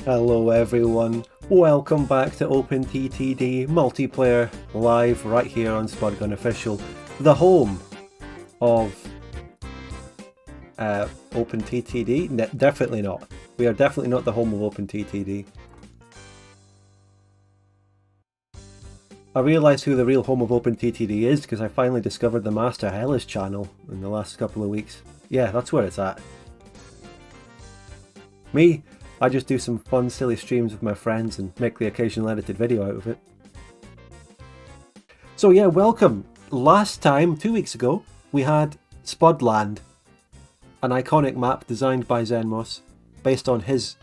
Hello everyone, welcome back to OpenTTD multiplayer live right here on Spudgun Official, the home of OpenTTD. Definitely not. We are definitely not the home of OpenTTD. I realised who the real home of OpenTTD is because I finally discovered the Master Hellish channel in the last couple of weeks. Yeah, that's where it's at. Me, I just do some fun, silly streams with my friends and make the occasional edited video out of it. So yeah, welcome. Last time, 2 weeks ago, we had Spudland, an iconic map designed by Zenmos, based on his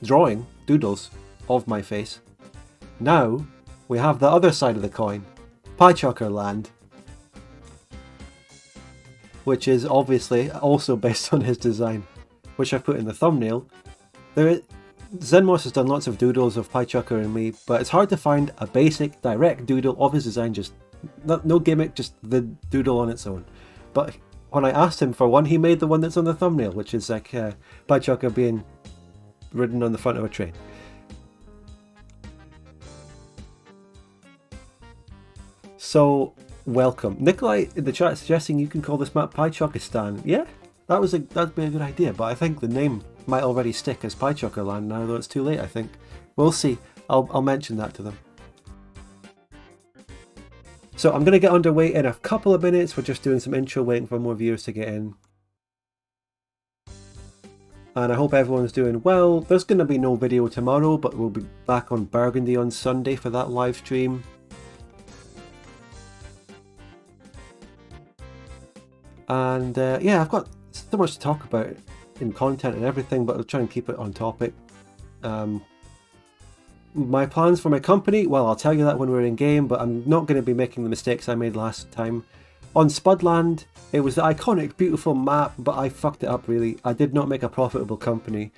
drawing, doodles, of my face. Now, we have the other side of the coin, Piechucker Land, which is obviously also based on his design, which I've put in the thumbnail. Zenmos has done lots of doodles of Piechucker and me, but it's hard to find a basic, direct doodle of his design, just no gimmick, just the doodle on its own. But when I asked him for one, he made the one that's on the thumbnail, which is like Piechucker being ridden on the front of a train. So, welcome. Nikolai in the chat suggesting you can call this map Piechuckistan. Yeah, that'd be a good idea, but I think the name might already stick as Piechuckerland now, though it's too late, I think. We'll see. I'll mention that to them. So I'm going to get underway in a couple of minutes. We're just doing some intro, waiting for more viewers to get in. And I hope everyone's doing well. There's going to be no video tomorrow, but we'll be back on Burgundy on Sunday for that live stream. And yeah, I've got so much to talk about in content and everything, but I'll try and keep it on topic. My plans for my company, well, I'll tell you that when we're in game, but I'm not going to be making the mistakes I made last time. On Spudland, it was the iconic, beautiful map, but I fucked it up really. I did not make a profitable company.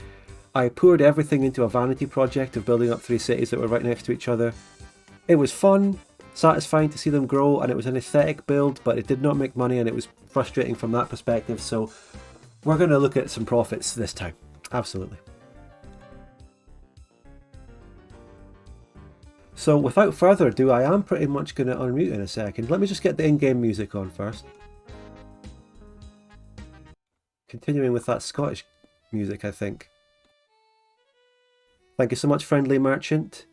I poured everything into a vanity project of building up 3 cities that were right next to each other. It was fun, satisfying to see them grow, and it was an aesthetic build, but it did not make money, and it was frustrating from that perspective, so we're going to look at some profits this time. Absolutely. So without further ado, I am pretty much going to unmute in a second. Let me just get the in-game music on first. Continuing with that Scottish music, I think. Thank you so much, Friendly Merchant.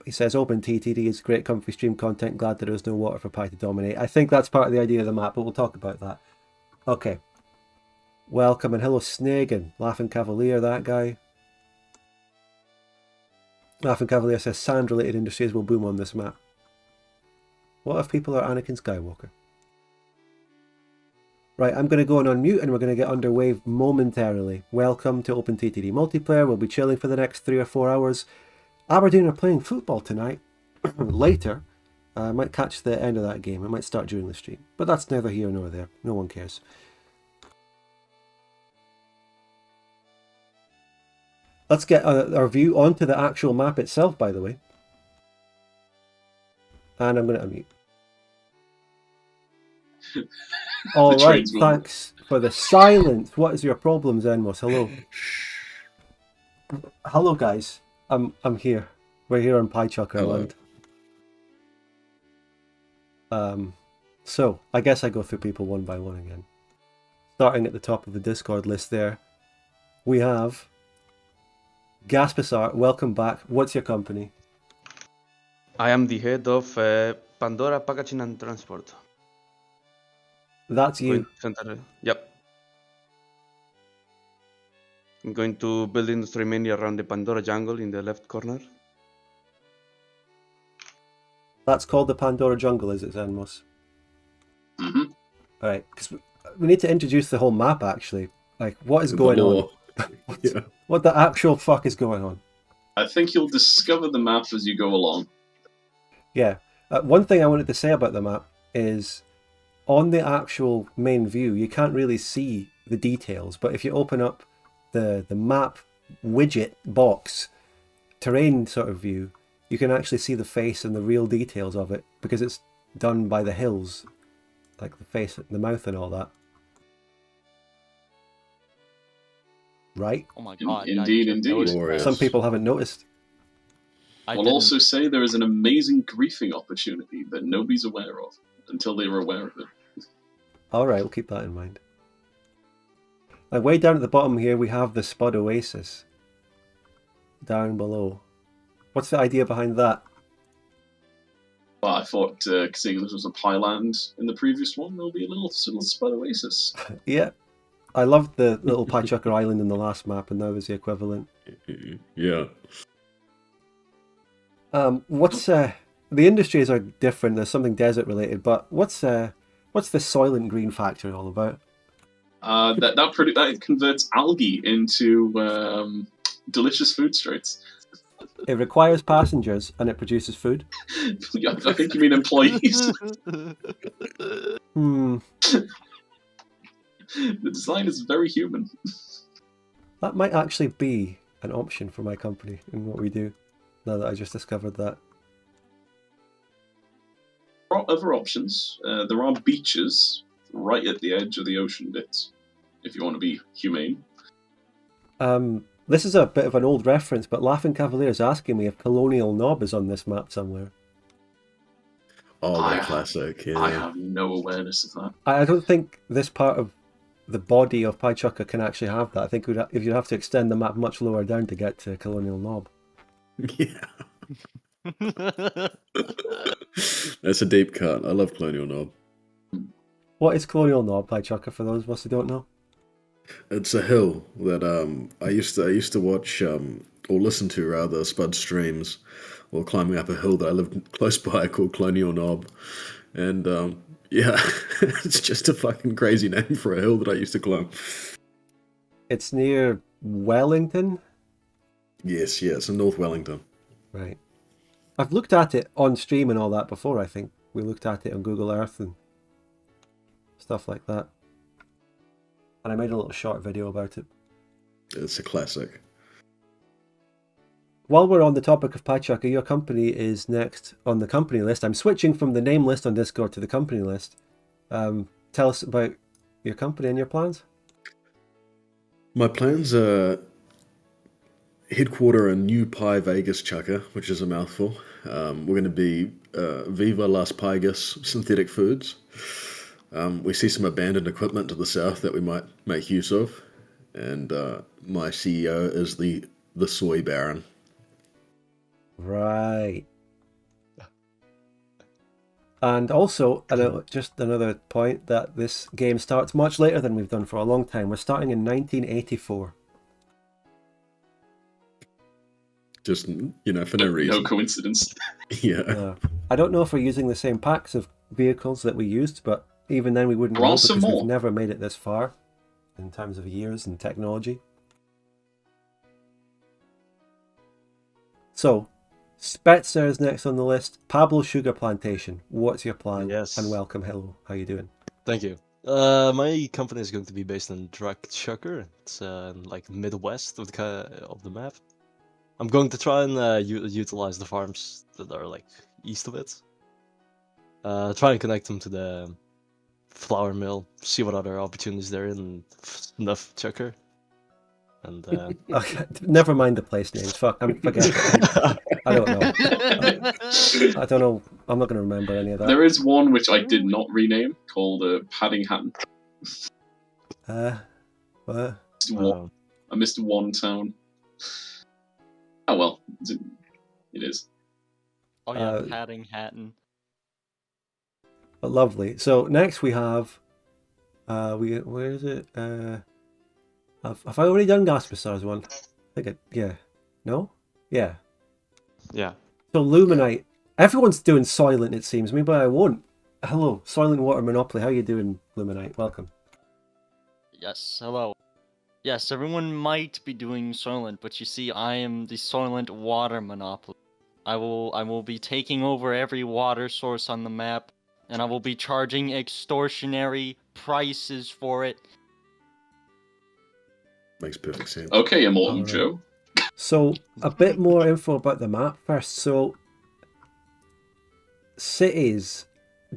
He says, OpenTTD is great comfy stream content, glad that there is no water for Pie to dominate. I think that's part of the idea of the map, but we'll talk about that. Okay. Welcome and hello Snake and Laughing Cavalier, that guy. Laughing Cavalier says sand-related industries will boom on this map. What if people are Anakin Skywalker? Right, I'm going to go on unmute and we're going to get underway momentarily. Welcome to OpenTTD Multiplayer. We'll be chilling for the next 3 or 4 hours. Aberdeen are playing football tonight. Later. I might catch the end of that game. I might start during the stream. But that's neither here nor there. No one cares. Let's get our view onto the actual map itself, by the way. And I'm going to unmute. Alright, thanks for the silence. What is your problem, Zenmos? Hello. Hello, guys. I'm here. We're here on Piechuckerland. So, I guess I go through people one by one again. Starting at the top of the Discord list there, we have Gaspasar, welcome back. What's your company? I am the head of Pandora Packaging and Transport. That's you. Yep. I'm going to build industry mainly around the Pandora jungle in the left corner. That's called the Pandora jungle, is it, Zenmos? Mm-hmm. Alright, because we need to introduce the whole map, actually. Like, what is going on? What the actual fuck is going on? I think you'll discover the map as you go along. Yeah. One thing I wanted to say about the map is on the actual main view, you can't really see the details, but if you open up the map widget box, terrain sort of view, you can actually see the face and the real details of it because it's done by the hills, like the face, the mouth and all that. Right? Oh my god. Indeed, I indeed. noticed Glorious. that. Some people haven't noticed. I I'll didn't. also say there is an amazing griefing opportunity that nobody's aware of until they were aware of it. All right, we'll keep that in mind. And way down at the bottom here, we have the Spud Oasis. Down below. What's the idea behind that? But I thought, seeing this was a Pieland in the previous one, there'll be a little Spud Oasis. Yeah, I loved the little Piechucker Island in the last map, and now there's the equivalent. Yeah. What's the industries are different. There's something desert related, but what's the Soylent Green factory all about? That converts algae into delicious food straits. It requires passengers and it produces food. I think you mean employees. Hmm, The design is very human. that might actually be an option for my company in what we do. Now that I just discovered that. There are other options. There are beaches right at the edge of the ocean bits, if you want to be humane. This is a bit of an old reference, but Laughing Cavalier is asking me if Colonial Knob is on this map somewhere. Oh, I- that classic. Yeah. I have no awareness of that. I don't think this part of the body of Piechucker can actually have that. I think if you'd have to extend the map much lower down to get to Colonial Knob. Yeah. That's a deep cut. I love Colonial Knob. What is Colonial Knob, Piechucker, for those of us who don't know? It's a hill that I used to watch or listen to rather Spud streams while climbing up a hill that I lived close by called Colonial Knob, and yeah, it's just a fucking crazy name for a hill that I used to climb. It's near Wellington? Yes, it's in North Wellington. Right. I've looked at it on stream and all that before, I think. We looked at it on Google Earth and stuff like that. And I made a little short video about it. It's a classic. While we're on the topic of Piechucker, your company is next on the company list. I'm switching from the name list on Discord to the company list. Tell us about your company and your plans. My plans are headquarter in New Pie Vegas Chucker, which is a mouthful. We're going to be Viva Las Piegas Synthetic Foods. We see some abandoned equipment to the south that we might make use of, and my CEO is the Soy Baron. Right. And also, just another point, that this game starts much later than we've done for a long time. We're starting in 1984. Just, for no reason. No coincidence. Yeah. I don't know if we're using the same packs of vehicles that we used, but even then we wouldn't There know are some because more. we've never made it this far in terms of years and technology. So, Spetzer is next on the list. Pablo Sugar Plantation. What's your plan? Yes. And welcome. Hello. How you doing? Thank you. My company is going to be based in Piechucker. It's like Midwest of the map. I'm going to try and utilize the farms that are like east of it. Try and connect them to the flour mill. See what other opportunities there are in Snuff Chucker. And Okay, never mind the place names. Fuck, forget it. I don't know. I don't know. I'm not going to remember any of that. There is one which I did not rename called Paddington. What? I missed one town. Oh well, it is. Oh yeah, Paddington. Lovely. So next we have, where is it? Have I already done Gaspersar's one? I think yeah. No? Yeah. Yeah. So Luminite. Everyone's doing Soylent, it seems. Maybe I won't. Hello, Soylent Water Monopoly. How you doing, Luminite? Welcome. Yes, hello. Yes, everyone might be doing Soylent, but you see, I am the Soylent Water Monopoly. I will be taking over every water source on the map, and I will be charging extortionary prices for it. Makes perfect sense. Okay, Immortal Alright. Joe. So a bit more info about the map first. So cities,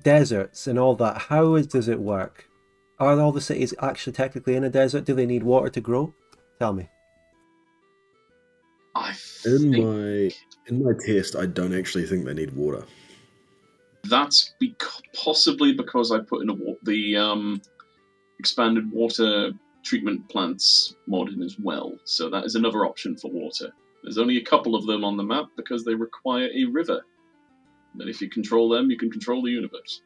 deserts, and all that. How does it work? Are all the cities actually technically in a desert? Do they need water to grow? Tell me. I In think my test, I don't actually think they need water. that's possibly because I put in the expanded water treatment plants mod in as well. So that is another option for water. There's only a couple of them on the map because they require a river. And if you control them, you can control the universe.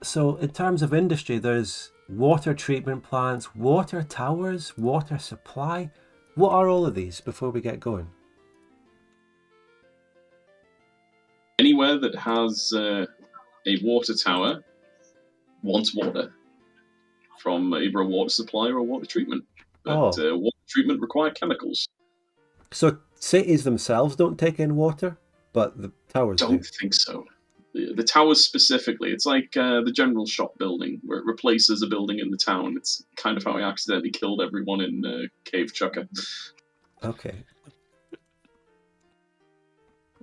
So in terms of industry, there's water treatment plants, water towers, water supply. What are all of these before we get going? Anywhere that has a water tower wants water from either a water supply or a water treatment. But water treatment require chemicals. So cities themselves don't take in water, but the towers do. Don't think so. The towers specifically, it's like the general shop building, where it replaces a building in the town. It's kind of how I accidentally killed everyone in Piechucker. Okay.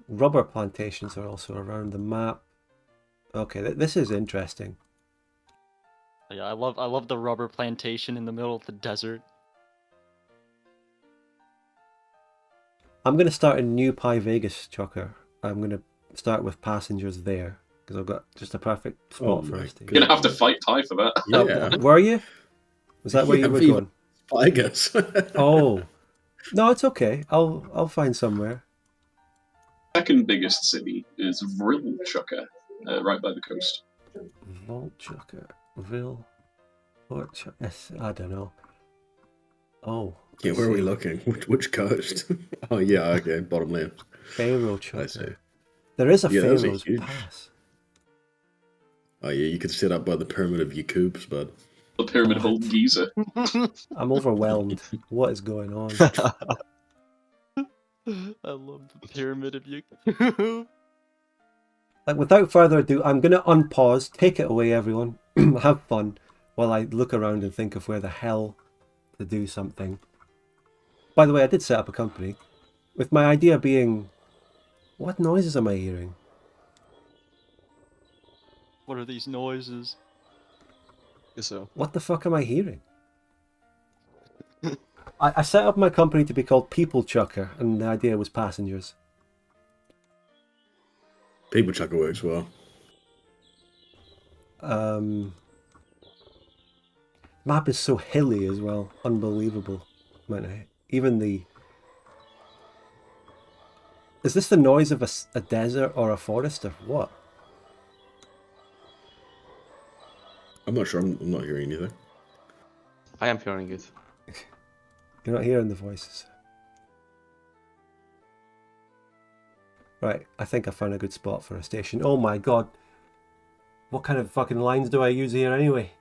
Rubber plantations are also around the map. Okay, this is interesting. Yeah, I love the rubber plantation in the middle of the desert. I'm going to start a new Pi Vegas chucker. I'm going to start with passengers there because I've got just a perfect spot for us. You're going to have to fight Pi for that. Yeah. Were you? Was that where you were going? I guess. Oh. No, it's okay. I'll find somewhere. Second biggest city is Piechucker, right by the coast. Volchucker. I don't know. Oh. Yeah, where are we looking? Which coast? Oh, yeah, okay, bottom left. Pharaoh I chucker. see. There is a Yeah, those are Pharaoh's huge. Pass. Oh, yeah, you could set up by the Pyramid of Yakubs, but... The Pyramid of Old Giza. I'm overwhelmed. What is going on? I love the pyramid of you. Like, without further ado, I'm going to unpause, take it away, everyone. Have fun while I look around and think of where the hell to do something. By the way, I did set up a company, with my idea being, what noises am I hearing? What are these noises? So What the fuck am I hearing? I set up my company to be called Piechucker, and the idea was passengers. Piechucker works well. Map is so hilly as well. Unbelievable. Even the... Is this the noise of a desert or a forest or what? I'm not sure, I'm not hearing anything. I am hearing it. You're not hearing the voices. Right, I think I found a good spot for a station. Oh my god. What kind of fucking lines do I use here anyway?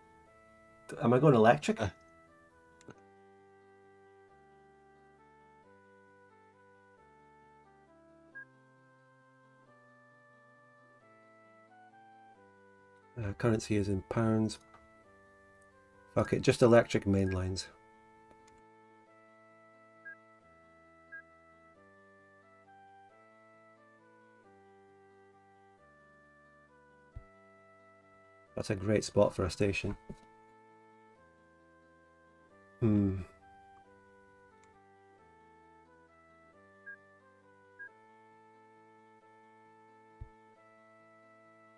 Am I going electric? Currency is in pounds. Fuck it, just electric main lines. That's a great spot for a station.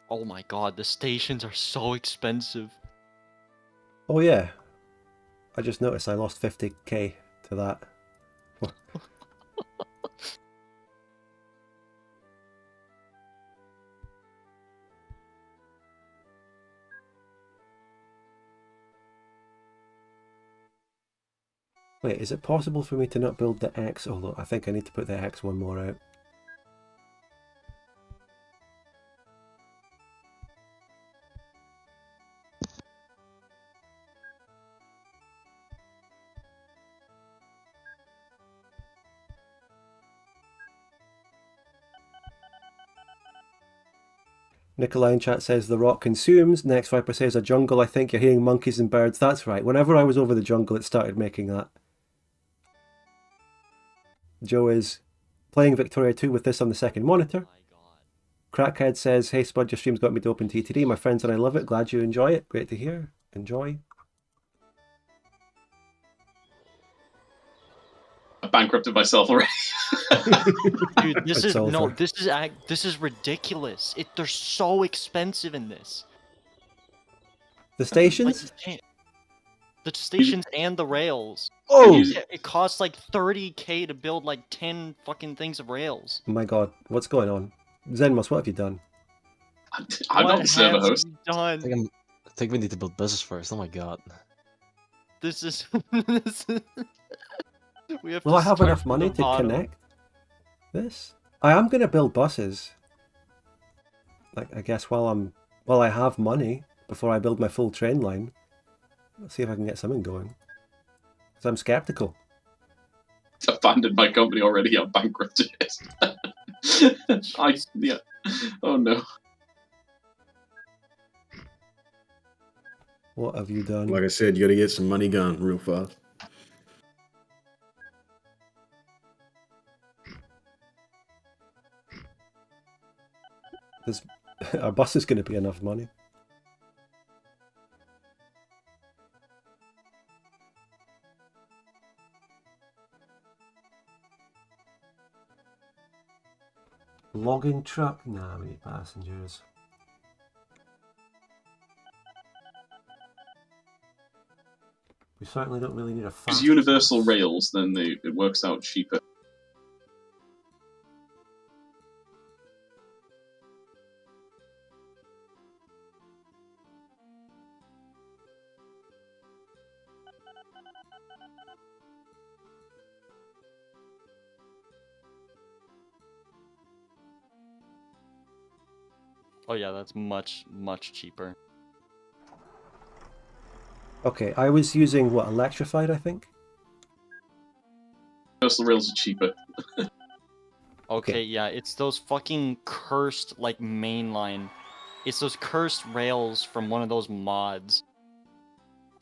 Oh my god, the stations are so expensive. Oh yeah. I just noticed I lost 50k to that. Wait, is it possible for me to not build the X? Oh look, I think I need to put the X one more out. Nikolai in chat says the rock consumes. Next Viper says a jungle. I think you're hearing monkeys and birds. That's right. Whenever I was over the jungle, it started making that. Joe is playing Victoria 2 with this on the second monitor. Crackhead says, hey Spud, your stream's got me to OpenTTD. My friends and I love it. Glad you enjoy it. Great to hear. Enjoy. bankrupted myself already. Dude, this It's is no, over. this is ridiculous. They're so expensive in this. The Like stations? the stations and the rails. Oh! It costs like 30k to build like 10 fucking things of rails. Oh my god, what's going on? Zenmos, what have you done? I'm not the server has host. he done? I think we need to build buses first. Oh my god. This is. We have Will to I have start enough from money the to bottom. connect this? I am going to build buses. Like, I guess while I have money before I build my full train line. Let's see if I can get something going. Because I'm skeptical. Abandoned my company already. I'm bankrupted. Yeah. Oh no. What have you done? Like I said, you gotta get some money going real fast. Our bus is going to be enough money. Logging truck? Nah, we need passengers. We certainly don't really need a fast Use universal bus. rails, then it works out cheaper. Oh yeah, that's much cheaper. Okay, I was using, what, electrified, I think? Universal rails are cheaper. Okay, yeah, it's those fucking cursed like mainline. It's those cursed rails from one of those mods.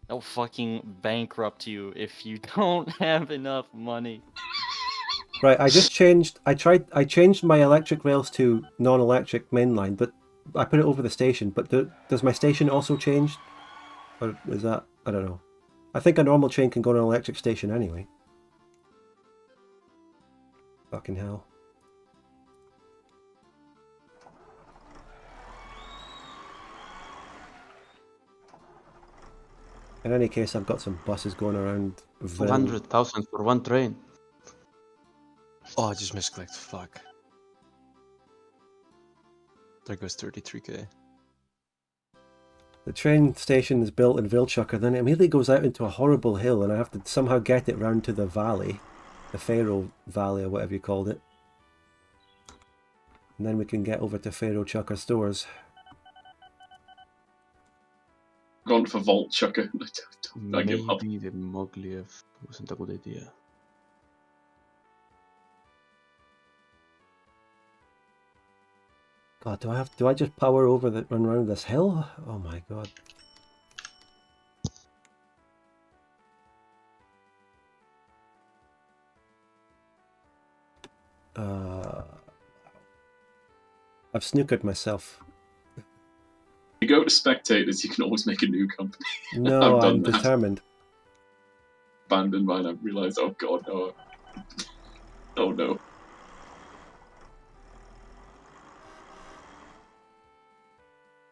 They'll fucking bankrupt you if you don't have enough money. Right, I changed my electric rails to non-electric mainline, but I put it over the station. But does my station also change? Or is that, I don't know. I think a normal train can go on an electric station anyway. Fucking hell. In any case, I've got some buses going around. 400,000 for one train. Oh, I just misclicked. Fuck. There goes 33k. The train station is built in Piechucker, then it immediately goes out into a horrible hill, and I have to somehow get it round to the valley, the Pharaoh Valley or whatever you called it. And then we can get over to Piechucker stores. Gone for Vault Chucker. I give up. Maybe the Mogliev wasn't a good idea. God, do I just power over the run around this hill? Oh my god. I've snookered myself. You go to spectators, you can always make a new company. No, I've done I'm that. determined. Abandoned mine, I realised, oh god, no. Oh no.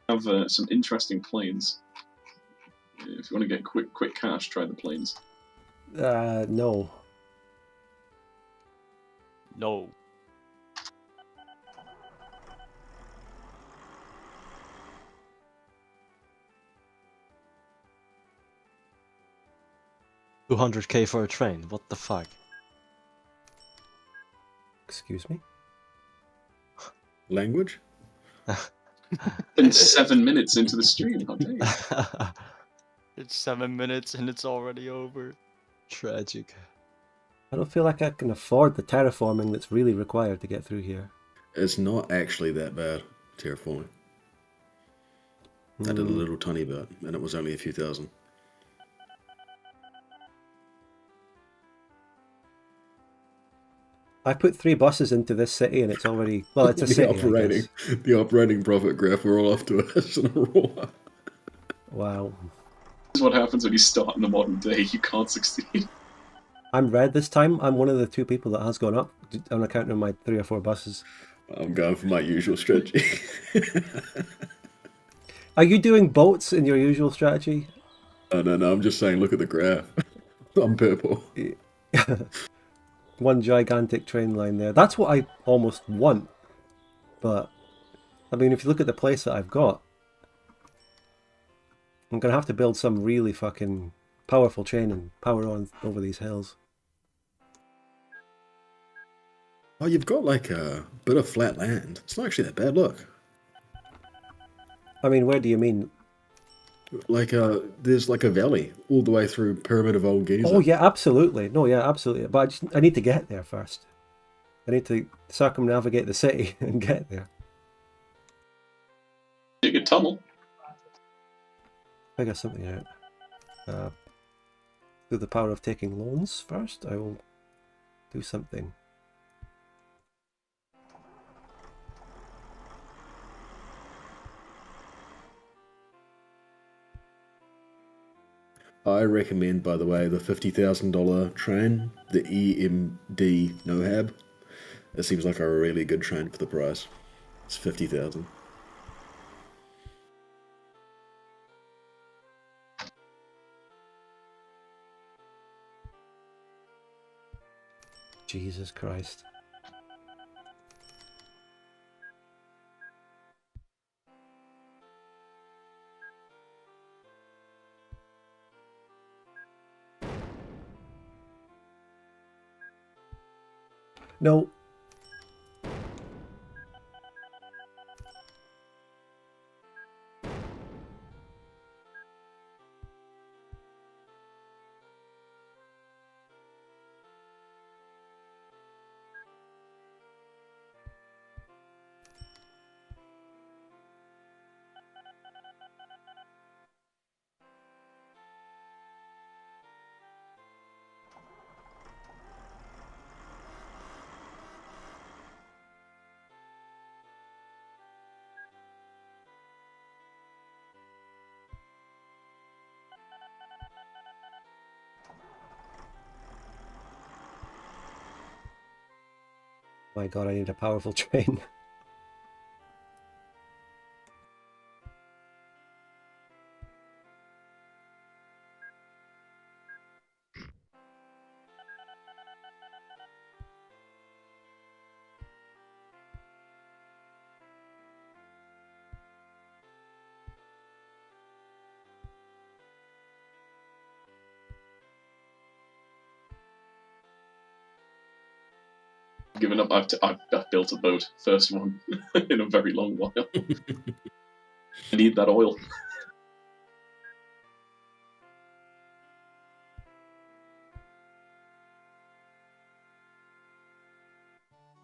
I have some interesting planes. If you want to get quick cash, try the planes. No. No. $200k for a train. What the fuck? Excuse me? Language? Been 7 minutes into the stream, how dare you? It's 7 minutes and it's already over. Tragic. I don't feel like I can afford the terraforming that's really required to get through here. It's not actually that bad, terraforming. I did a little tiny bit, and it was only a few thousand. I put 3 buses into this city and it's already... Well, it's a city, I guess. The operating profit graph, we're all off to a in a row. Wow. This is what happens when you start in the modern day, you can't succeed. I'm red this time. I'm one of the 2 people that has gone up on account of my 3 or 4 buses. I'm going for my usual strategy. Are you doing boats in your usual strategy? Oh, no, I'm just saying, look at the graph. I'm purple. One gigantic train line there. That's what I almost want. But, I mean, if you look at the place that I've got, I'm going to have to build some really fucking powerful train and power on over these hills. Oh, you've got like a bit of flat land. It's not actually that bad, look. I mean, where do you mean? Like, there's like a valley all the way through Pyramid of Old Giza. Oh, yeah, absolutely. No, yeah, absolutely. But I need to get there first. I need to circumnavigate the city and get there. Dig a tunnel. Figure something out. Through the power of taking loans first, I will do something. I recommend, by the way, the $50,000 train, the EMD NoHab. It seems like a really good train for the price. It's 50,000. Jesus Christ. No. My God, I need a powerful train. Given up. I've built a boat. First one in a very long while. I need that oil.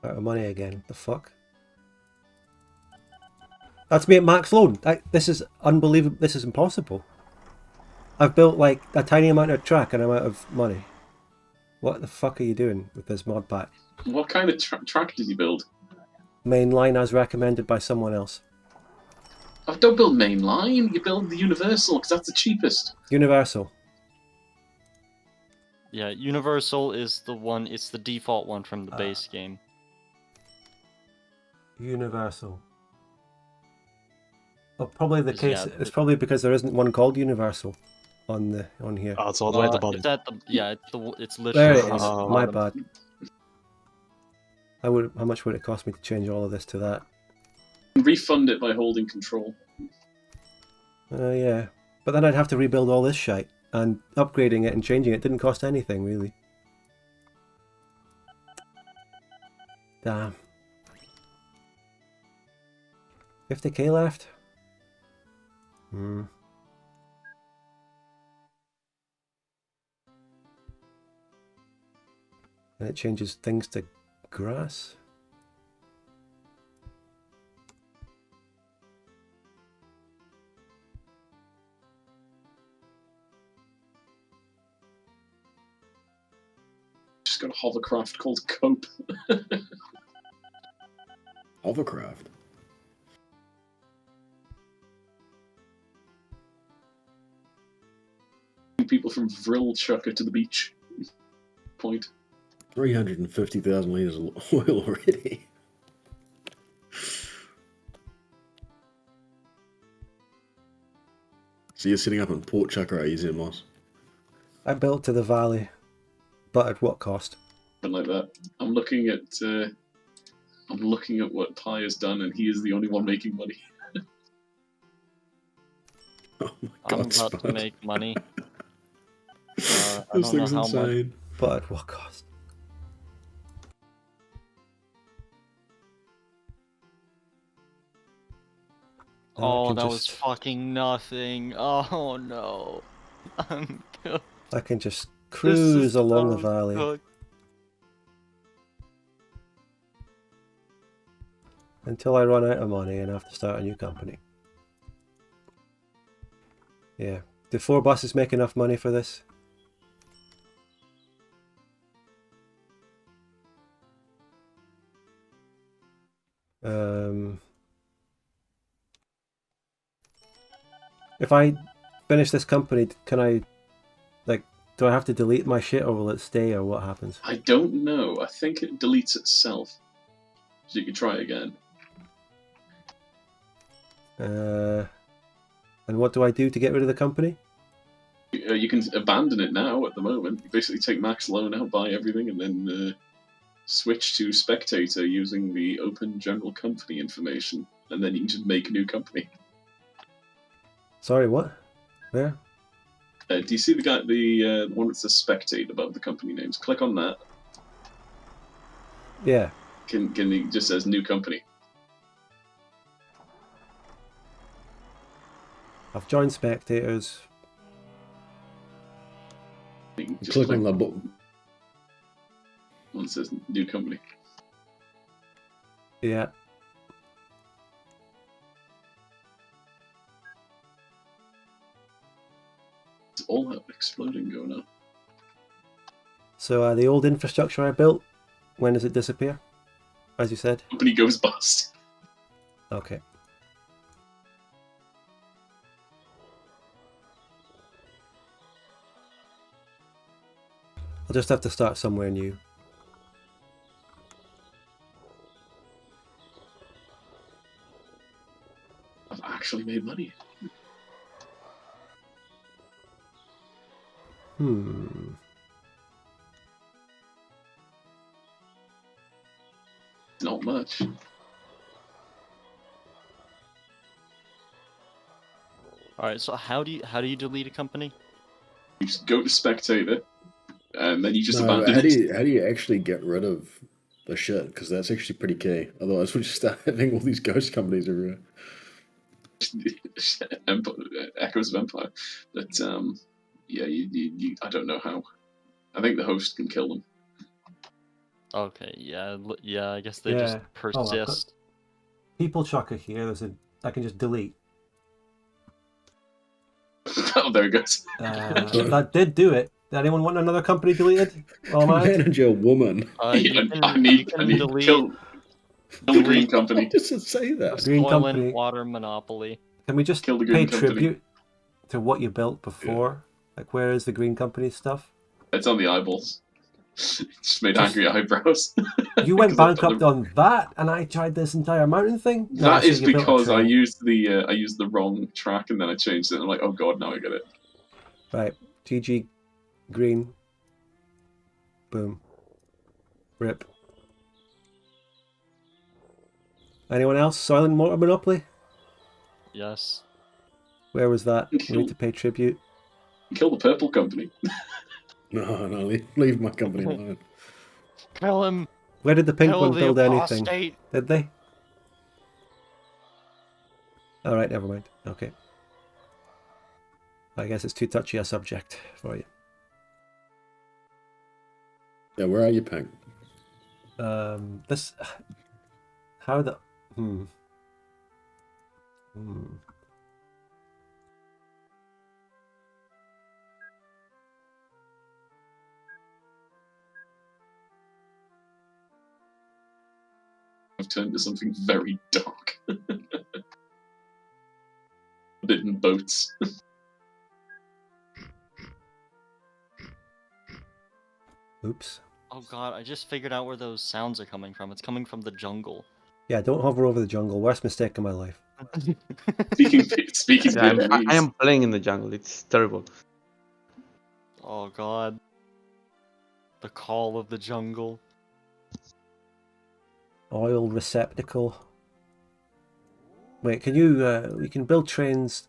Out of money again. The fuck? That's me at max load. This is unbelievable. This is impossible. I've built like a tiny amount of track and I'm out of money. What the fuck are you doing with this mod pack? What kind of track did you build? Main line as recommended by someone else. Oh, don't build mainline. You build the universal because that's the cheapest. Universal. Yeah, Universal is the one, it's the default one from the base game. Universal. Well, probably the 'Cause, case. yeah, It's probably because there isn't one called Universal on here. Oh, it's all the way at the bottom. It's at the, yeah, it's There literally it is. at the My bottom. bad. How much would it cost me to change all of this to that? Refund it by holding control. Yeah, but then I'd have to rebuild all this shite, and upgrading it and changing it didn't cost anything really. Damn. 50k left. And it changes things to grass. Just got a hovercraft called Cope. Hovercraft. People from Piechucker to the beach. point. 350,000 liters of oil already. So you're sitting up in Piechucker, are you, Zimos? I built to the valley, but at what cost? Something like that. I'm looking at what Pi has done, and he is the only one making money. Oh my I'm god, about to Spud. make money. I This don't know thing's how much. insane. But at what cost? Now I Oh, can that was just- fucking nothing. Oh no. I'm good. I can just This cruise is along the so valley cooked. until I run out of money and have to start a new company. Yeah. Do 4 buses make enough money for this? If I finish this company, can I, like, do I have to delete my shit or will it stay or what happens? I don't know. I think it deletes itself. So you can try it again. And what do I do to get rid of the company? You can abandon it now at the moment. You basically take max loan out, buy everything, and then switch to spectator using the open general company information, and then you can just make a new company. Sorry, what? Where? Do you see the one that says spectate above the company names? Click on that. Yeah. It just says new company. I've joined spectators. You can just Click on the button. one that says new company. Yeah. It's all that exploding going on. So the old infrastructure I built, when does it disappear? As you said? Company goes bust. Okay. I'll just have to start somewhere new. I've actually made money. Not much. Alright, so how do you delete a company? You just go to spectator, and then you just No, but abandon how do it. you actually get rid of the shit? Because that's actually pretty key. Otherwise, we just start having all these ghost companies everywhere. Echoes of Empire. But yeah, you I don't know how. I think the host can kill them. Okay, yeah, yeah, I guess they Yeah. just Oh, I've got- persist. Piechucker here. I can just delete. Oh, there it goes. That did do it. Did anyone want another company deleted? While I'm at it? Manager woman. You can, I you need can to delete kill the Green Company. Why does it say the that? Green Soylent Company. Water Monopoly. Can we just Kill the pay Green Company. tribute to what you built before? Like, where is the Green Company stuff? It's on the eyeballs. Just made angry eyebrows. You went 'Cause I put bankrupt them- on that, and I tried this entire mountain thing? No, That so is you built a because I train. used the wrong track and then I changed it. And I'm like, oh god, now I get it. Right. GG Green. Boom. Rip. Anyone else? Silent Water Monopoly? Yes. Where was that? We need to pay tribute. Kill the Purple Company. No, leave my company alone. Kill him! Where did the pink Kill one the build anything? apostate! Did they? Alright, never mind. Okay. I guess it's too touchy a subject for you. Yeah, where are you, Pink? This... How the... I've turned to something very dark. Forbidden boats. Oops. Oh god, I just figured out where those sounds are coming from. It's coming from the jungle. Yeah, don't hover over the jungle. Worst mistake of my life. Speaking Yeah, I Vietnamese. am playing in the jungle. It's terrible. Oh god. The call of the jungle. Oil receptacle. Wait, can you, we can build trains,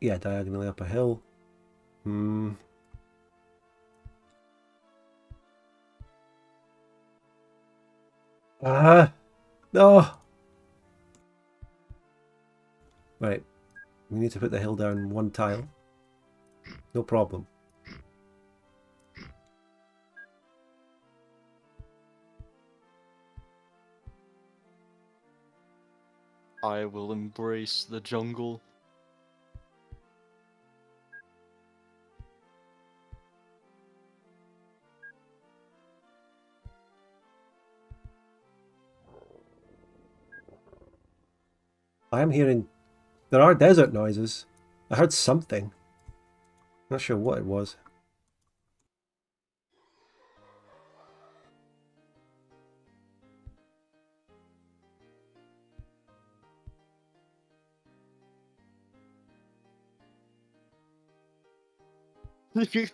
yeah, diagonally up a hill. Ah, no! Right, we need to put the hill down one tile. No problem. I will embrace the jungle. I am hearing, there are desert noises. I heard something. Not sure what it was.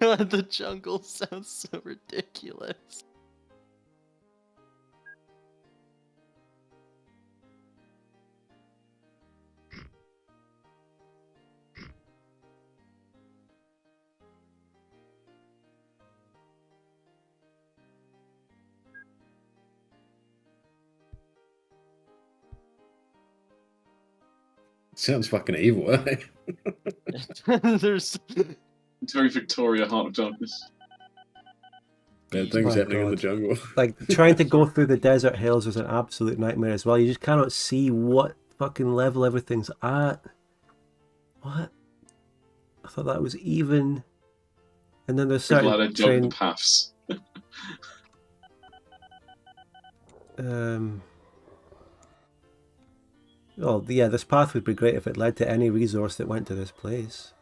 God, the jungle sounds so ridiculous. Sounds fucking evil, eh? There's It's very Victoria, Heart of Darkness. Bad things My happening in the God. jungle. Like, trying to go through the desert hills was an absolute nightmare as well. You just cannot see what fucking level everything's at. What? I thought that was even. And then there's I'm glad I certain dug the train... paths. Oh, yeah, this path would be great if it led to any resource that went to this place.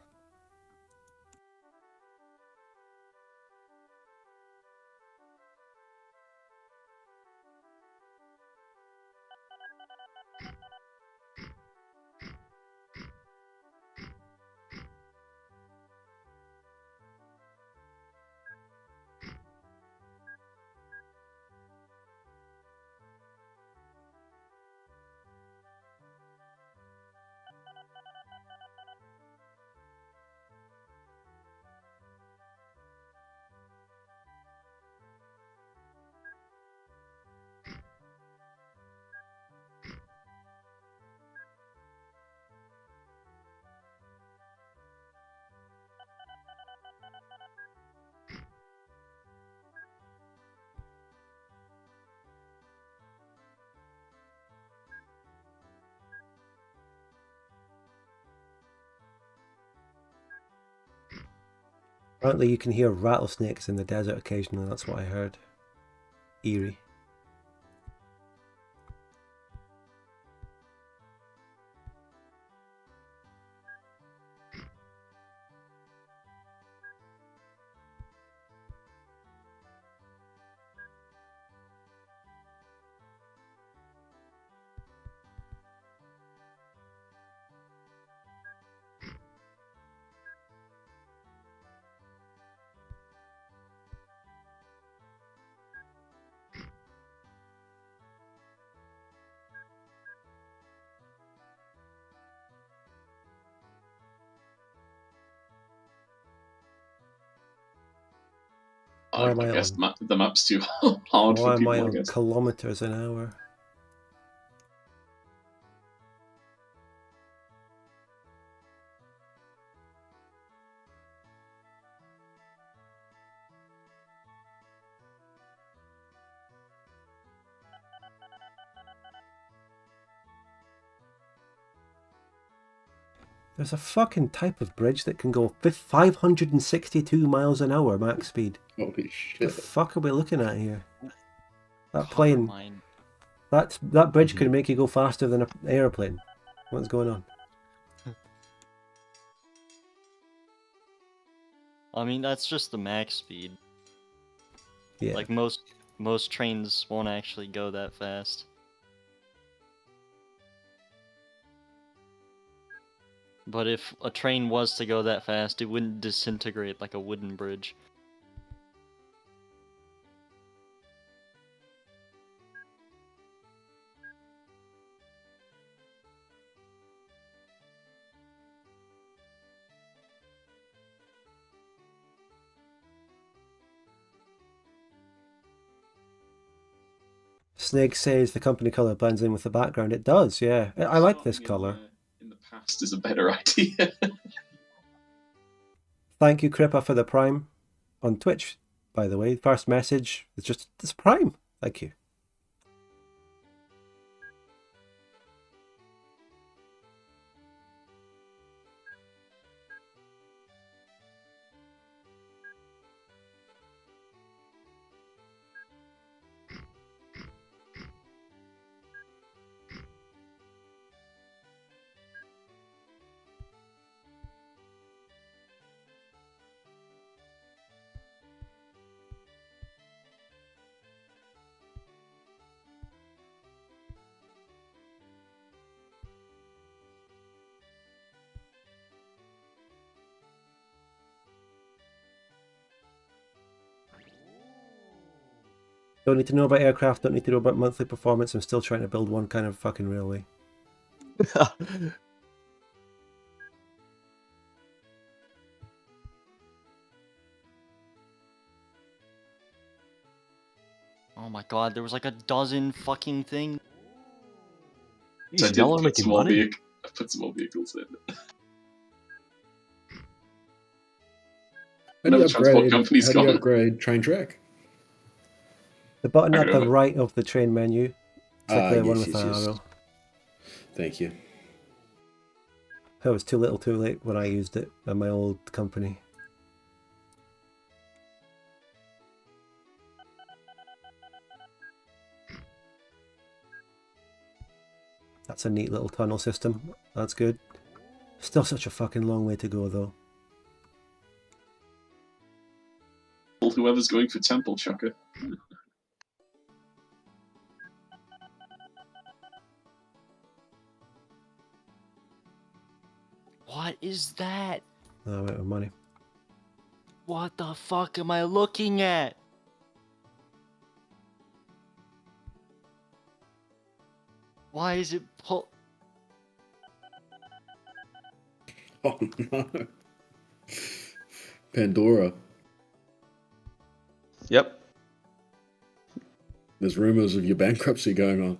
Apparently you can hear rattlesnakes in the desert occasionally, that's what I heard. Eerie. I, Why am I I guess on? the map's too hard Why for am I people, I on guess. kilometers an hour? There's a fucking type of bridge that can go 562 miles an hour max speed. Holy The shit. fuck are we looking at here? That copper plane, mine. that bridge could make you go faster than an airplane. What's going on? I mean, that's just the max speed. Yeah. Like most trains won't actually go that fast. But if a train was to go that fast, it wouldn't disintegrate like a wooden bridge. Snake says the company color blends in with the background. It does, yeah. I like this Starting color. in the past is a better idea. Thank you, Crippa, for the Prime on Twitch, by the way. First message is just this Prime. Thank you. Don't need to know about aircraft, don't need to know about monthly performance. I'm still trying to build one kind of fucking railway. Oh my god, there was like a dozen fucking things. So I Jeez, did y'all are put making some more money. I put some more vehicles in. How do you Another transport company's How do you gone. upgrade train track? The button I at don't the know. right of the train menu. It's like the one Yes, with yes, an yes. arrow. Thank you. It was too little too late when I used it at my old company. That's a neat little tunnel system. That's good. Still such a fucking long way to go though. Whoever's going for Temple Chucker. What is that? Oh, I'm out of money. What the fuck am I looking at? Why is it pull? Oh no. Pandora. Yep. There's rumors of your bankruptcy going on.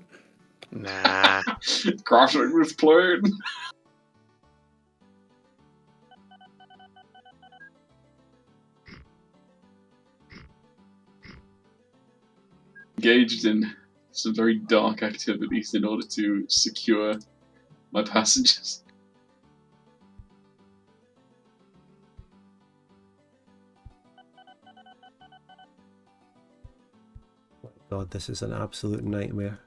Nah. Crashing with plane. Engaged in some very dark activities in order to secure my passengers. God, this is an absolute nightmare.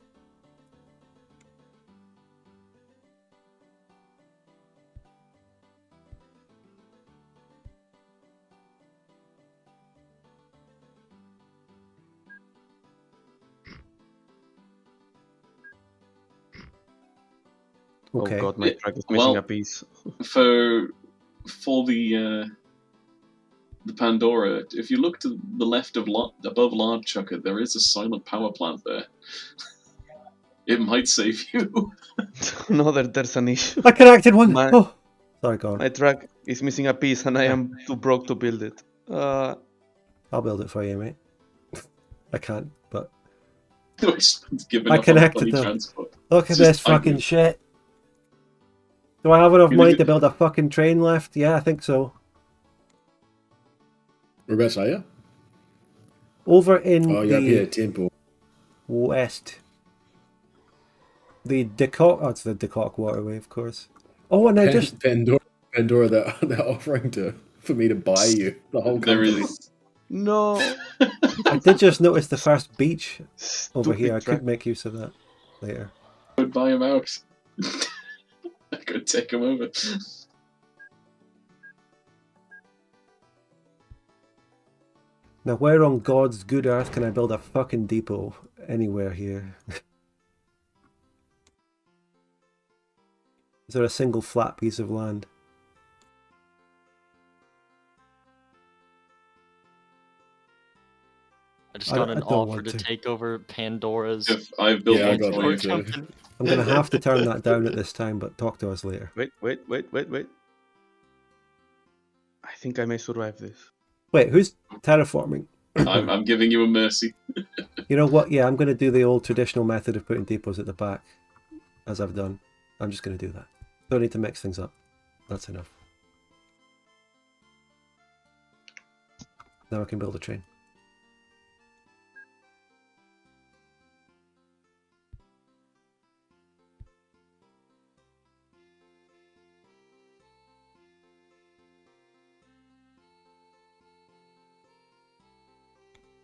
Okay. Oh god, my Yeah, track is missing well- a piece. For the Pandora, if you look to the left of above Lard Chucker, there is a silent power plant there. It might save you. No, there's an issue. I connected one! My- Oh! Sorry, go on. My track is missing a piece and I am too broke to build it. I'll build it for you, mate. I can't, but... Giving I up on connected bloody them. transport. Look at It's this just like fucking it. shit. Do I have enough You money look to at- build a fucking train left? Yeah, I think so. Whereabouts are you? Over in Oh, you're up here the at Temple. west. The Decock... Oh, it's the Decock Waterway, of course. Oh, and I just... Pandora, they're offering for me to buy you the whole There company. is. No. I did just notice the first beach over Stupid here. I track. could make use of that later. I could buy him out. I could take him over. Now, where on God's good earth can I build a fucking depot anywhere here? Is there a single flat piece of land? I just I got don't- an I don't offer want to to. take over Pandora's I've built Yeah, I one got for one you. too. company. I'm going to have to turn that down at this time, but talk to us later. Wait. I think I may survive this. Wait, who's terraforming? I'm giving you a mercy. You know what? Yeah, I'm going to do the old traditional method of putting depots at the back, as I've done. I'm just going to do that. Don't need to mix things up. That's enough. Now I can build a train.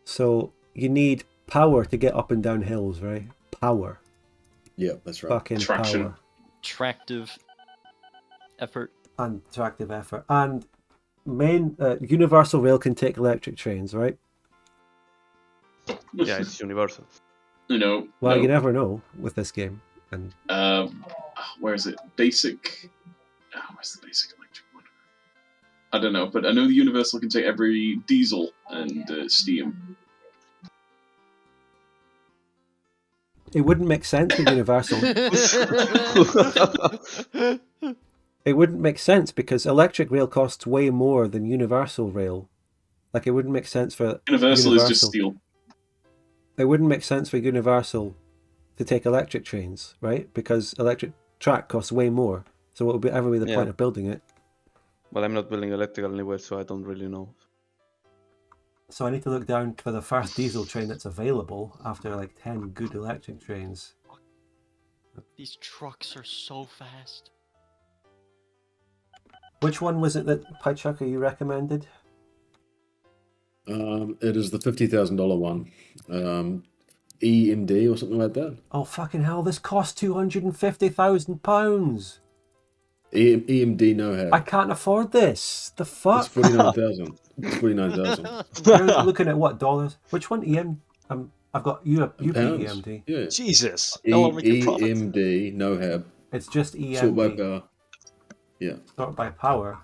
So you need power to get up and down hills, right? Power. Yeah, that's right. Fucking Traction. power. Attractive effort. And attractive effort. And Universal Rail can take electric trains, right? Yeah, it's universal. No. Well, no. you never know with this game. And Where is it? Basic. Where's the basic electric one? I don't know, but I know the Universal can take every diesel and steam. it wouldn't make sense with Universal. It wouldn't make sense because electric rail costs way more than Universal Rail. Like, it wouldn't make sense for Universal is just steel. It wouldn't make sense for Universal to take electric trains, right? Because electric track costs way more. So what would ever be the Yeah. point of building it? But I'm not building electrical anywhere, so I don't really know. So I need to look down for the first diesel train that's available after like 10 good electric trains. These trucks are so fast. Which one was it that Piechucker you recommended? It is the $50,000 one. EMD or something like that. Oh fucking hell, this costs £250,000. EMD no I have. can't afford this. The It's fuck? 49,000. It's 49,000. You're looking at what, dollars? Which one? I've got UPEMD. Yeah. Jesus. That'll make a profit. EMD no have. It's just Sort by EMD. power. Yeah. Sort by power.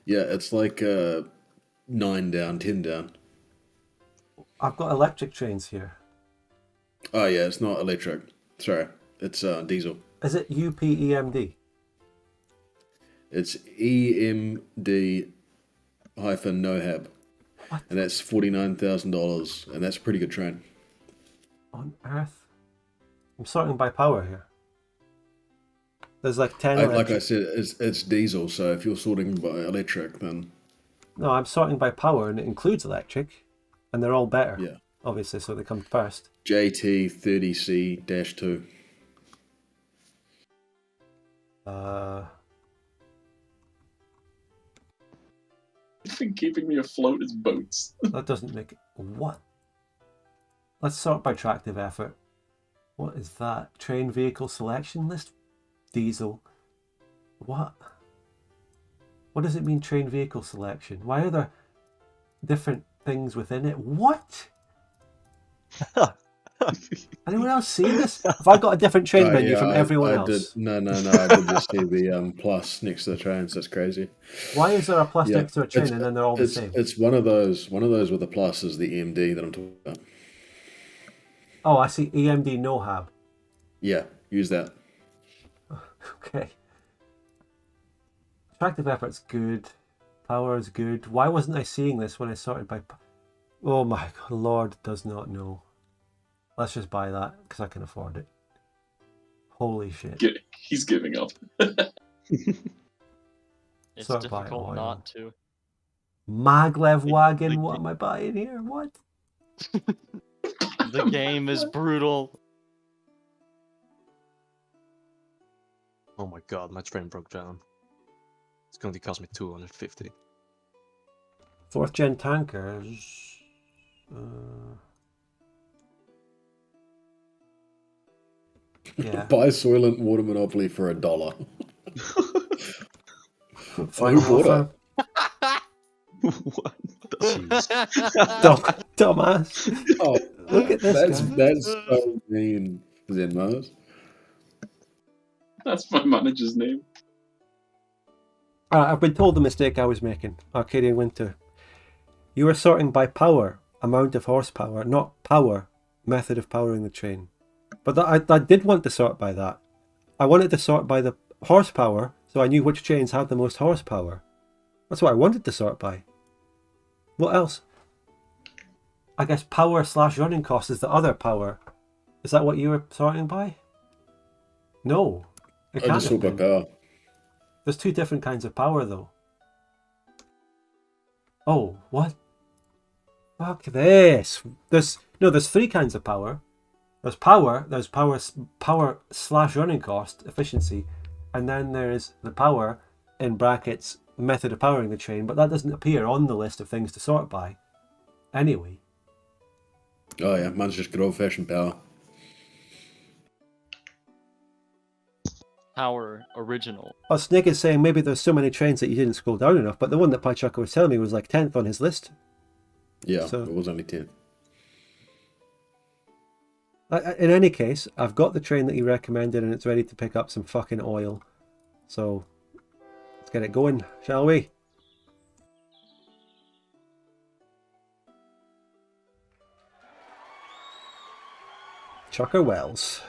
Yeah, it's like 9 down, 10 down. I've got electric trains here. Oh yeah, it's not electric. Sorry, it's diesel. Is it UPEMD? It's EMD hyphen no hab, What and that's $49,000, and that's a pretty good train. on earth? I'm sorting by power here. There's like 10 Like I electric. said, it's diesel. So if you're sorting by electric, then No, I'm sorting by power and it includes electric. And they're all better. yeah, Obviously, so they come first. JT30C-2. You've been keeping me afloat as boats. That doesn't make it. What? Let's sort by tractive effort. What is that? Train vehicle selection list? Diesel. What? What does it mean, train vehicle selection? Why are there different things within it? What? Anyone else see this? Have I got a different train menu Yeah, from everyone I else? Did, no, I did just see the plus next to the trains. That's crazy. Why is there a plus Yeah, next to a train and then they're all the same? It's one of those with a plus is the EMD that I'm talking about. Oh, I see EMD no hab. Yeah, use that. Okay. Attractive effort's good. Power is good. Why wasn't I seeing this when I sorted by... Oh my God, Lord does not know. Let's just buy that because I can afford it. Holy shit. He's giving up. It's Sort by difficult oil. not to. Maglev wagon, what am I buying here? What? The game is brutal. Oh my god, my train broke down. It's going to cost me 250. 4th gen tankers. Yeah. Buy Soylent Water Monopoly for $1. Final Who bought offer. What the Jeez. Dumbass. Oh, Look at this guy. that's so mean, Zenmars. That's my manager's name. I've been told the mistake I was making. Arcadian Winter. You were sorting by power, amount of horsepower, not power, method of powering the train. But I did want to sort by that. I wanted to sort by the horsepower, so I knew which trains had the most horsepower. That's what I wanted to sort by. What else? I guess power / running cost is the other power. Is that what you were sorting by? No. It I can't just have sort by been. power. There's two different kinds of power, though. Oh, what? Fuck this. There's three kinds of power. There's power / running cost, efficiency, and then there's the power, in brackets, method of powering the train, but that doesn't appear on the list of things to sort by. Anyway. Oh yeah, mine's just good old-fashioned power. Power original. Oh, Snake is saying maybe there's so many trains that you didn't scroll down enough, but the one that Piechucker was telling me was like 10th on his list. Yeah, So- it was only 10. In any case, I've got the train that he recommended and it's ready to pick up some fucking oil. So, let's get it going, shall we? Chucker Wells.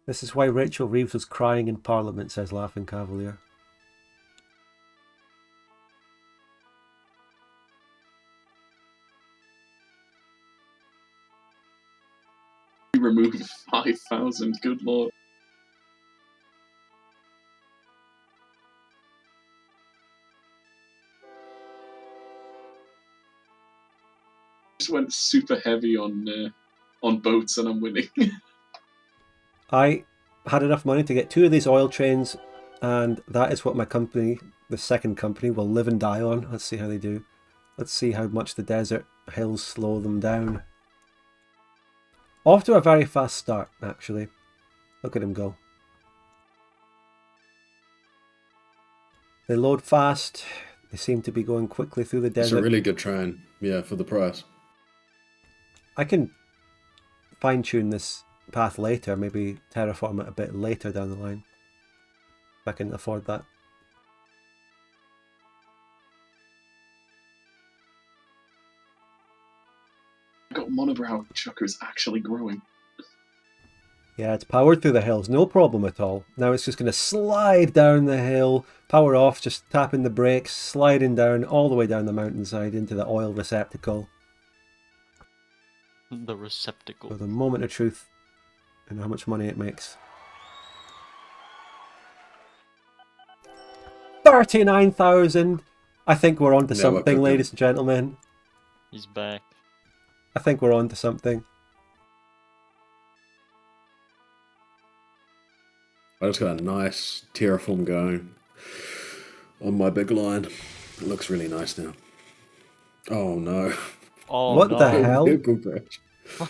This is why Rachel Reeves was crying in Parliament, says Laughing Cavalier. Remove 5,000. Good lord. Just went super heavy on boats, and I'm winning. I had enough money to get 2 of these oil trains, and that is what my company, the second company, will live and die on. Let's see how they do. Let's see how much the desert hills slow them down. Off to a very fast start, actually. Look at him go. They load fast. They seem to be going quickly through the It's desert. a really good train, yeah, for the price. I can fine-tune this path later, maybe terraform it a bit later down the line. If I can afford that. Got monobrow chucker is actually growing. Yeah, it's powered through the hills, no problem at all. Now it's just going to slide down the hill, power off, just tapping the brakes, sliding down all the way down the mountainside into the oil receptacle. The receptacle. For the moment of truth and how much money it makes. 39,000! I think we're on to Yeah, we're something, cooking. ladies and gentlemen. He's back. I think we're on to something. I just got a nice terraform going on my big line. It looks really nice now. Oh no. Oh What no. the hell? Vehicle crash.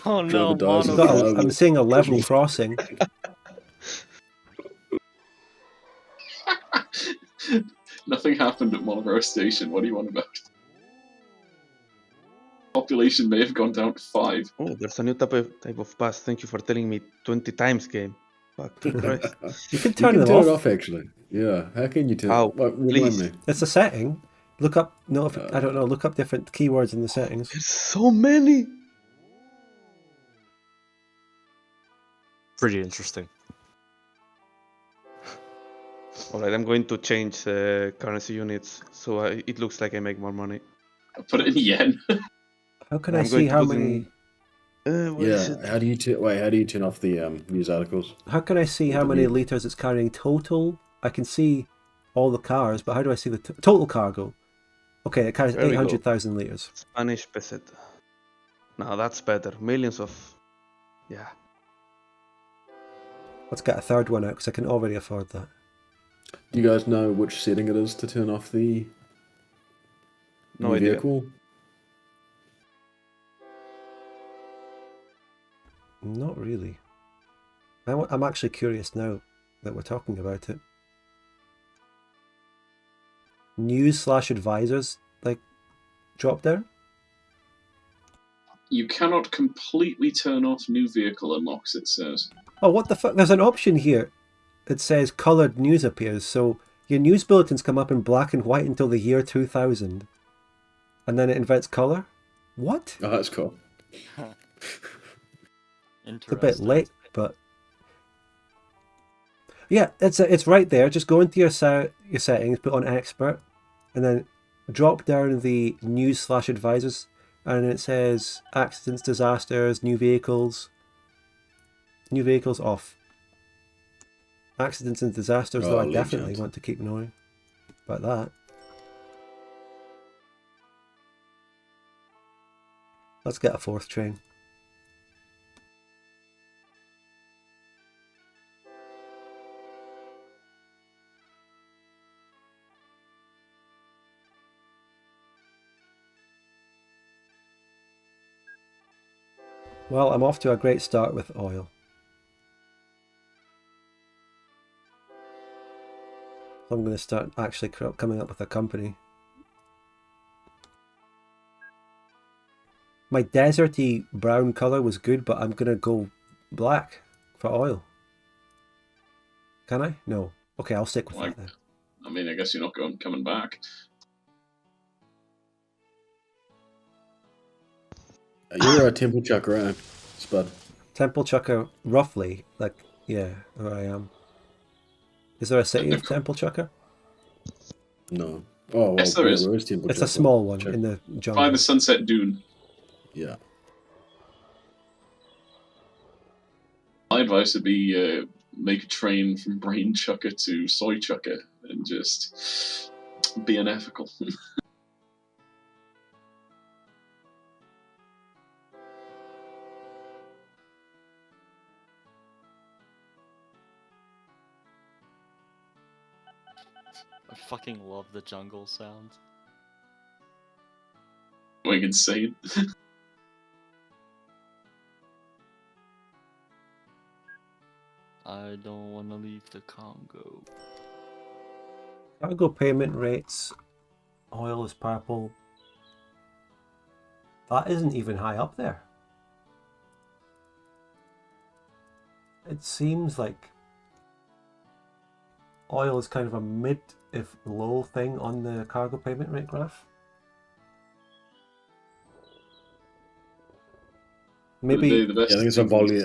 Oh no, Driver dies in Got mono. a- I'm seeing a level crossing. Nothing happened at Monobrow Station. What do you want about? Population may have gone down to 5. Oh, there's a new type of pass. Thank you for telling me 20 times, game. Fucking Christ. You can You turn can them turn off. it off actually. Yeah. How can you turn How? it? Remind Please. me. It's a setting. Look up, I don't know, look up different keywords in the settings. There's so many. Pretty interesting. Alright, I'm going to change currency units so it looks like I make more money. I put it in yen. How can I'm I going see to how put many... Where is Yeah. it? How do you turn off the news articles? How can I see how The many new- litres it's carrying total? I can see all the cars, but how do I see the total cargo? Okay, it carries There we go. 800,000 litres. Spanish peseta. Now that's better. Millions of... Yeah. Let's get a third one out, because I can already afford that. Do you guys know which setting it is to turn off the No new idea. vehicle? Not really. I'm actually curious now that we're talking about it. news/advisors like drop down? You cannot completely turn off new vehicle unlocks, it says. Oh, what the fuck? There's an option here. It says coloured news appears, so your news bulletins come up in black and white until the year 2000. And then it inverts colour? What? Oh, that's cool. It's a bit late, but... Yeah, it's right there. Just go into your settings, put on expert, and then drop down the news/advisors, and it says accidents, disasters, new vehicles. New vehicles off. Accidents and disasters, though I definitely want to keep knowing about that. Let's get a 4th train. Well, I'm off to a great start with oil. So I'm going to start actually coming up with a company. My deserty brown colour was good, but I'm going to go black for oil. Can I? No. Okay, I'll stick with that then. I mean, I guess you're not coming back. You're a temple chucker, right, Spud? Temple Chucker, roughly, like, yeah, where I am. Is there a city of Temple Chucker? No. Oh, well, yes, there is. Where is Temple It's Chucker? a small one in the jungle. By the Sunset Dune. Yeah. My advice would be make a train from Brain Chucker to Soy Chucker and just be unethical. I fucking love the jungle sounds. Going insane. I don't want to leave the Congo. Cargo payment rates. Oil is purple. That isn't even high up there. It seems like oil is kind of a mid, if low thing on the cargo payment rate graph. Maybe. The best Yeah, I think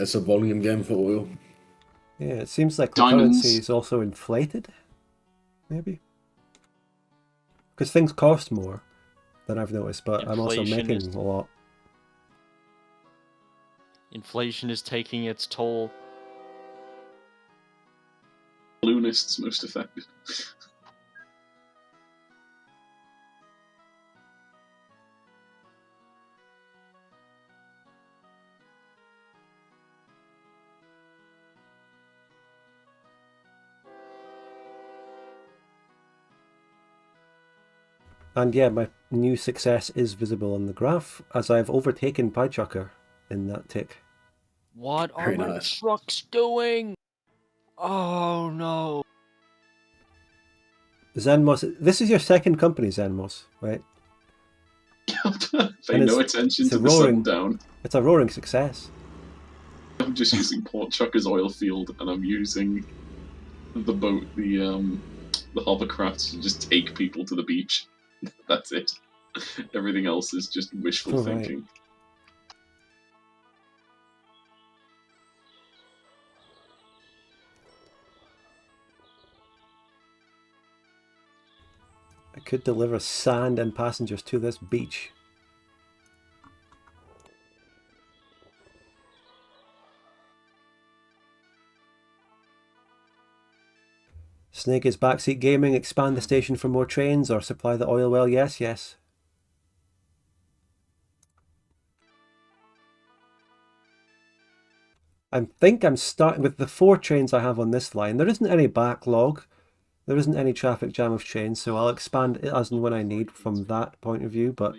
it's a volume game for oil. Yeah, it seems like the Diamonds. currency is also inflated. Maybe. Because things cost more than I've noticed, but I'm also Inflation making is- a lot. Inflation is taking its toll. balloonists most effective. And yeah, my new success is visible on the graph as I've overtaken Piechucker in that tick. What are Very my nice. trucks doing? Oh no. Zenmos, this is your second company, Zenmos, right? Pay And no it's attention a to the roaring- sundown. It's a roaring success. I'm just using Port Chucker's oil field, and I'm using the boat, the hovercraft to just take people to the beach. That's it. Everything else is just wishful Right. thinking. I could deliver sand and passengers to this beach. Snake is backseat gaming. Expand the station for more trains or supply the oil well. Yes, yes. I think I'm starting with the 4 trains I have on this line. There isn't any backlog. There isn't any traffic jam of trains, so I'll expand it as and when I need from that point of view. But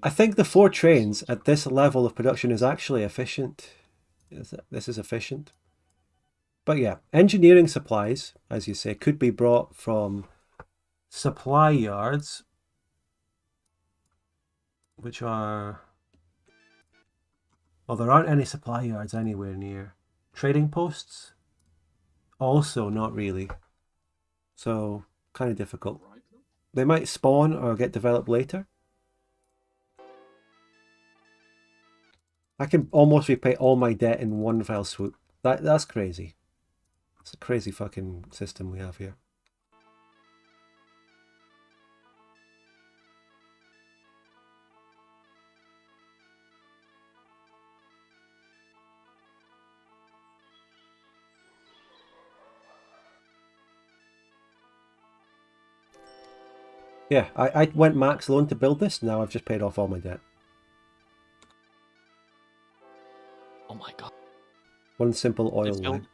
I think the 4 trains at this level of production is actually efficient. This is efficient. But yeah, engineering supplies, as you say, could be brought from supply yards, which are... Well, there aren't any supply yards anywhere near. Trading posts? Also not really. So, kind of difficult. They might spawn or get developed later. I can almost repay all my debt in one fell swoop. That's crazy. It's a crazy fucking system we have here. Yeah, I went max loan to build this. Now I've just paid off all my debt. Oh my god. One simple oil line.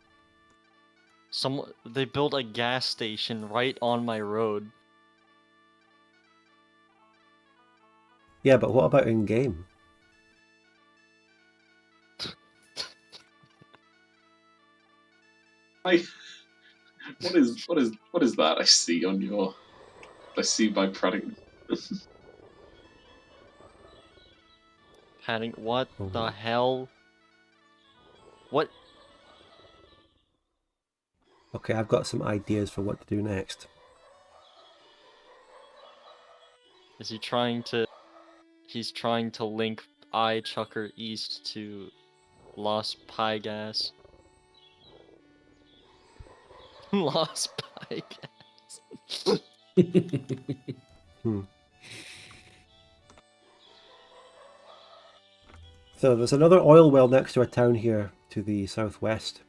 They built a gas station right on my road. Yeah, but what about in game? What is that I see on your... I see by product. Padding, what Oh. the hell? What? Okay, I've got some ideas for what to do next. Is he trying to... He's trying to link Piechucker East to Las Piegas. Las Piegas. So there's another oil well next to a town here to the southwest.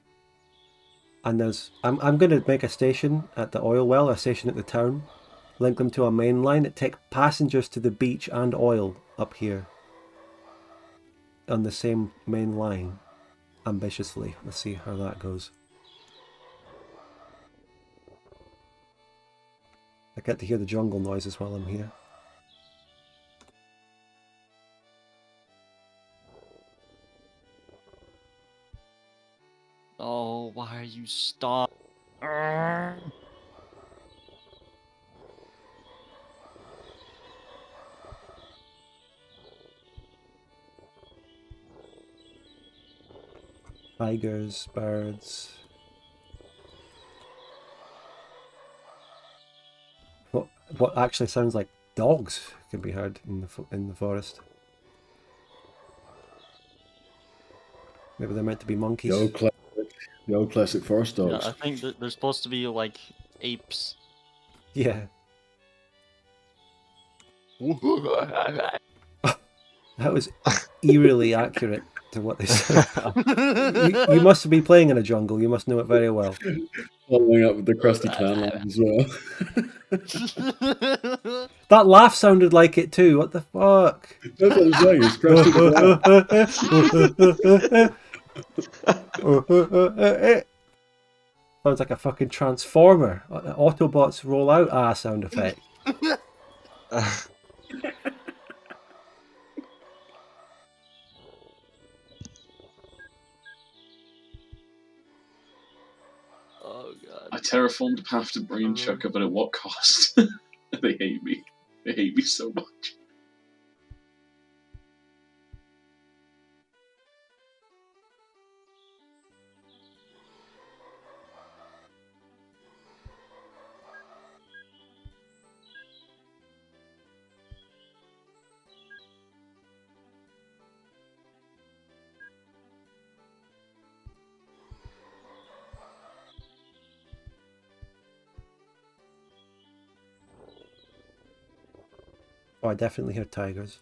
And I'm going to make a station at the oil well, a station at the town, link them to a main line, take passengers to the beach and oil up here on the same main line, ambitiously. Let's see how that goes. I get to hear the jungle noises while I'm here. Oh, why are you stop? Tigers, birds. What actually sounds like dogs can be heard in the forest. Maybe they're meant to be monkeys. The old classic forest dogs. Yeah, I think that they're supposed to be like apes. Yeah. That was eerily accurate to what they said. you must be playing in a jungle. You must know it very well. Following up with the Krusty Clown line as well. That laugh sounded like it too. What the fuck? That's what I'm saying. It's Krusty the Clown. Sounds like a fucking transformer. Autobots roll out sound effect. Oh god. I terraformed a path to Brain Chucker, but at what cost? They hate me. They hate me so much. Oh, I definitely hear tigers.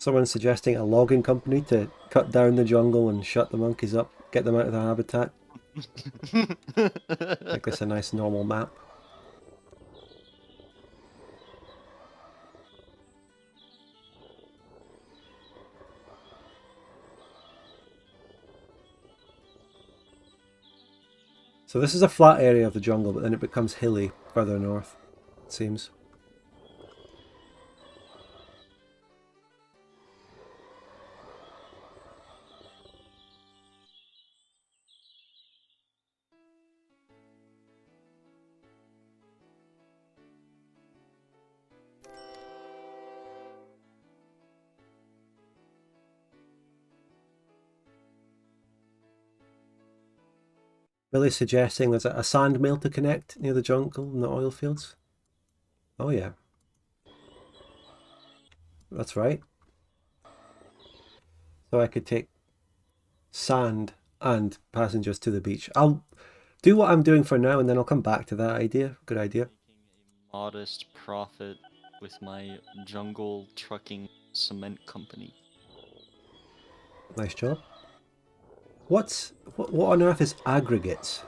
Someone's suggesting a logging company to cut down the jungle and shut the monkeys up, get them out of their habitat. Make this a nice normal map. So this is a flat area of the jungle, but then it becomes hilly further north, it seems. Really suggesting there's a sand mill to connect near the jungle and the oil fields. Oh yeah. That's right. So I could take sand and passengers to the beach. I'll do what I'm doing for now and then I'll come back to that idea. Good idea. Making a modest profit with my jungle trucking cement company. Nice job. What on earth is aggregates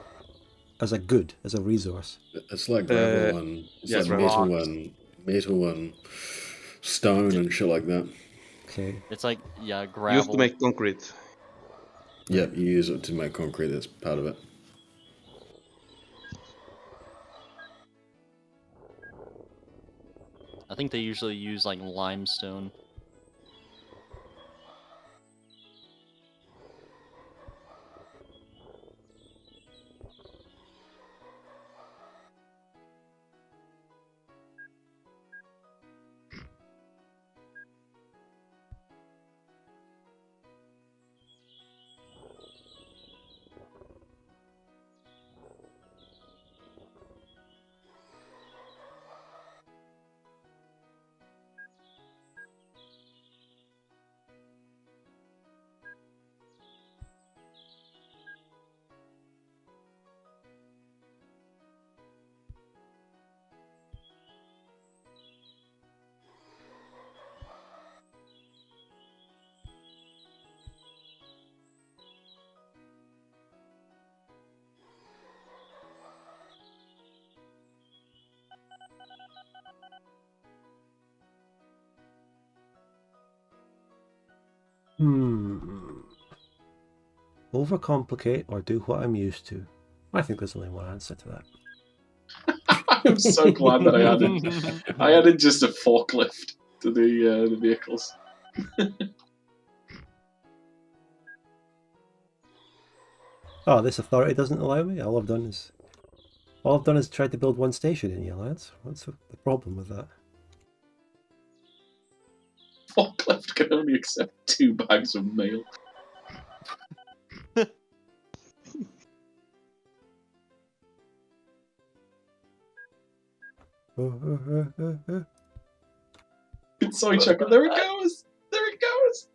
as a good, as a resource? It's like gravel and it's yes, like metal and stone and shit like that. Okay. It's like, yeah, Used gravel. to make concrete. Yep, you use it to make concrete. That's part of it. I think they usually use like limestone. Overcomplicate or do what I'm used to? I think there's only one answer to that. I'm so glad that I added just a forklift to the vehicles. Oh, this authority doesn't allow me? All I've done is tried to build one station in you, lads. What's the problem with that? Forklift can only accept 2 bags of mail. Sorry, Chucker. There it goes. There it goes.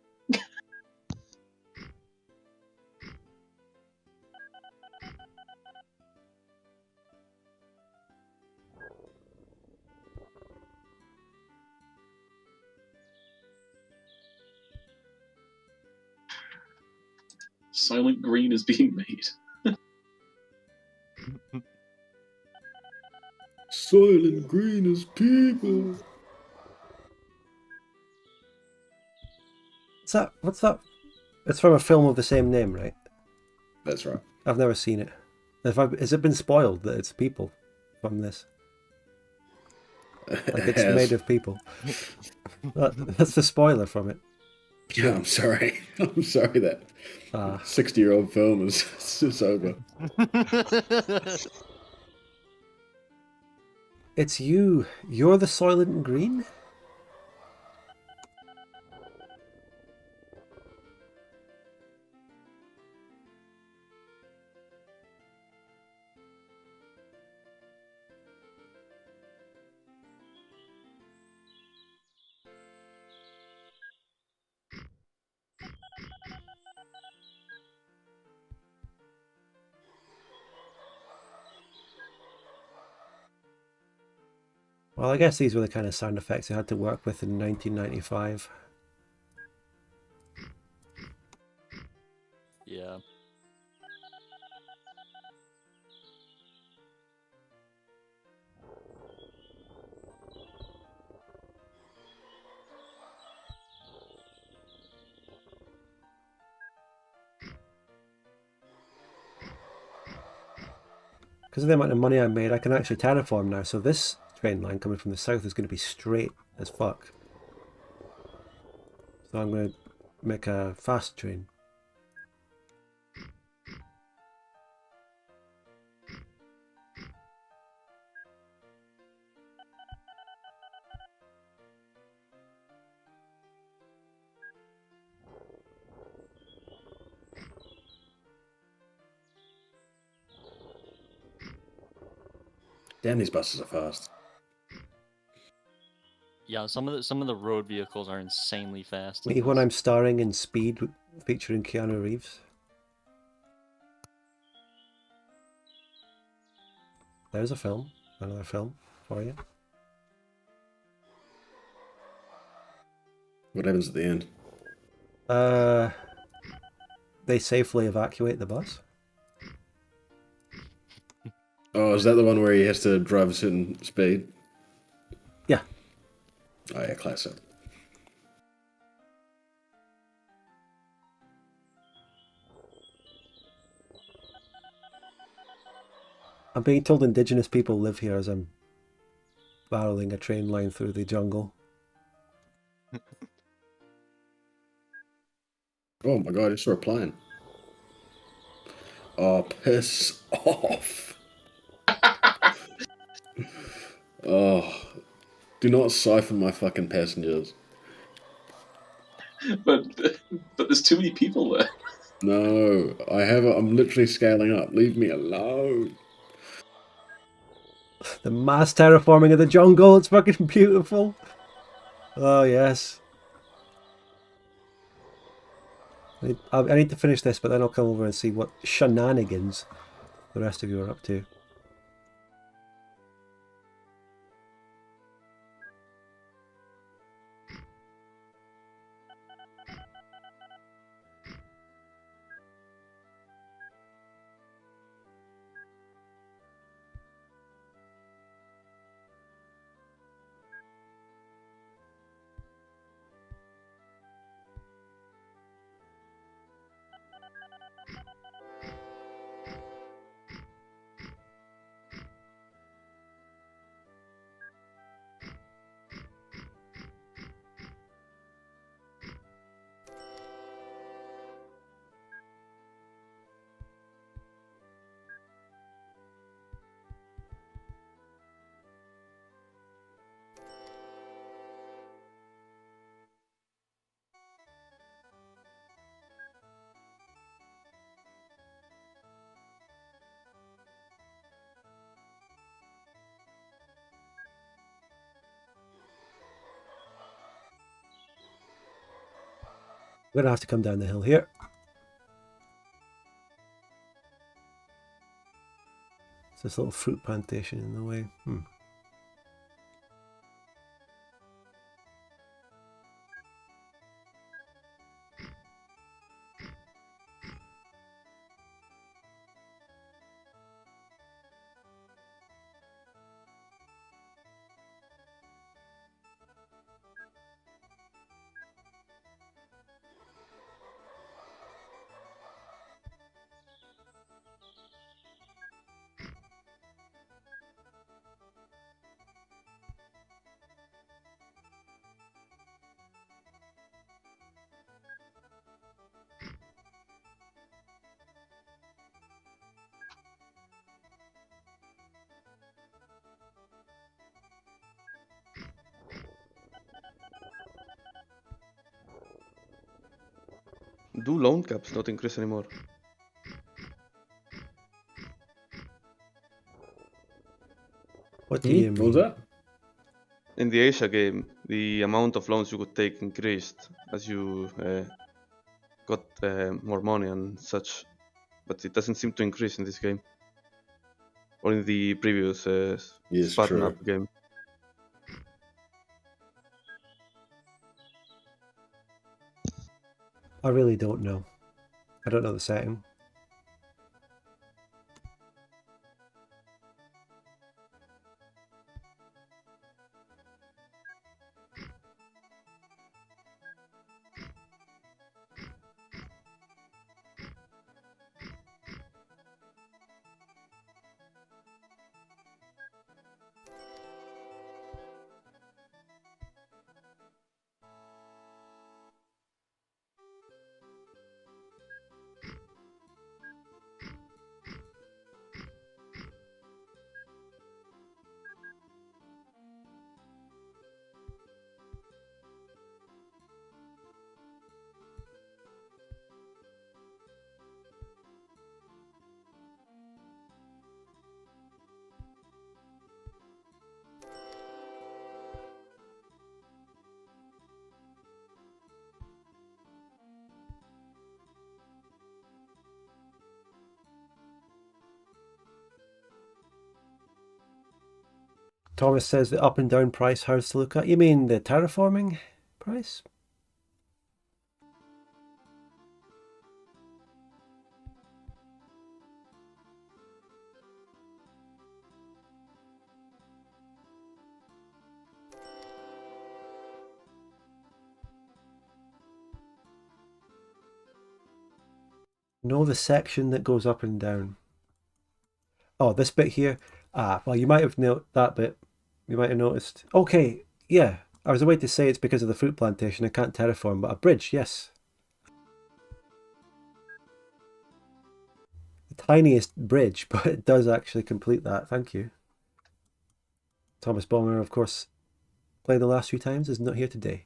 Silent green is being made. Silent green is people. What's that? It's from a film of the same name, right? That's right. I've never seen it. Has it been spoiled that it's people from this? Like it's made of people. That's the spoiler from it. Yeah, I'm sorry. I'm sorry that 60-year-old film is over. It's you. You're the Soylent Green? Well, I guess these were the kind of sound effects I had to work with in 1995. Yeah. because of the amount of money I made, I can actually terraform now. So this train line coming from the south is going to be straight as fuck. So I'm going to make a fast train. Damn, these buses are fast. Yeah, some of the road vehicles are insanely fast. in Me when this. I'm starring in Speed featuring Keanu Reeves. There's a film, another film for you. What happens at the end? They safely evacuate the bus. Oh, is that the one where he has to drive a certain speed? Yeah. Oh yeah, classic. I'm being told indigenous people live here as I'm barreling a train line through the jungle. Oh my god, I saw a plane. Oh, piss off. Oh, do not siphon my fucking passengers. But there's too many people there. No, I'm literally scaling up. Leave me alone. The mass terraforming of the jungle, it's fucking beautiful. Oh yes. I need to finish this, but then I'll come over and see what shenanigans the rest of you are up to. We're gonna have to come down the hill here. It's this little fruit plantation in the way. Do loan caps not increase anymore? What do you What was mean? that? In the Asia game, the amount of loans you could take increased as you got more money and such, but it doesn't seem to increase in this game or in the previous Yes, Spud true. map game. I really don't know. I don't know the setting. Thomas says the up and down price hurts to look at. You mean the terraforming price? No, the section that goes up and down. Oh, this bit here. Ah, well, you might have noted that bit. You might have noticed. Okay, yeah. I was about to say it's because of the fruit plantation. I can't terraform, but a bridge, yes. The tiniest bridge, but it does actually complete that. Thank you. Thomas Bomber, of course, played the last few times, is not here today.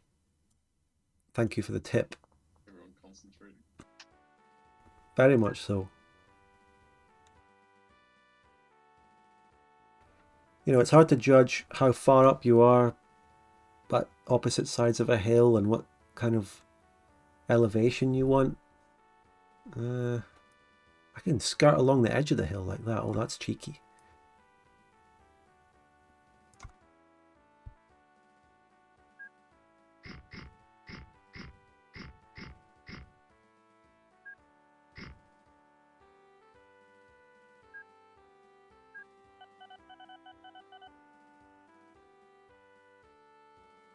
Thank you for the tip. Everyone concentrating. Very much so. You know, it's hard to judge how far up you are at opposite sides of a hill and what kind of elevation you want. I can skirt along the edge of the hill like that. Oh, that's cheeky.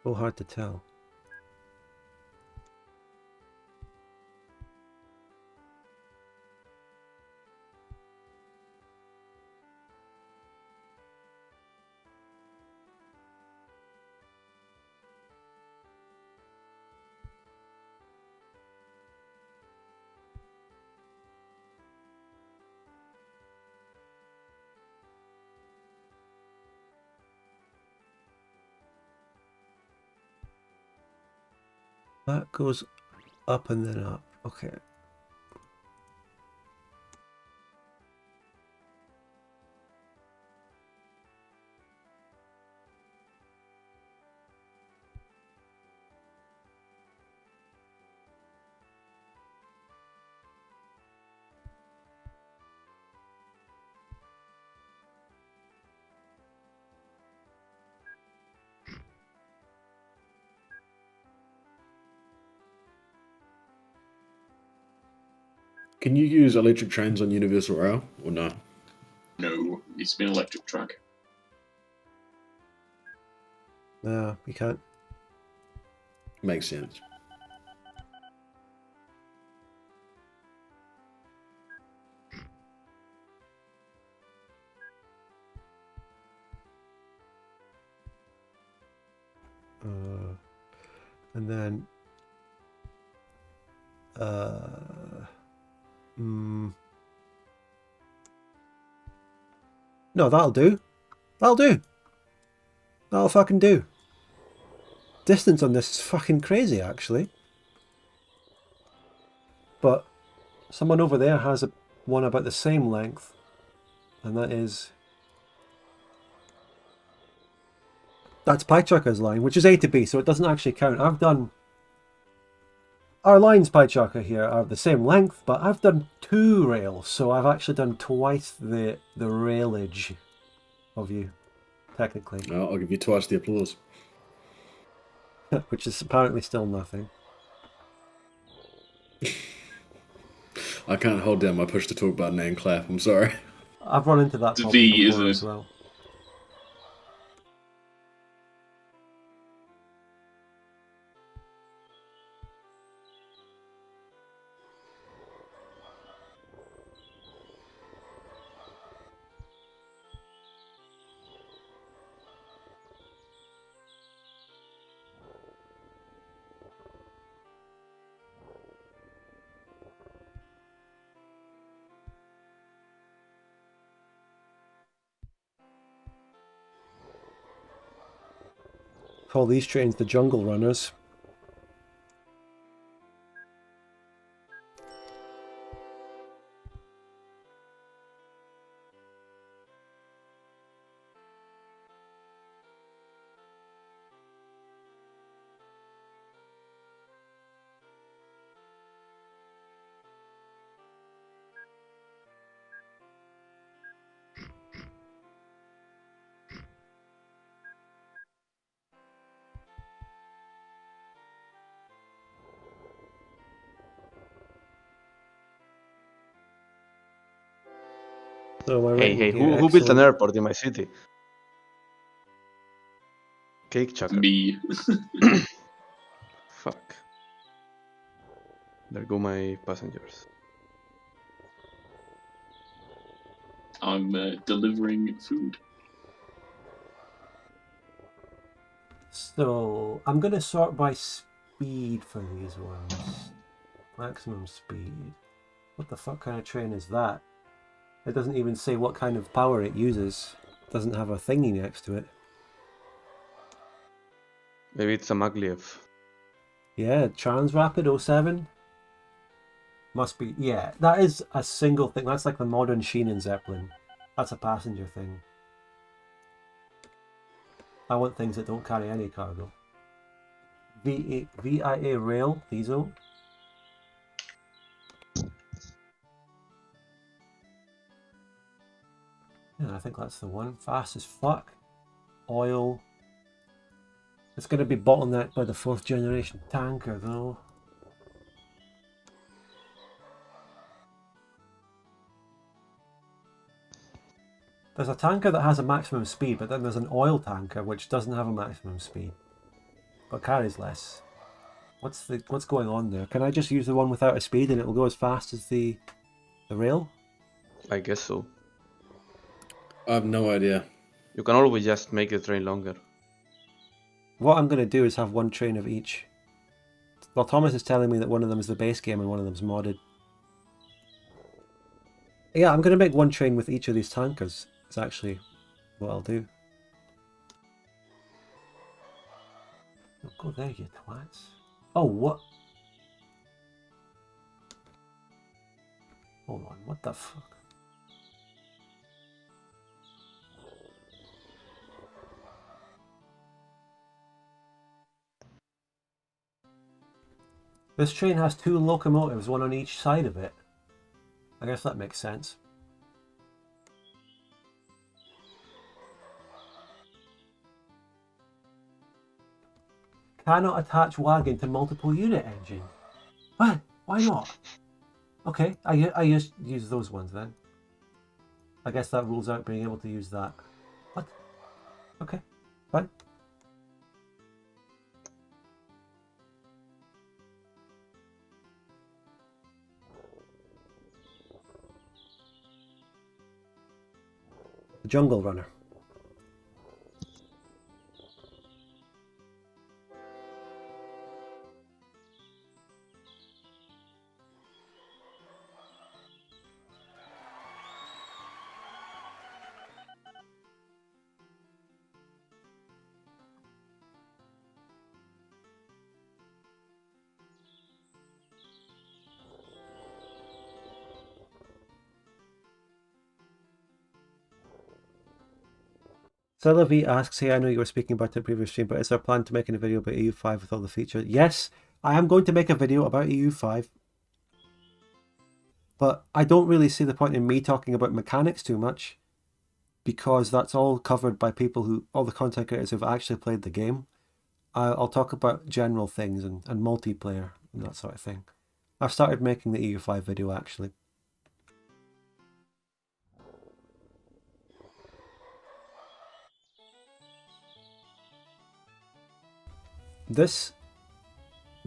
So hard to tell. That goes up and then up. Okay. Can you use electric trains on Universal Rail or no? No, it's been electric track. No, you can't. Makes sense. And then no, that'll do. That'll do. That'll fucking do. Distance on this is fucking crazy, actually. But someone over there has one about the same length, and that's Piechucker's line, which is A to B, so it doesn't actually count. Our lines, Piechucker, here are the same length, but I've done 2 rails, so I've actually done twice the railage of you, technically. I'll give you twice the applause. Which is apparently still nothing. I can't hold down my push to talk button and clap, I'm sorry. I've run into that problem V is before a- as well. Call these trains the jungle runners. So am I Hey, right hey, in here? who built an Excellent. airport in my city? Cake chucker. Me. Fuck. There go my passengers. I'm delivering food. So I'm gonna sort by speed for these ones. Maximum speed. What the fuck kind of train is that? It doesn't even say what kind of power it uses. It doesn't have a thingy next to it. Maybe it's a maglev. Yeah, Transrapid 07. Must be, yeah, that is a single thing. That's like the modern Sheen and Zeppelin. That's a passenger thing. I want things that don't carry any cargo. VIA Rail Diesel. Yeah, I think that's the one. Fast as fuck. Oil. It's going to be bottlenecked by the 4th generation tanker though. There's a tanker that has a maximum speed, but then there's an oil tanker which doesn't have a maximum speed, but carries less. What's going on there? Can I just use the one without a speed and it will go as fast as the rail? I guess so. I have no idea. You can always just make the train longer. What I'm going to do is have one train of each. Well, Thomas is telling me that one of them is the base game and one of them is modded. Yeah, I'm going to make one train with each of these tankers. It's actually what I'll do. Oh, go there, you twats. Oh, what? Hold on, what the fuck? This train has 2 locomotives, one on each side of it. I guess that makes sense. Cannot attach wagon to multiple unit engine. What? Why not? Okay, I just use those ones then. I guess that rules out being able to use that. What? Okay, fine. The Jungle Runner. Sylvie asks, hey, I know you were speaking about it in the previous stream, but is there a plan to making a video about EU5 with all the features? Yes, I am going to make a video about EU5. But I don't really see the point in me talking about mechanics too much, because that's all covered by people who, all the content creators who've actually played the game. I'll talk about general things and multiplayer and that sort of thing. I've started making the EU5 video actually. The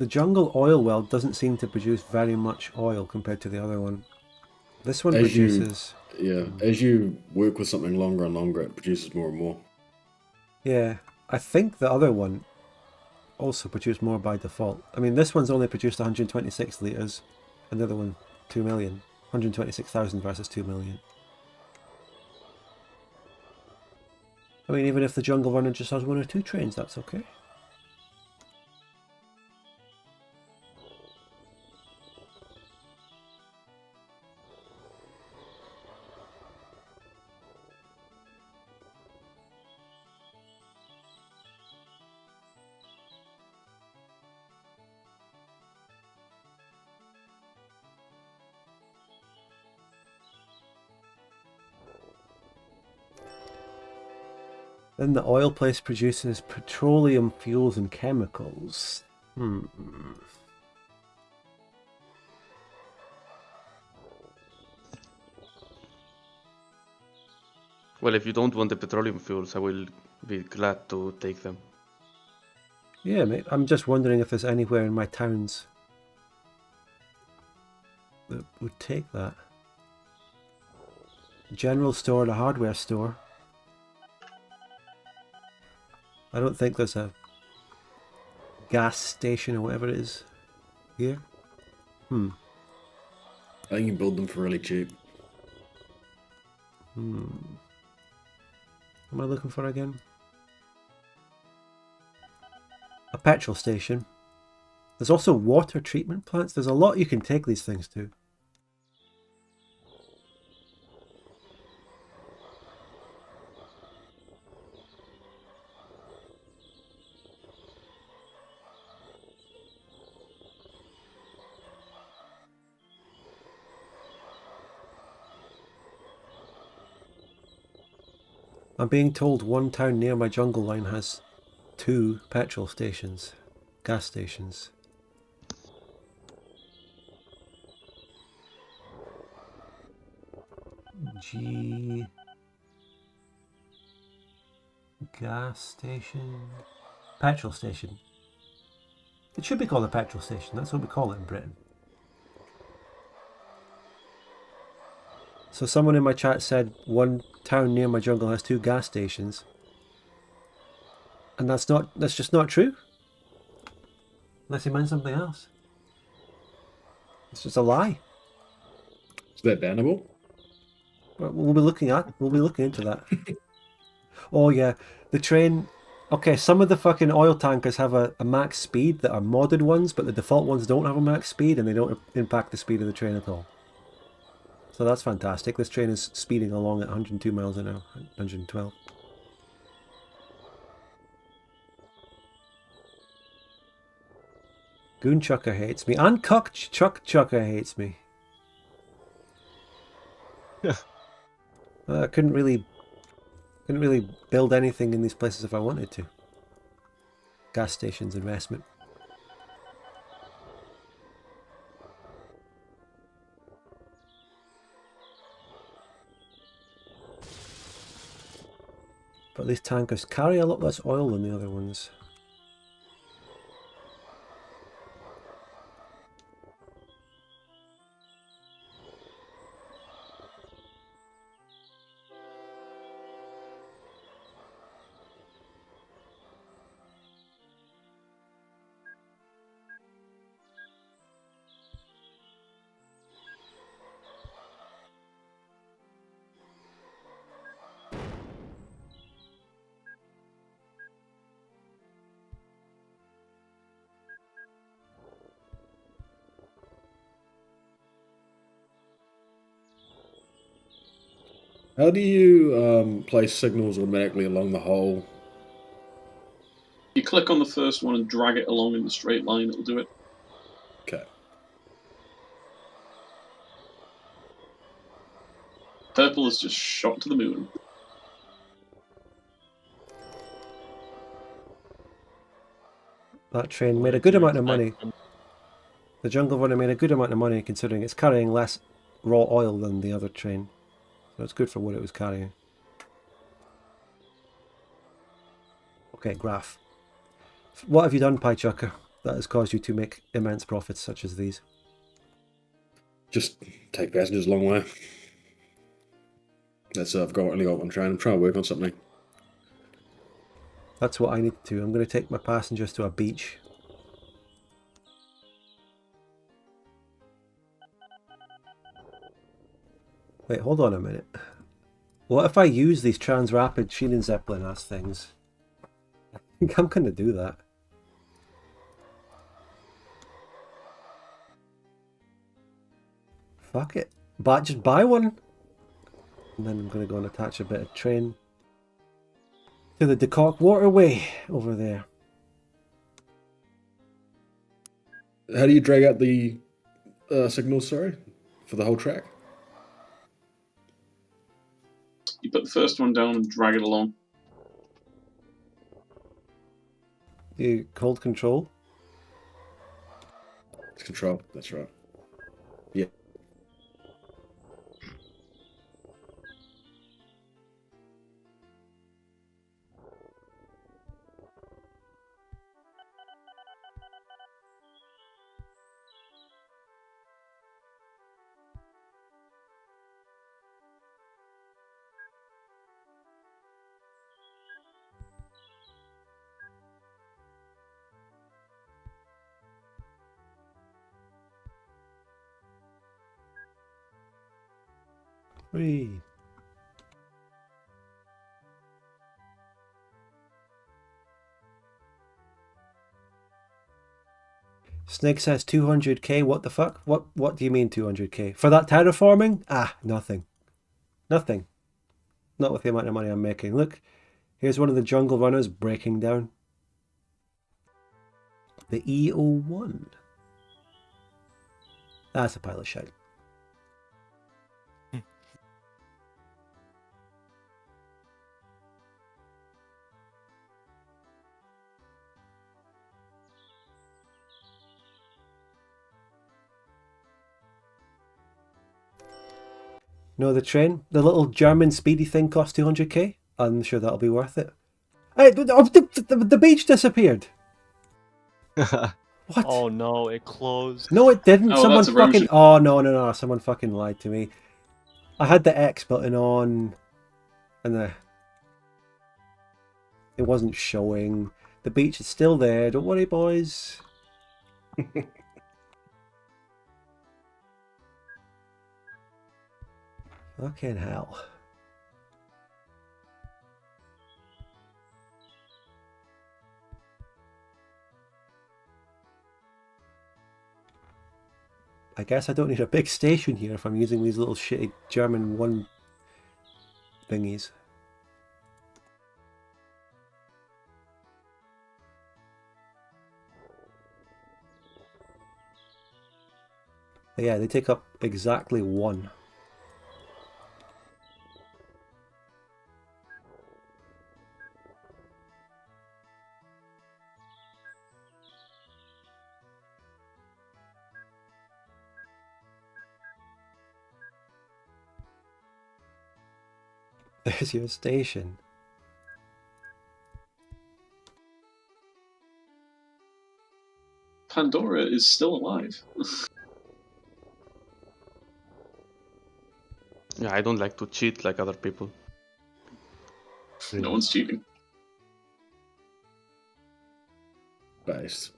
jungle oil well doesn't seem to produce very much oil compared to the other one. This one produces... As you work with something longer and longer, it produces more and more. Yeah, I think the other one also produced more by default. I mean, this one's only produced 126 litres, and the other one 2 million. 126,000 versus 2 million. I mean, even if the Jungle Runner just has 1 or 2 trains, that's okay. Then the oil place produces petroleum fuels and chemicals. Well, if you don't want the petroleum fuels, I will be glad to take them. Yeah, mate. I'm just wondering if there's anywhere in my towns that would take that. General store and a hardware store. I don't think there's a gas station or whatever it is here. I think you can build them for really cheap. What am I looking for again? A petrol station. There's also water treatment plants. There's a lot you can take these things to. I'm being told one town near my jungle line has 2 petrol stations, gas stations. G gas station, petrol station. It should be called a petrol station. That's what we call it in Britain. So someone in my chat said one town near my jungle has 2 gas stations. And that's just not true. Unless he meant something else. It's just a lie. Is that bannable? We'll be looking into that. Oh yeah, the train. Okay, some of the fucking oil tankers have a max speed that are modded ones, but the default ones don't have a max speed and they don't impact the speed of the train at all. So that's fantastic. This train is speeding along at 102 miles an hour, 112. Goonchucker hates me, and Chucker hates me. I couldn't really build anything in these places if I wanted to. Gas stations, investment. But these tankers carry a lot less oil than the other ones. How do you place signals automatically along the whole? You click on the first one and drag it along in the straight line, it'll do it. Okay. Purple is just shot to the moon. That train made a good amount of money. The jungle runner made a good amount of money considering it's carrying less raw oil than the other train. So it's good for what it was carrying. Okay, graph. What have you done, Piechucker, that has caused you to make immense profits such as these? Just take passengers a long way. That's I've only got one train. I'm trying to work on something. That's what I need to do. I'm going to take my passengers to a beach. Wait, hold on a minute. What if I use these Trans-Rapid Schienen Zeppelin ass things? I think I'm going to do that. Fuck it. But just buy one. And then I'm going to go and attach a bit of train to the Decock Waterway over there. How do you drag out the signals, sorry, for the whole track? You put the first one down and drag it along. You hold control. It's control, that's right. Yeah. Whee. Snake says 200k. What the fuck? What do you mean 200k? For that terraforming? Ah, nothing. Nothing. Not with the amount of money I'm making. Look, here's one of the jungle runners breaking down. The E01. That's a pile of shit. No, the train, the little German speedy thing costs 200k. I'm sure that'll be worth it. Hey, the beach disappeared. What? Oh no, it closed. No, it didn't. Oh, Someone that's erosion. fucking. Oh no! Someone fucking lied to me. I had the X button on, and it wasn't showing. The beach is still there. Don't worry, boys. Fucking hell. I guess I don't need a big station here if I'm using these little shitty German one thingies. But yeah, they take up exactly one. There's your station. Pandora is still alive. Yeah, I don't like to cheat like other people. No one's cheating. Based.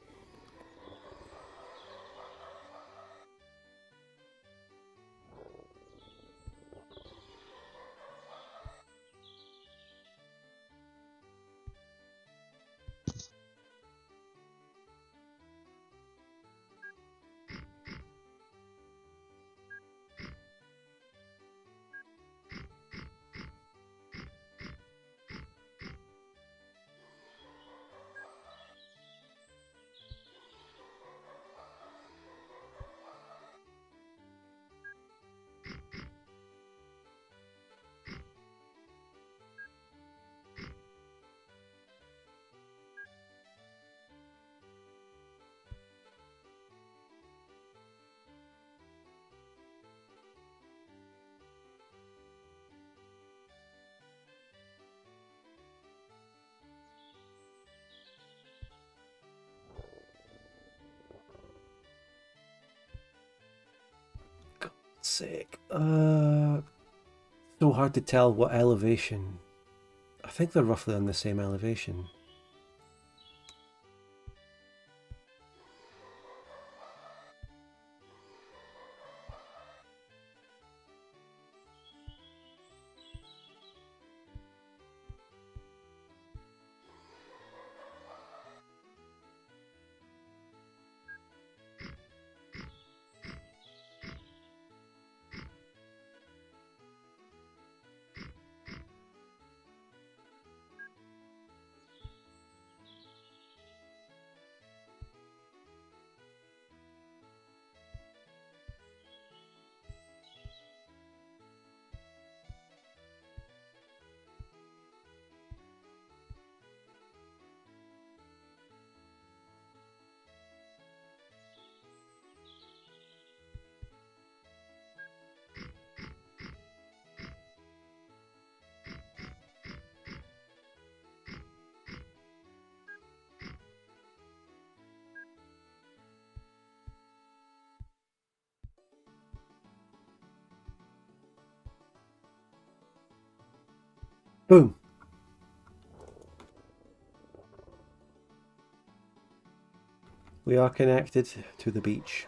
Sick. So hard to tell what elevation. I think they're roughly on the same elevation. Boom. We are connected to the beach.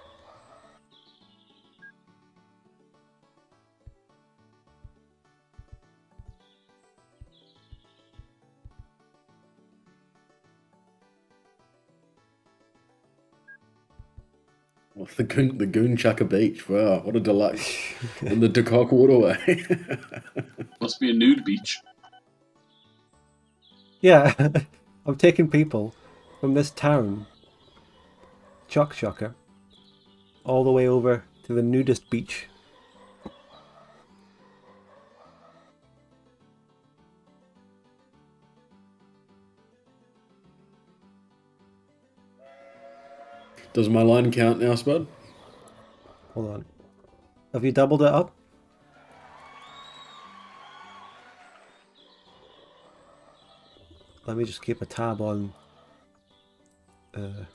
The Piechucker Beach. Wow, what a delight. In the Dakok Waterway. Must be a nude beach. Yeah, I'm taking people from this town, Piechucker, all the way over to the nudist beach. Does my line count now, Spud? Hold on. Have you doubled it up? Let me just keep a tab on the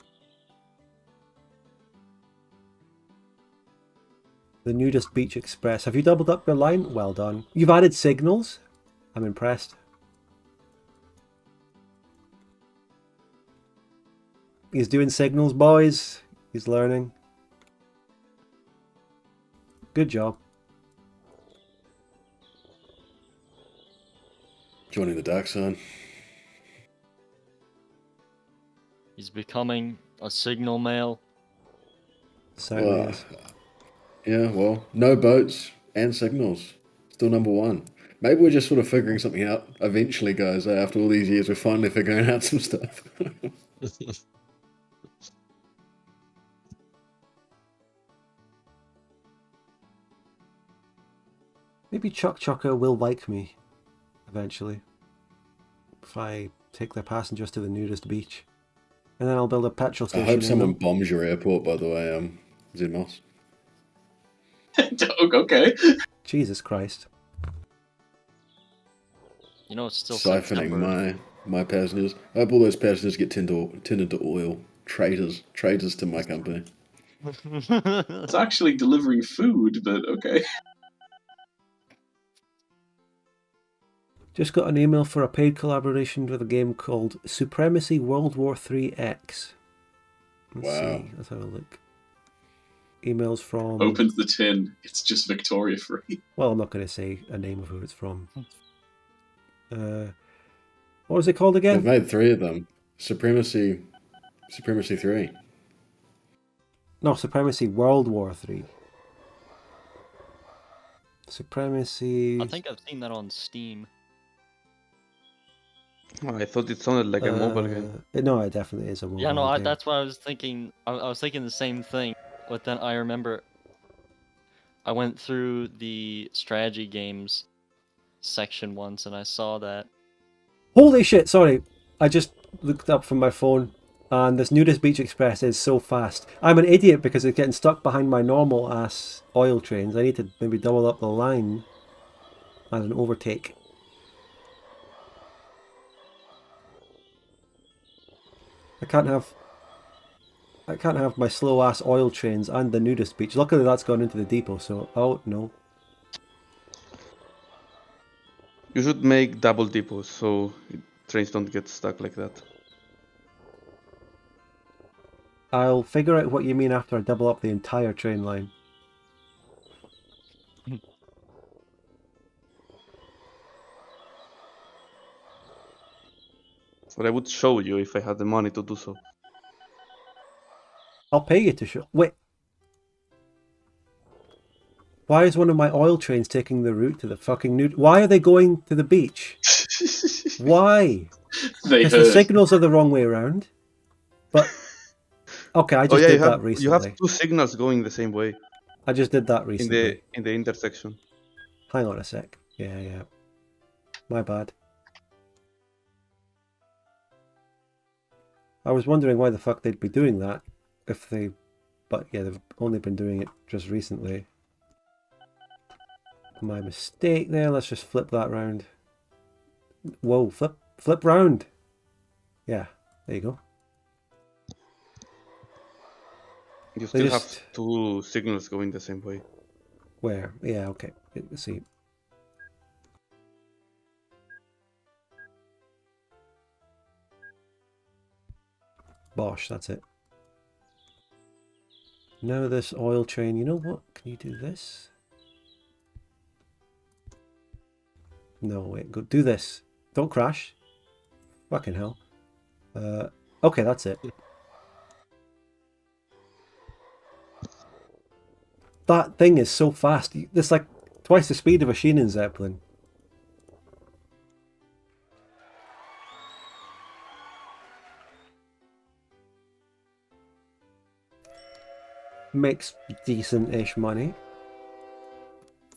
Nudist Beach Express. Have you doubled up your line? Well done. You've added signals? I'm impressed. He's doing signals, boys. He's learning. Good job. Joining the dark side. He's becoming a signal male. Certainly Well, is. yeah, well, no boats and signals. Still number one. Maybe we're just sort of figuring something out eventually, guys. After all these years, we're finally figuring out some stuff. Maybe Piechucker will like me eventually. If I take their passengers to the nudist beach. And then I'll build a petrol I station. hope someone bombs your airport, by the way, Zemos. Okay. Jesus Christ. You know, it's still Siphoning September. my passengers. I hope all those passengers get turned into oil. Traitors to my company. It's actually delivering food, but okay. Just got an email for a paid collaboration with a game called Supremacy World War 3 X. Let's Wow. see. Let's have a look. Emails from... Opens the tin. It's just Victoria free. Well, I'm not going to say a name of who it's from. What was it called again? They've made 3 of them. Supremacy 3. No, Supremacy World War 3. Supremacy... I think I've seen that on Steam. Oh, I thought it sounded like a mobile game. No, it definitely is a mobile Yeah, no, game. that's what I was thinking. I was thinking the same thing, but then I remember I went through the strategy games section once and I saw that. Holy shit, sorry. I just looked up from my phone and this Nudist Beach Express is so fast. I'm an idiot because it's getting stuck behind my normal ass oil trains. I need to maybe double up the line as an overtake. I can't have my slow ass oil trains and the nudist beach. Luckily that's gone into the depot, so oh no. You should make double depots so trains don't get stuck like that. I'll figure out what you mean after I double up the entire train line. But I would show you if I had the money to do so. I'll pay you to show. Wait. Why is one of my oil trains taking the route to the fucking nude? Why are they going to the beach? Why? Because the signals are the wrong way around. But okay, I just did that recently. You have 2 signals going the same way. I just did that recently. In the intersection. Hang on a sec. Yeah. My bad. I was wondering why the fuck they'd be doing that if they... But yeah, they've only been doing it just recently. My mistake there. Let's just flip that round. Whoa, flip round. Yeah, there you go. You still have 2 signals going the same way. Where? Yeah, okay. Let's see. Bosh, that's it. Now this oil train, you know what? Can you do this? No, wait, go do this. Don't crash. Fucking hell. Okay, that's it. that thing is so fast. It's like twice the speed of a Sheeran Zeppelin. Makes decent-ish money.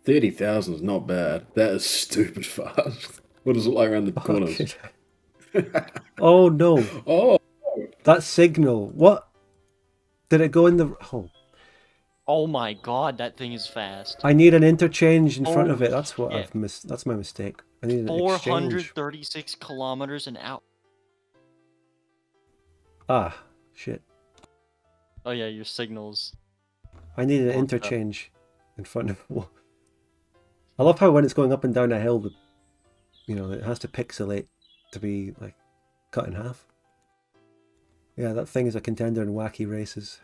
30,000 is not bad. That is stupid fast. What does it look like around the corners? Oh no. Oh, That signal. What? Did it go in the... Oh. Oh my god, that thing is fast. I need an interchange in front of it. Holy That's what shit. I've missed. That's my mistake. I need an exchange. 436 kilometers an hour. Ah, shit. Oh yeah, your signals. I need an Fucked up. interchange in front of... I love how when it's going up and down a hill, you know, it has to pixelate to be, like, cut in half. Yeah, that thing is a contender in wacky races.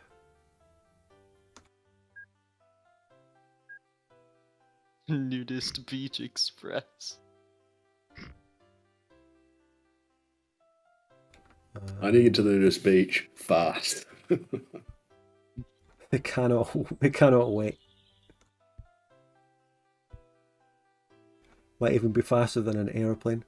Nudist Beach Express. I need to get to this beach fast. They cannot wait. Might even be faster than an aeroplane.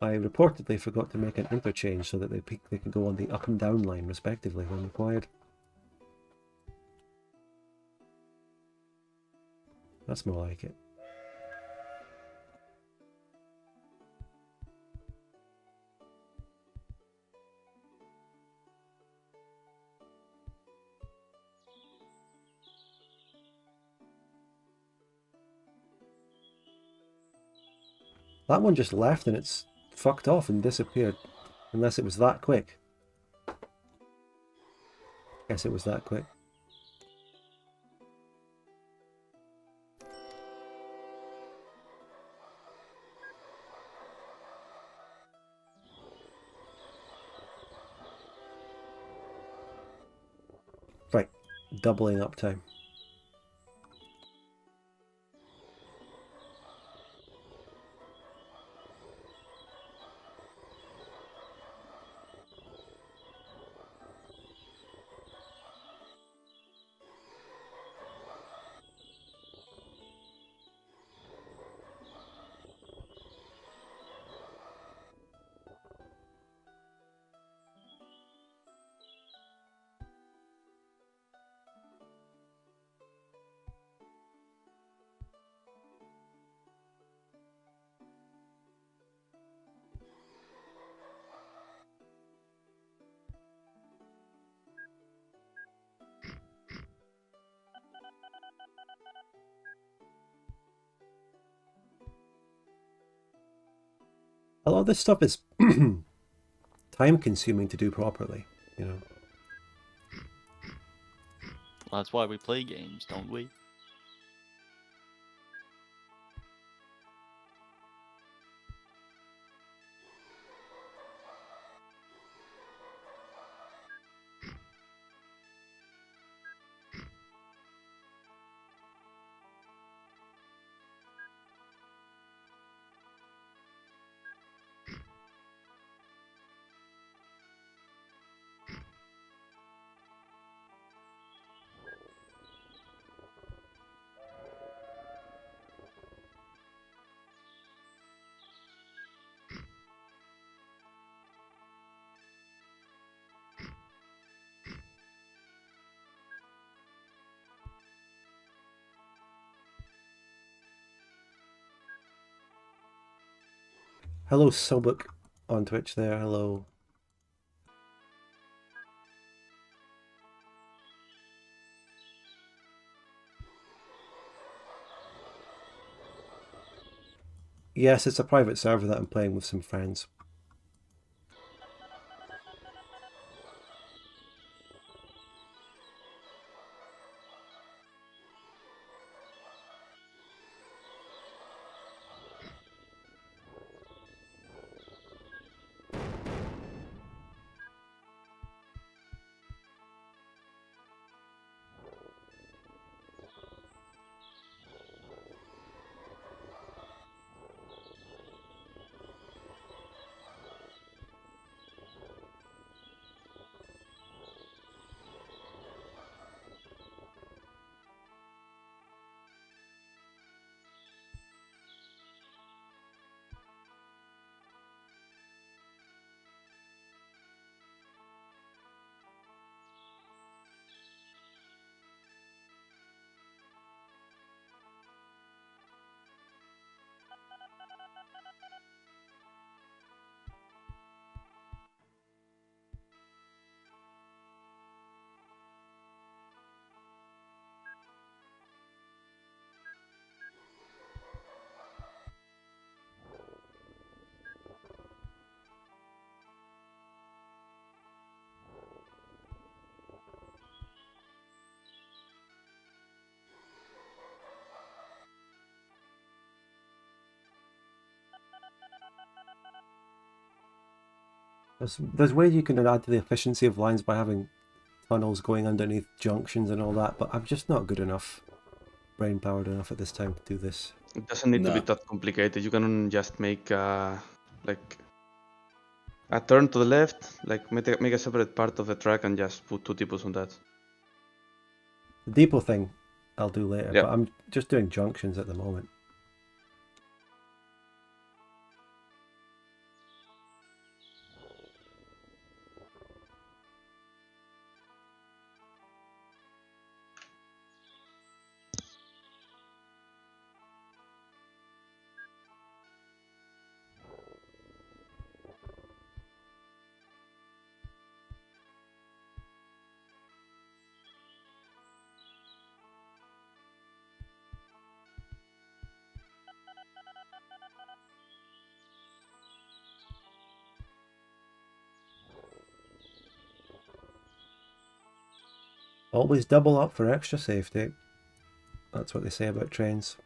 I reportedly forgot to make an interchange so that they could go on the up and down line respectively when required. That's more like it. That one just left and it's fucked off and disappeared. Unless it was that quick. Guess it was that quick. Right, doubling uptime. A lot of this stuff is time consuming to do properly, you know. That's why we play games, don't we? Hello Sobuk on Twitch there, hello. Yes, it's a private server that I'm playing with some friends. There's ways you can add to the efficiency of lines by having tunnels going underneath junctions and all that, but I'm just not good enough, brain powered enough at this time to do this. It doesn't need to be No. that complicated. You can just make like a turn to the left, like make a separate part of the track and just put 2 depots on that. The depot thing I'll do later, Yeah. but I'm just doing junctions at the moment. Always double up for extra safety. That's what they say about trains.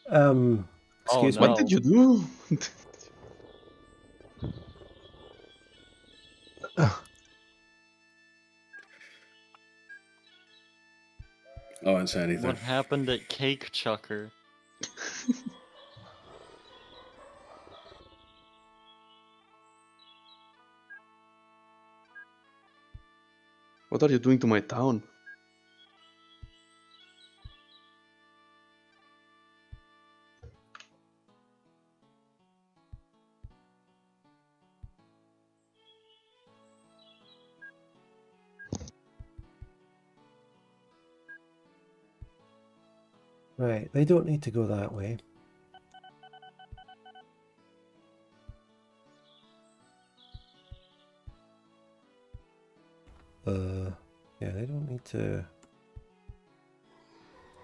Excuse no. me. What did you do? I won't say anything. What happened at Piechucker? What are you doing to my town? Right, they don't need to go that way. Yeah, they don't need to...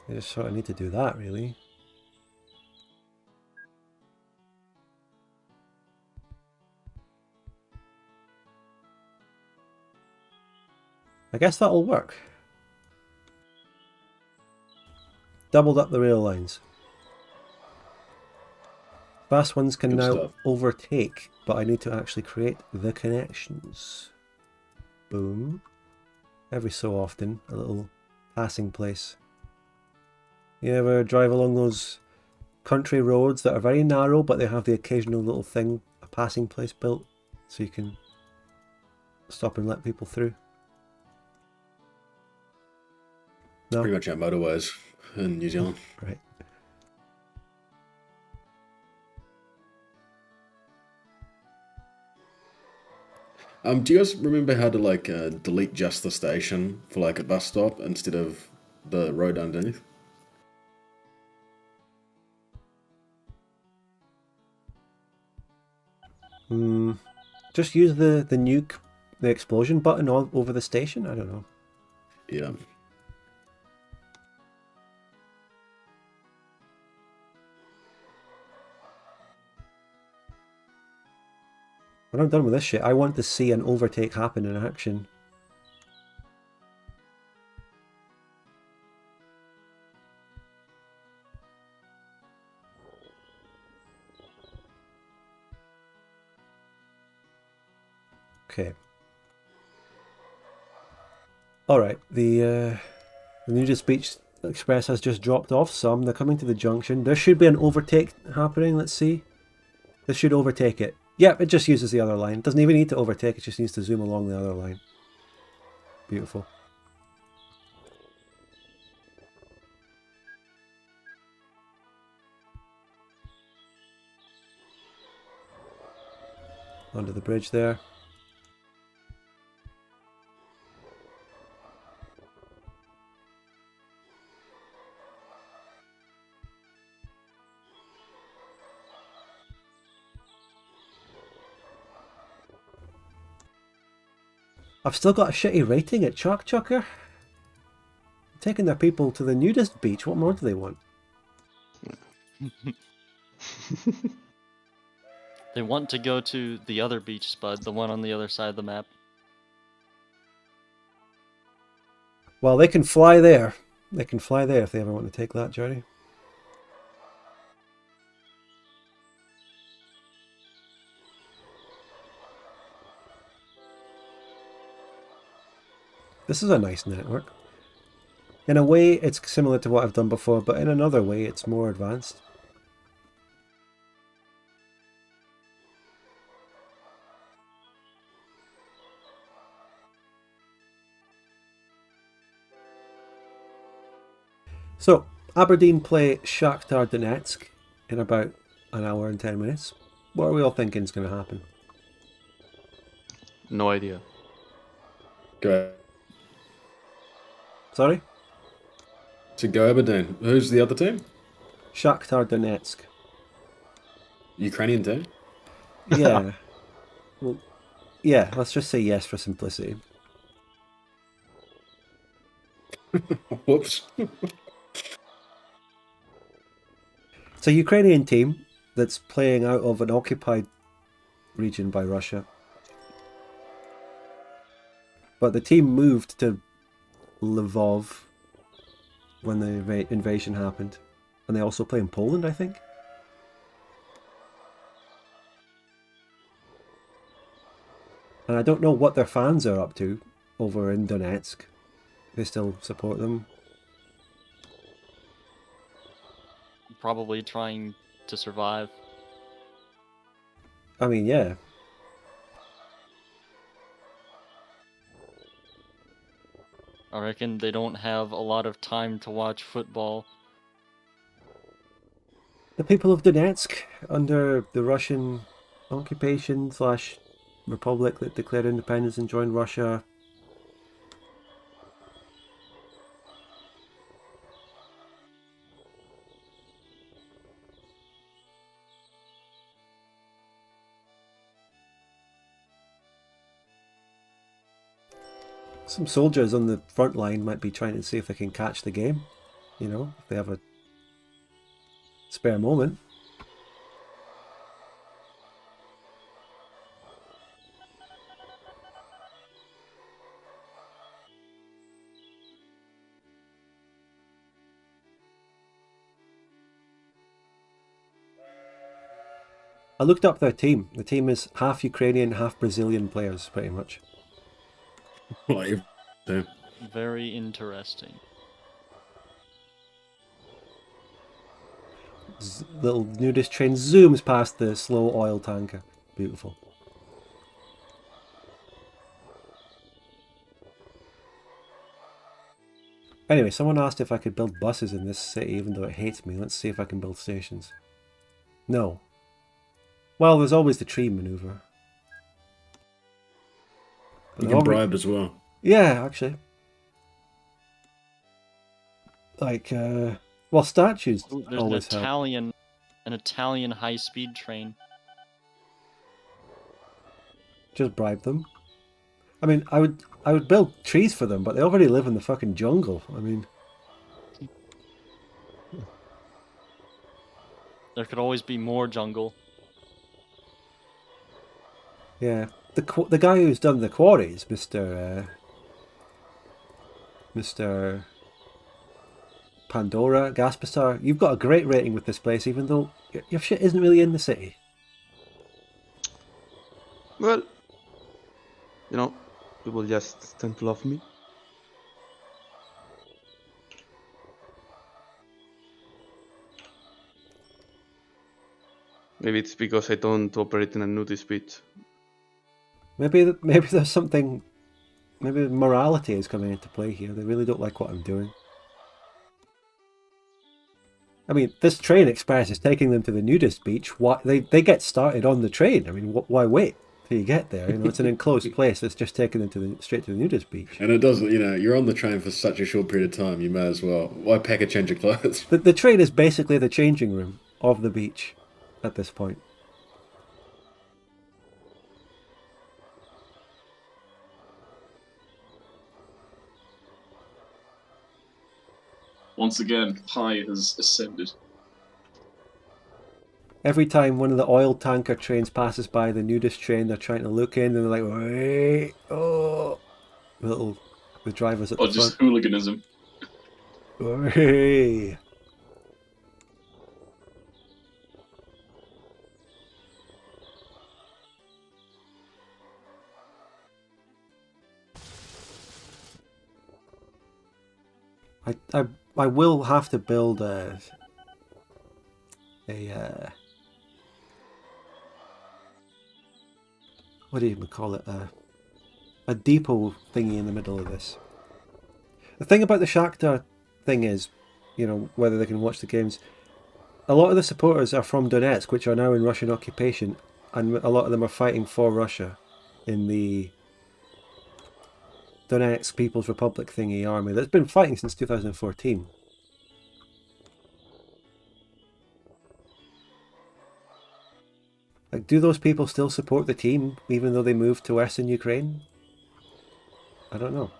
They just sort of need to do that, really. I guess that'll work. Doubled up the rail lines. Fast ones can Good now stuff. overtake, but I need to actually create the connections. Boom. Every so often, a little passing place. You ever drive along those country roads that are very narrow, but they have the occasional little thing, a passing place built, so you can stop and let people through? No? Pretty much our motorways in New Zealand. Right. Do you guys remember how to like delete just the station for like a bus stop instead of the road underneath? Just use the nuke, the explosion button over the station? I don't know. Yeah. When I'm done with this shit, I want to see an overtake happen in action. Okay. Alright, the Nudist Beach Express has just dropped off some. They're coming to the junction. There should be an overtake happening, let's see. This should overtake it. Yep, it just uses the other line. It doesn't even need to overtake, it just needs to zoom along the other line. Beautiful. Under the bridge there. I've still got a shitty rating at Piechucker. Taking their people to the nudist beach. What more do they want? They want to go to the other beach, Spud, the one on the other side of the map. Well, they can fly there. They can fly there if they ever want to take that journey. This is a nice network. In a way, it's similar to what I've done before, but in another way, it's more advanced. So, Aberdeen play Shakhtar Donetsk in about an hour and 10 minutes. What are we all thinking is going to happen? No idea. Go. Sorry? To go Aberdeen. Who's the other team? Shakhtar Donetsk. Ukrainian team? Yeah. Well, yeah, let's just say yes for simplicity. Whoops. It's a Ukrainian team that's playing out of an occupied region by Russia. But the team moved to Lvov when the invasion happened. And they also play in Poland, I think. And I don't know what their fans are up to over in Donetsk. They still support them. Probably trying to survive. I mean, yeah. I reckon they don't have a lot of time to watch football. The people of Donetsk, under the Russian occupation / republic that declared independence and joined Russia. Some soldiers on the front line might be trying to see if they can catch the game, you know, if they have a spare moment. I looked up their team. The team is half Ukrainian, half Brazilian players, pretty much. Like, yeah. Very interesting. Little nudist train zooms past the slow oil tanker. Beautiful. Anyway, someone asked if I could build buses in this city, even though it hates me. Let's see if I can build stations. No. Well, there's always the tree maneuver. You can bribe as well. Yeah, actually. Like, well, statues Ooh, there's always help. an Italian high-speed train. Just bribe them. I mean, I would build trees for them, but they already live in the fucking jungle. I mean, There could always be more jungle. yeah. The guy who's done the quarries, Mr. Pandora Gaspasar, you've got a great rating with this place, even though your shit isn't really in the city. Well, you know, people just tend to love me. Maybe it's because I don't operate in a nudist beach. Maybe there's something. Maybe morality is coming into play here. They really don't like what I'm doing. I mean, this train express is taking them to the nudist beach. Why they get started on the train? I mean, why wait till you get there? You know, it's an enclosed place that's just taking them straight to the nudist beach. And it doesn't, you know, you're on the train for such a short period of time, you may as well. Why pack a change of clothes? The train is basically the changing room of the beach at this point. Once again, Pi has ascended. Every time one of the oil tanker trains passes by the nudist train, they're trying to look in and they're like, wait, oh, the drivers at Or the just front. hooliganism. Hey. I will have to build a what do you even call it, a depot thingy in the middle of this. The thing about the Shakhtar thing is, you know, whether they can watch the games, a lot of the supporters are from Donetsk, which are now in Russian occupation, and a lot of them are fighting for Russia in the Donetsk People's Republic thingy army that's been fighting since 2014. Like, do those people still support the team even though they moved to Western Ukraine? I don't know.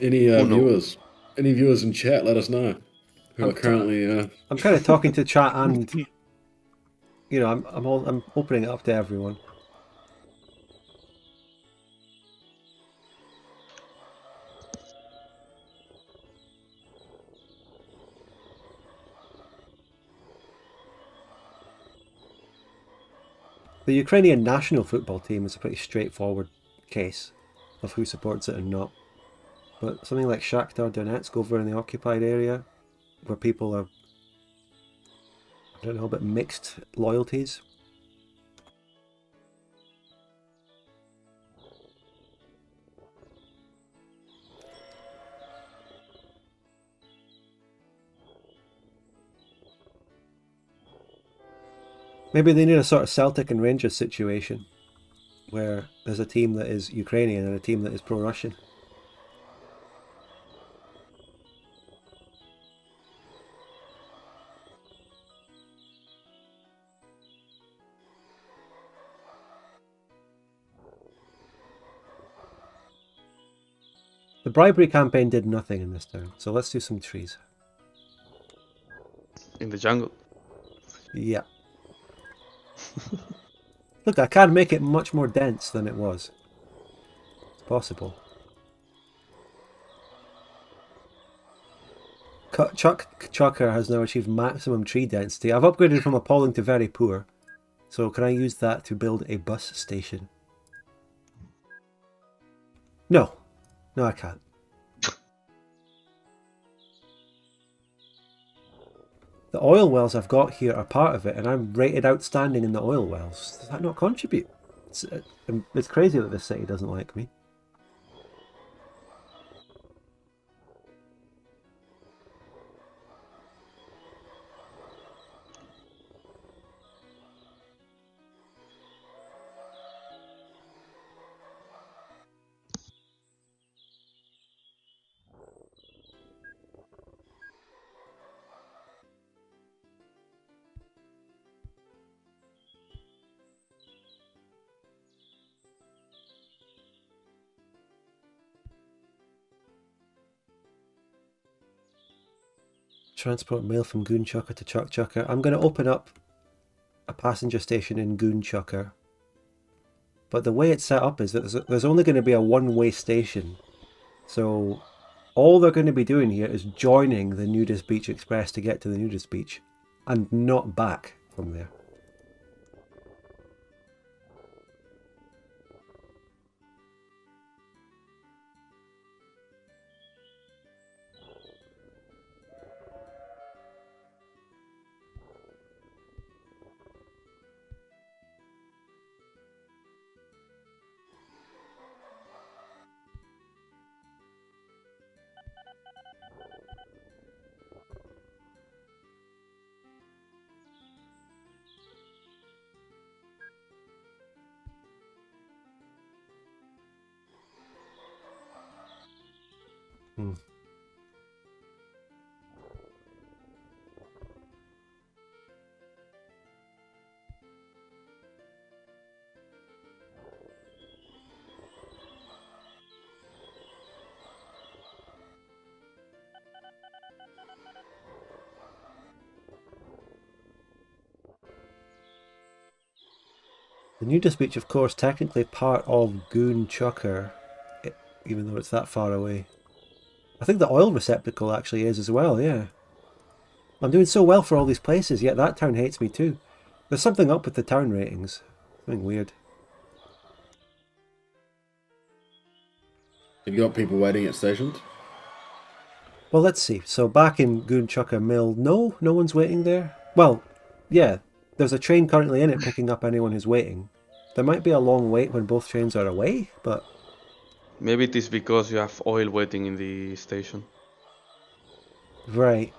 Any Who knows? viewers? Any viewers in chat? Let us know. Who are currently I'm kind of talking to chat, and you know, I'm opening it up to everyone. The Ukrainian national football team is a pretty straightforward case of who supports it and not. But something like Shakhtar Donetsk over in the occupied area, where people are, I don't know, but mixed loyalties. Maybe they need a sort of Celtic and Rangers situation, where there's a team that is Ukrainian and a team that is pro-Russian. The bribery campaign did nothing in this town, so let's do some trees. In the jungle. Yeah. Look, I can make it much more dense than it was. It's possible. Piechucker has now achieved maximum tree density. I've upgraded from appalling to very poor. So can I use that to build a bus station? No. No, I can't. The oil wells I've got here are part of it, and I'm rated outstanding in the oil wells. Does that not contribute? It's crazy that this city doesn't like me. Transport mail from Piechucker to Piechucker. I'm going to open up a passenger station in Piechucker. But the way it's set up is that there's only going to be a one-way station. So all they're going to be doing here is joining the Nudist Beach Express to get to the Nudist Beach. And not back from there. Hmm. The nudist beach, of course, technically part of Piechucker, even though it's that far away. I think the oil receptacle actually is as well, yeah. I'm doing so well for all these places, yet that town hates me too. There's something up with the town ratings. Something weird. Have you got people waiting at stations? Well, let's see. So back in Piechucker Mill, no one's waiting there. Well, yeah, there's a train currently in it picking up anyone who's waiting. There might be a long wait when both trains are away, but... Maybe it is because you have oil waiting in the station. Right.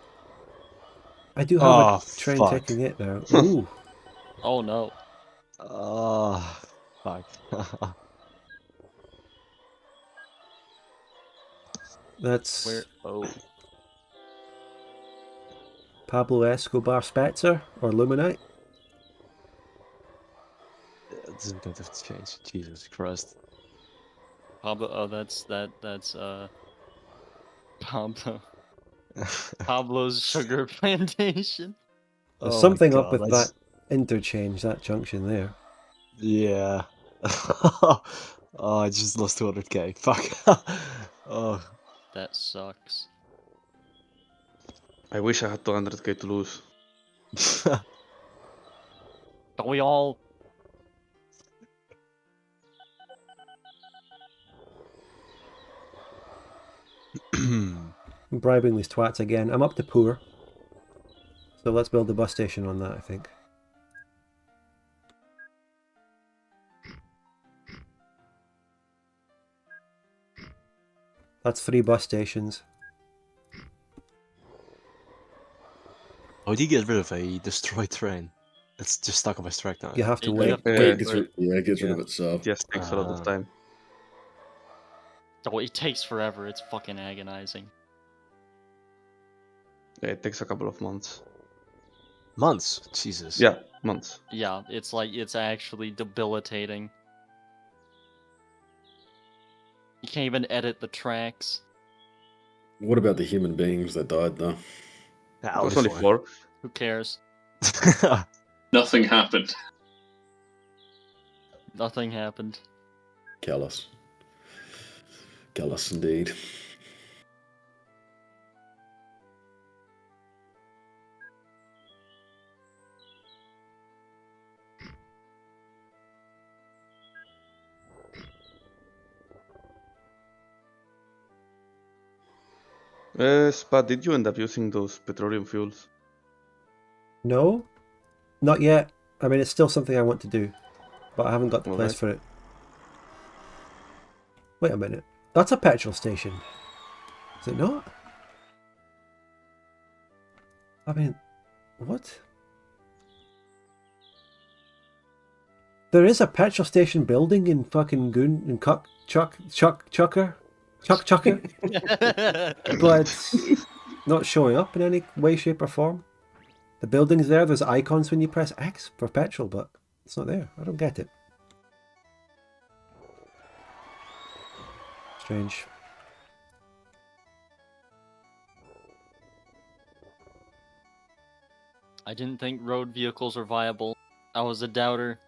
I do have Oh, a train fuck. taking it now. Ooh. Oh no. Oh, fuck. That's Where? Oh. Pablo Escobar Spetzer or Luminite. This is going to have to change. Jesus Christ. Pablo. Oh, that's Pablo. Pablo's sugar plantation. There's Oh my something up God, with that interchange, that junction there. Yeah. Oh, I just lost 200k. Fuck. Oh. That sucks. I wish I had 200k to lose. Don't we all? I'm bribing these twats again. I'm up to poor. So let's build the bus station on that, I think. That's 3 bus stations. How do you get rid of a destroyed train? It's just stuck on my track now. You have to You wait. have to Yeah. wait It gets for rid, yeah, it gets rid Yeah. of itself. It just takes a lot of time. Oh, it takes forever. It's fucking agonizing. Yeah, it takes a couple of months. Months? Jesus. Yeah, months. Yeah, it's like it's actually debilitating. You can't even edit the tracks. What about the human beings that died though? Yeah, It was only 4. Who cares? Nothing happened. Nothing happened. Callous. Callous indeed. Spud, did you end up using those petroleum fuels? No? Not yet. I mean, it's still something I want to do. But I haven't got the place Alright. for it. Wait a minute. That's a petrol station. Is it not? I mean, what? There is a petrol station building in fucking Piechucker, but it's not showing up in any way, shape, or form. The building's there. There's icons when you press X for petrol, but it's not there. I don't get it. Strange. I didn't think road vehicles were viable. I was a doubter.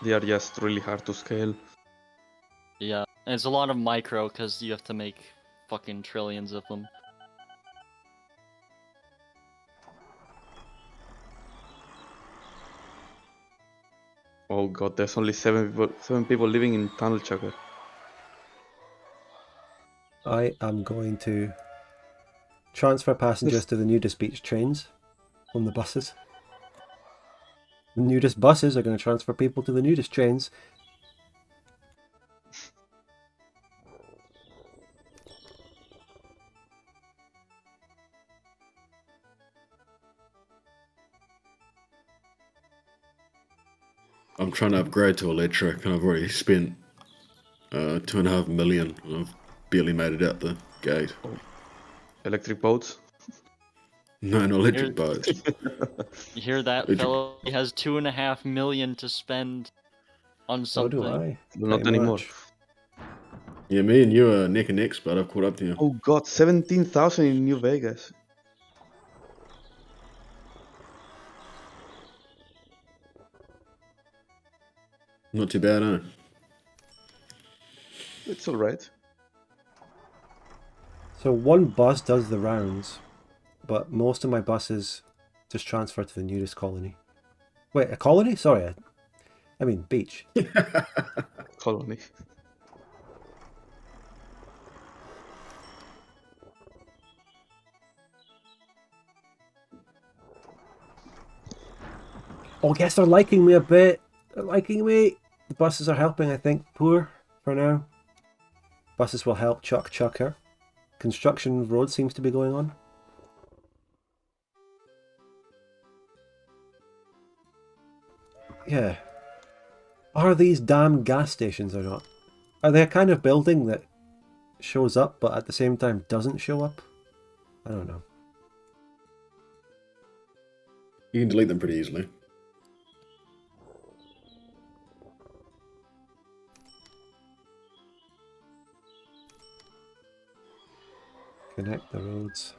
They are just really hard to scale. Yeah, and it's a lot of micro because you have to make fucking trillions of them. Oh god, there's only 7 people living in Tunnel Chucker. I am going to transfer passengers to the nudist beach trains on the buses. The nudist buses are going to transfer people to the nudist trains. I'm trying to upgrade to electric, and I've already spent 2.5 million, and I've barely made it out the gate. Electric boats? No electric boats. You hear that, Did you- fellow? He has 2.5 million to spend on So something. do I. Not Pretty anymore. much. Yeah, me and you are neck and neck, but I've caught up to you. Oh god, 17,000 in New Vegas. Not too bad, huh? It's alright. So one bus does the rounds, but most of my buses just transfer to the nearest colony. Wait, a colony? Sorry, I mean beach. Colony. Oh, yes, they're liking me a bit. They're liking me. The buses are helping, I think. Poor for now. Buses will help Chucker. Construction of road seems to be going on. Yeah. Are these damn gas stations or not? Are they a kind of building that shows up but at the same time doesn't show up? I don't know. You can delete them pretty easily. Connect the roads.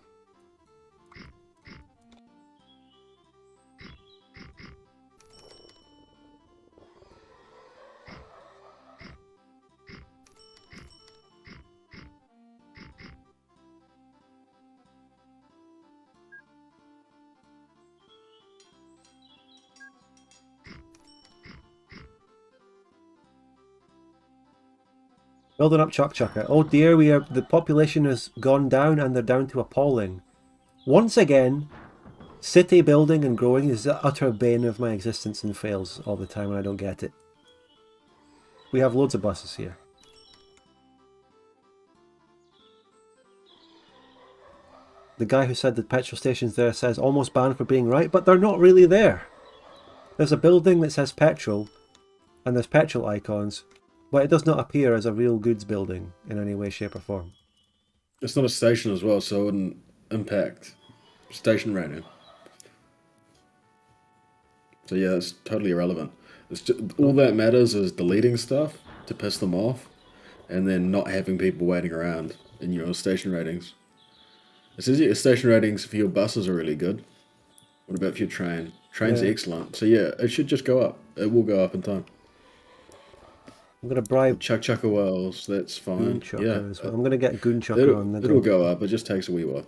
Building up Chucker. Oh dear, the population has gone down and they're down to appalling. Once again, city building and growing is the utter bane of my existence and fails all the time and I don't get it. We have loads of buses here. The guy who said the petrol stations there says almost banned for being right, but they're not really there. There's a building that says petrol, and there's petrol icons, but it does not appear as a real goods building in any way, shape or form. It's not a station as well, so it wouldn't impact station rating. So yeah, it's totally irrelevant. It's just, all that matters is deleting stuff to piss them off, and then not having people waiting around in your station ratings. It says your station ratings for your buses are really good. What about for your train? Train's Yeah. excellent. So yeah, it should just go up. It will go up in time. I'm going to bribe Chucker Wells, that's fine. Goonchucker Yeah, as well. I'm going to get Goonchucker on the it'll go. go up. It just takes a wee while.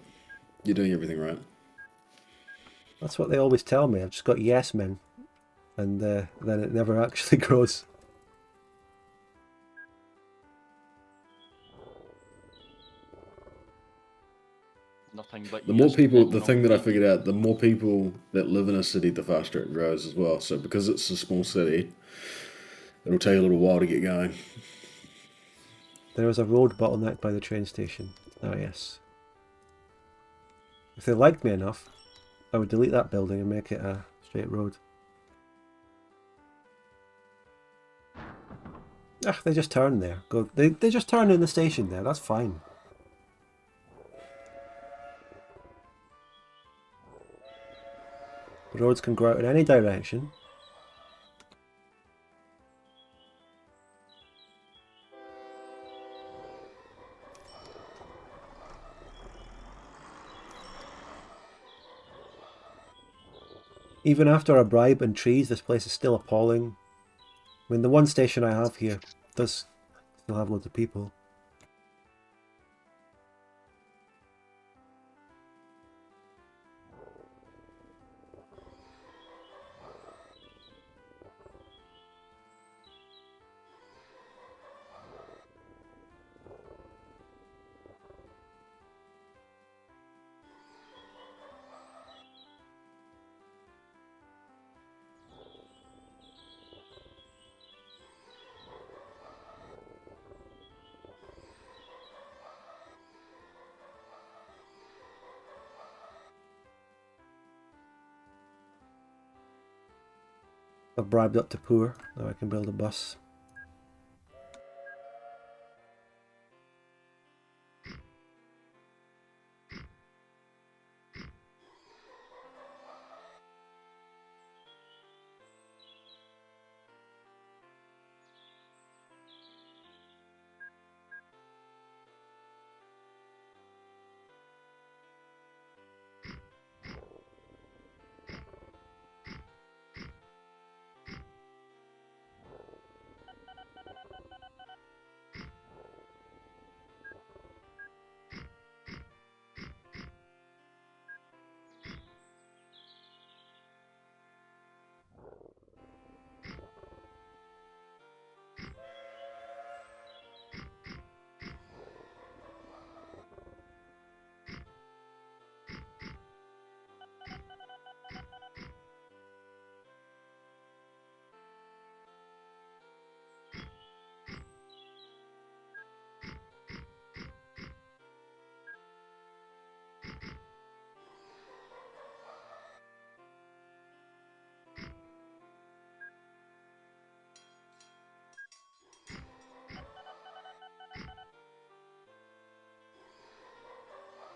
You're doing everything right. That's what they always tell me. I've just got yes men, and then it never actually grows. Nothing but The more yes people, men, the no thing that I thank figured you. out, the more people that live in a city, the faster it grows as well. So because it's a small city, it'll take a little while to get going. There is a road bottleneck by the train station. Ah, yes. If they liked me enough, I would delete that building and make it a straight road. Ah, they just turn there. They just turn in the station there. That's fine. The roads can go out in any direction. Even after a bribe and trees, this place is still appalling. I mean, the one station I have here does still have loads of people. I've bribed up to poor. Now I can build a bus.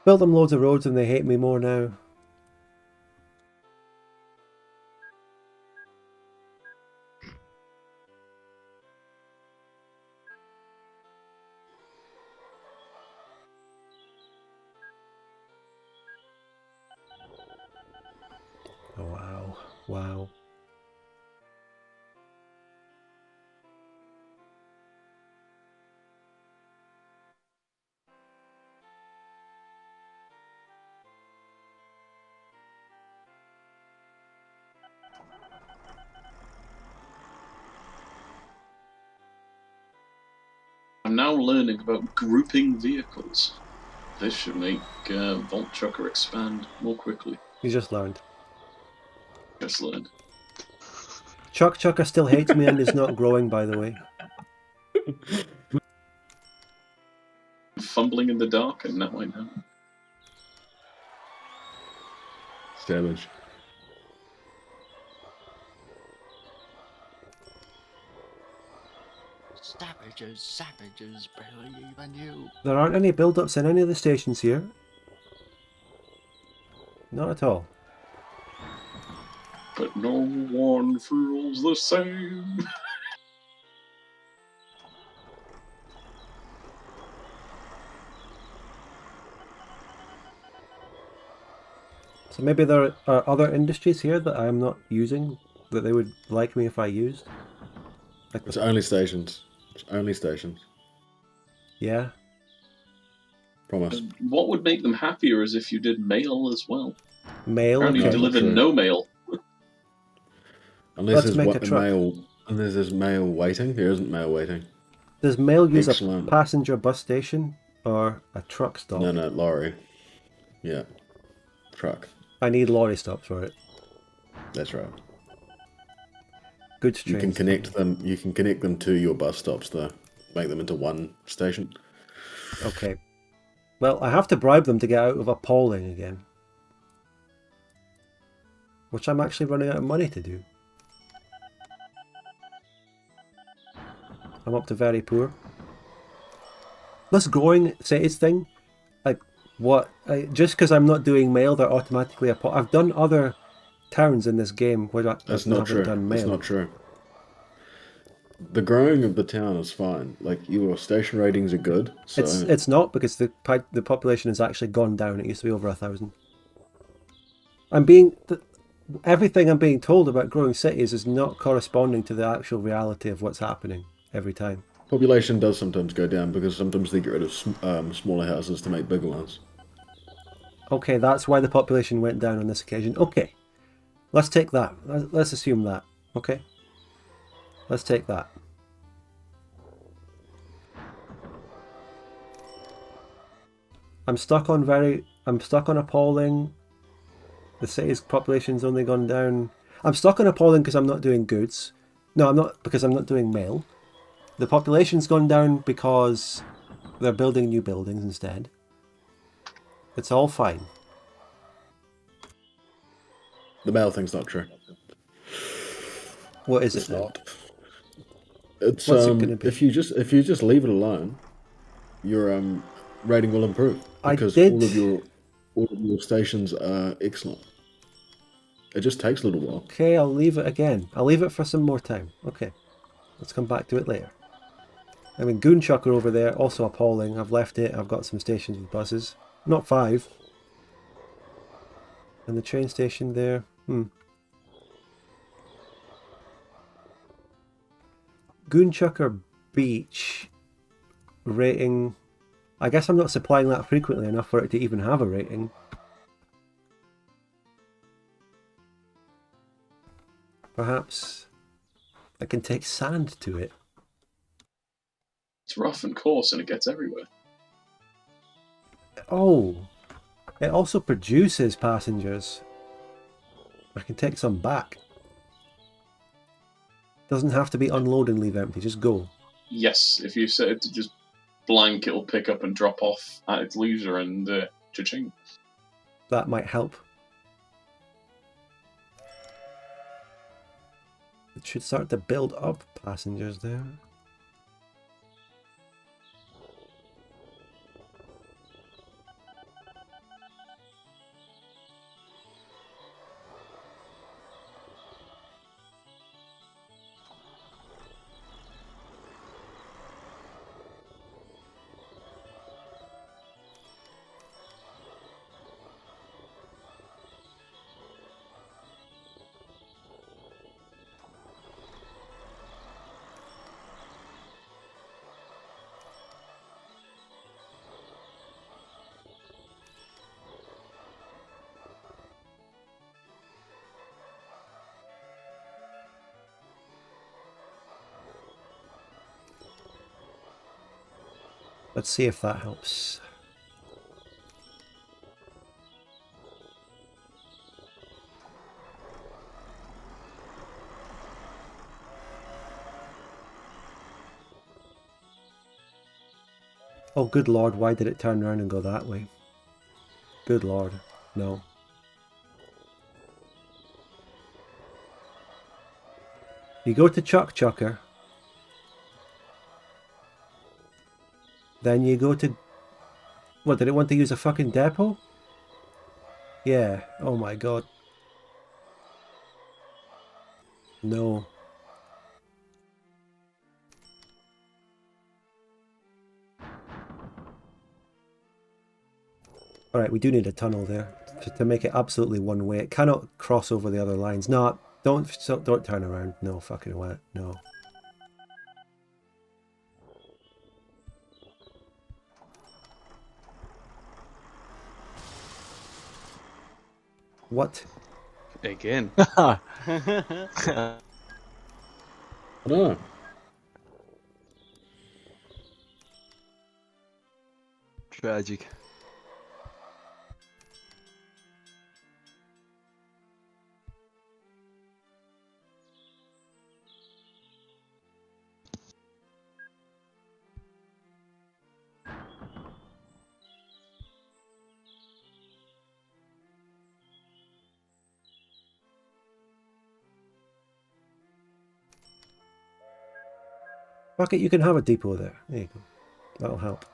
built them loads of roads and they hate me more now. Oh, wow. Wow. I'm now learning about grouping vehicles. This should make Vault Chucker expand more quickly. You just learned. Just learned. Chucker still hates me and is not growing, by the way. Fumbling in the dark, and now I know. Savage. Savages believe in you. There aren't any build-ups in any of the stations here. Not at all. But no one feels the same. So maybe there are other industries here that I'm not using that they would like me if I used. Like It's only stations. It's only stations. yeah. Promise. What would make them happier is if you did mail as well. Mail. Apparently you Okay. deliver True. no mail. Unless Let's there's make a truck. unless there's mail waiting. There isn't mail waiting. Does mail use Excellent. a passenger bus station or a truck stop? No, lorry. Yeah. Truck. I need lorry stops for it. That's right. Goods You trains. can connect them. You can connect them to your bus stops, though. Make them into one station. Okay. Well, I have to bribe them to get out of appalling again. Which I'm actually running out of money to do. I'm up to very poor. This growing cities thing, like what? Just because I'm not doing mail, they're automatically I've done other towns in this game where I That's not haven't true. done That's mail. not true. The growing of the town is fine. Like, your station ratings are good. So It's not, because the population has actually gone down. It used to be over 1,000. Everything I'm being told about growing cities is not corresponding to the actual reality of what's happening every time. population does sometimes go down because sometimes they get rid of smaller houses to make bigger ones. Okay, that's why the population went down on this occasion. Okay, let's take that. Let's assume that. Okay, let's take that. I'm stuck on appalling. The city's population's only gone down. I'm stuck on appalling because I'm not doing goods. No, I'm not, because I'm not doing mail. The population's gone down because they're building new buildings instead. It's all fine. The mail thing's not true. What is It's it then? not. It's What's it gonna be? if you just leave it alone, your rating will improve I because did- all of your stations are excellent. It just takes a little while. Okay, I'll leave it again. I'll leave it for some more time. Okay, let's come back to it later. I mean, Piechucker over there, also appalling. I've left it. I've got some stations with buses. Not 5. And the train station there. Piechucker Beach rating. I guess I'm not supplying that frequently enough for it to even have a rating. Perhaps I can take sand to it. It's rough and coarse and it gets everywhere. Oh, it also produces passengers. I can take some back. Doesn't have to be unload and leave empty, just go. Yes, if you set it to just blank, it'll pick up and drop off at its leisure and cha-ching. That might help. It should start to build up passengers there. Let's see if that helps. Oh, good lord, why did it turn around and go that way? Good lord, no. You go to Piechucker, then you go to... What, did it want to use a fucking depot? Yeah, oh my god. No. Alright, we do need a tunnel there to make it absolutely one way. It cannot cross over the other lines. No, don't turn around. No fucking way. No. What? Again. No. Tragic. Fuck it, you can have a depot there. There you go. That'll help.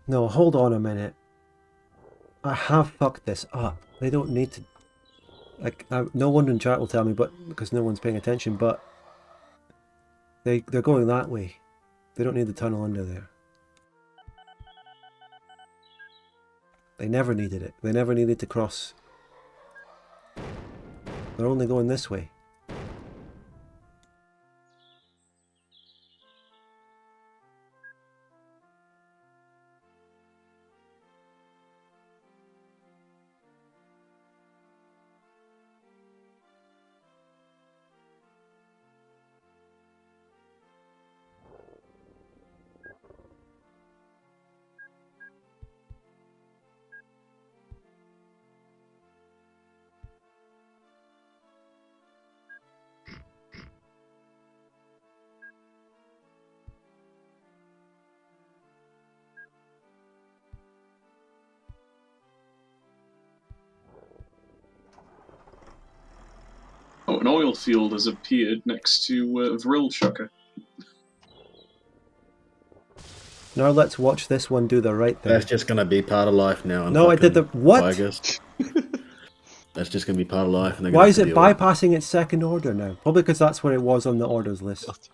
No, hold on a minute. I have fucked this up. They don't need to... Like, no one in chat will tell me, but because no one's paying attention, but they're going that way. They don't need the tunnel under there. They never needed it. They never needed to cross. They're only going this way. Oh, an oil field has appeared next to Piechucker. Now let's watch this one do the right thing. That's just gonna be part of life now. No, I did the... What? Tigers. That's just gonna be part of life. And they're Why gonna is have it to deal with bypassing its second order now? Probably because that's where it was on the orders list.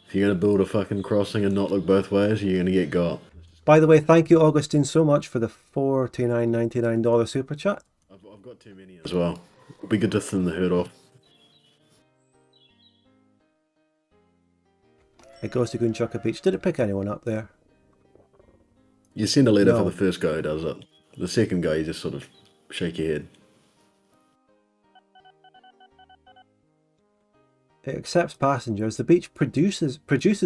If you're gonna build a fucking crossing and not look both ways, you're gonna get got. By the way, thank you, Augustine, so much for the $49.99 super chat. I've got too many as well. It'll be good to thin the herd off. It goes to Piechucker Beach. Did it pick anyone up there? You send a letter No. for the first guy who does it. The second guy, you just sort of shake your head. It accepts passengers. The beach produces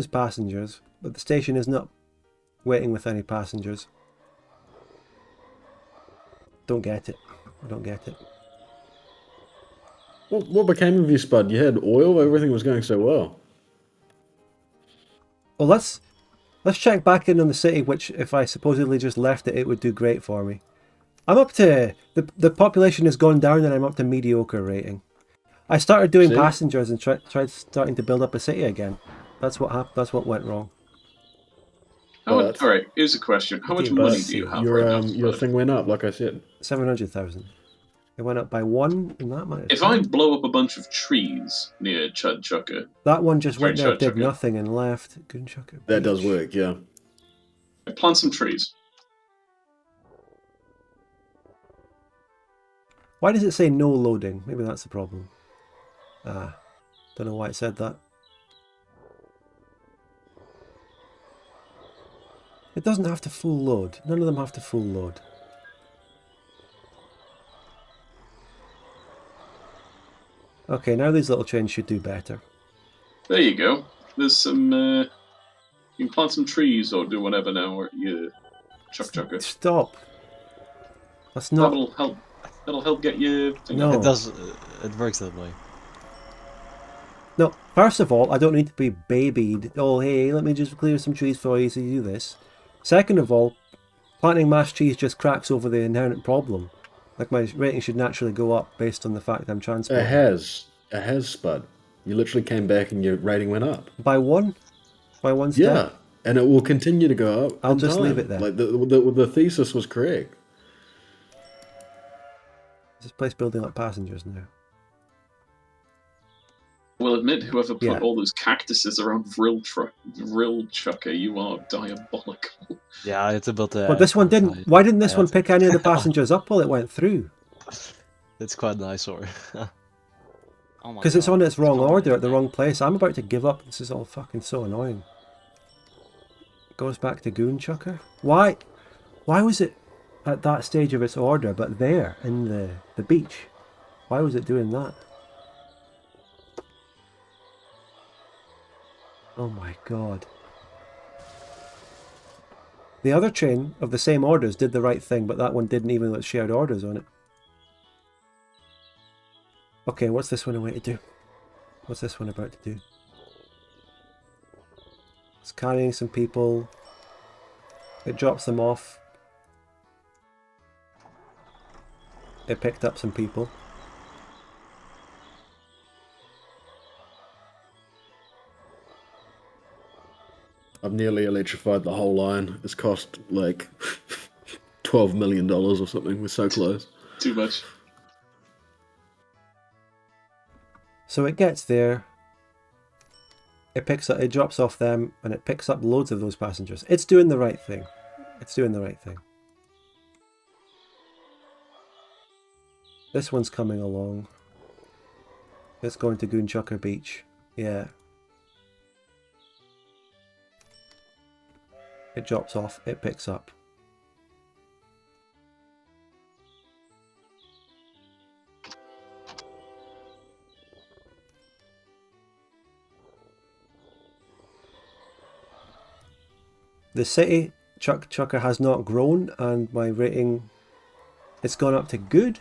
passengers, but the station is not waiting with any passengers. Don't get it. I don't get it. What became of you, Spud? You had oil, everything was going so well. Well, let's check back in on the city, which if I supposedly just left it, it would do great for me. I'm up to... The population has gone down and I'm up to mediocre rating. I started doing See? passengers and tried starting to build up a city again. That's what happened. That's what went wrong. All right, here's a question. How much money do you have right now? Your thing went up, like I said. 700,000. It went up by 1 in that much. If I blow up a bunch of trees near Piechucker, That one just went there, did Piechucker. nothing, and left. Piechucker That does Beach. work, yeah. plant some trees. Why does it say no loading? Maybe that's the problem. Don't know why it said that. It doesn't have to full load. None of them have to full load. Okay, now these little trains should do better. There you go. There's some. You can plant some trees or do whatever now, or you chucker. Stop. That's not. That'll help. That'll help get you. No. It does. It works that way. No, first of all, I don't need to be babied. Oh, hey, let me just clear some trees for you so you do this. Second of all, planting mass trees just cracks over the inherent problem. Like, my rating should naturally go up based on the fact that I'm transporting. It has, Spud. You literally came back and your rating went up. By one? By one step? Yeah, and it will continue to go up. I'll in just time. leave it there. Like the thesis was correct. Is this place building up passengers now? Will admit, whoever put Yeah. all those cactuses around Piechucker, you are diabolical. Yeah, it's about the. But this one didn't. Why didn't this one pick any of the passengers up while it went through? It's quite an eyesore. Oh my Because it's God. on its wrong totally order at the okay. wrong place. I'm about to give up. This is all fucking so annoying. Goes back to Goon Chucker. Why was it at that stage of its order, but there in the beach? Why was it doing that? Oh my God. The other train of the same orders did the right thing, but that one didn't, even though it shared orders on it. Okay, what's this one away to do? What's this one about to do? It's carrying some people. It drops them off. It picked up some people. I've nearly electrified the whole line. It's cost like $12 million or something. We're so close. Too much. So it gets there. It picks up. It drops off them, and it picks up loads of those passengers. It's doing the right thing. It's doing the right thing. This one's coming along. It's going to Goonchucker Beach. Yeah. It drops off. It picks up. The city, Chucker has not grown, and my rating, it's gone up to good.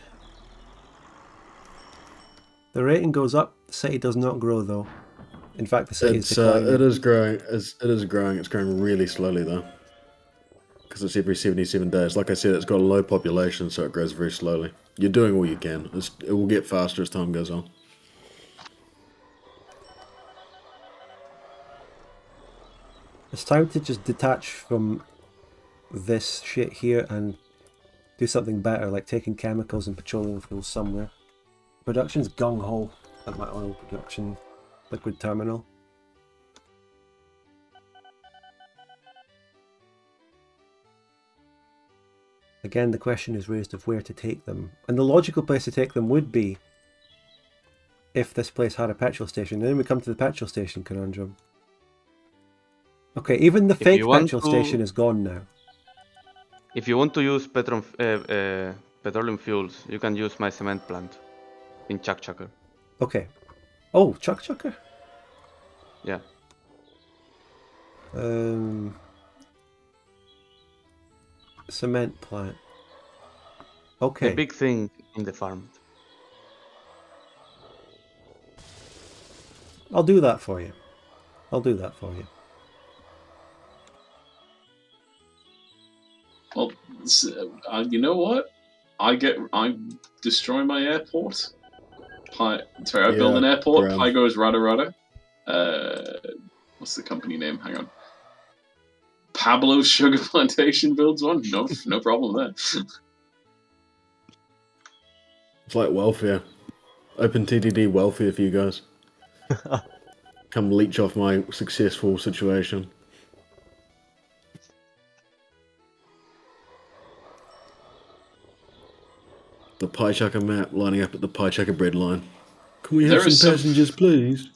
The rating goes up, the city does not grow though. In fact, the city is declining. It is growing. It is growing. It's growing really slowly though, because it's every 77 days. Like I said, it's got a low population, so it grows very slowly. You're doing all you can. It will get faster as time goes on. It's time to just detach from this shit here and do something better, like taking chemicals and petroleum fuels somewhere. Production's gung-ho at my oil production liquid terminal. Again, the question is raised of where to take them. And the logical place to take them would be if this place had a petrol station. And then we come to the petrol station conundrum. Okay, even the fake petrol station is gone now. If you want to use petroleum fuels, you can use my cement plant in Piechucker. Okay. Oh, Chucker? Yeah. Cement plant. Okay. The big thing in the farm. I'll do that for you. I'll do that for you. Well, you know what? I destroy my airport. I build an airport. Pi goes rada. What's the company name? Hang on. Pablo Sugar Plantation builds one. No problem there. It's like welfare. OpenTTD welfare for you guys. Come leech off my successful situation. the Piechucker map lining up at the Piechucker bread line. Can we have There some is some- passengers, please?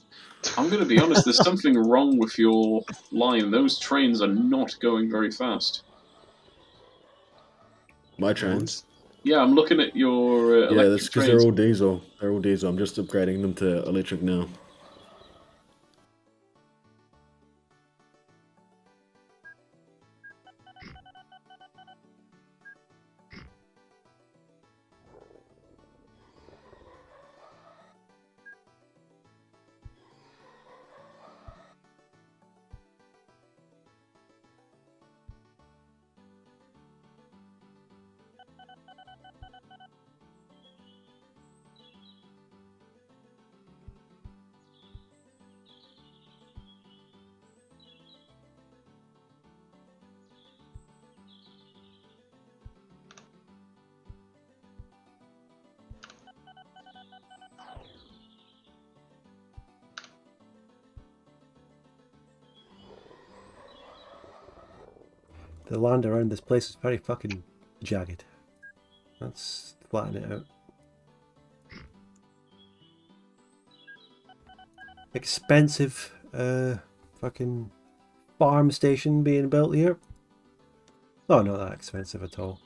I'm going to be honest, there's something wrong with your line. Those trains are not going very fast. My trains. Yeah, I'm looking at your Yeah, electric that's because trains. they're all diesel. They're all diesel. I'm just upgrading them to electric now. The land around this place is very fucking jagged. Let's flatten it out. Expensive fucking farm station being built here. Oh, not that expensive at all.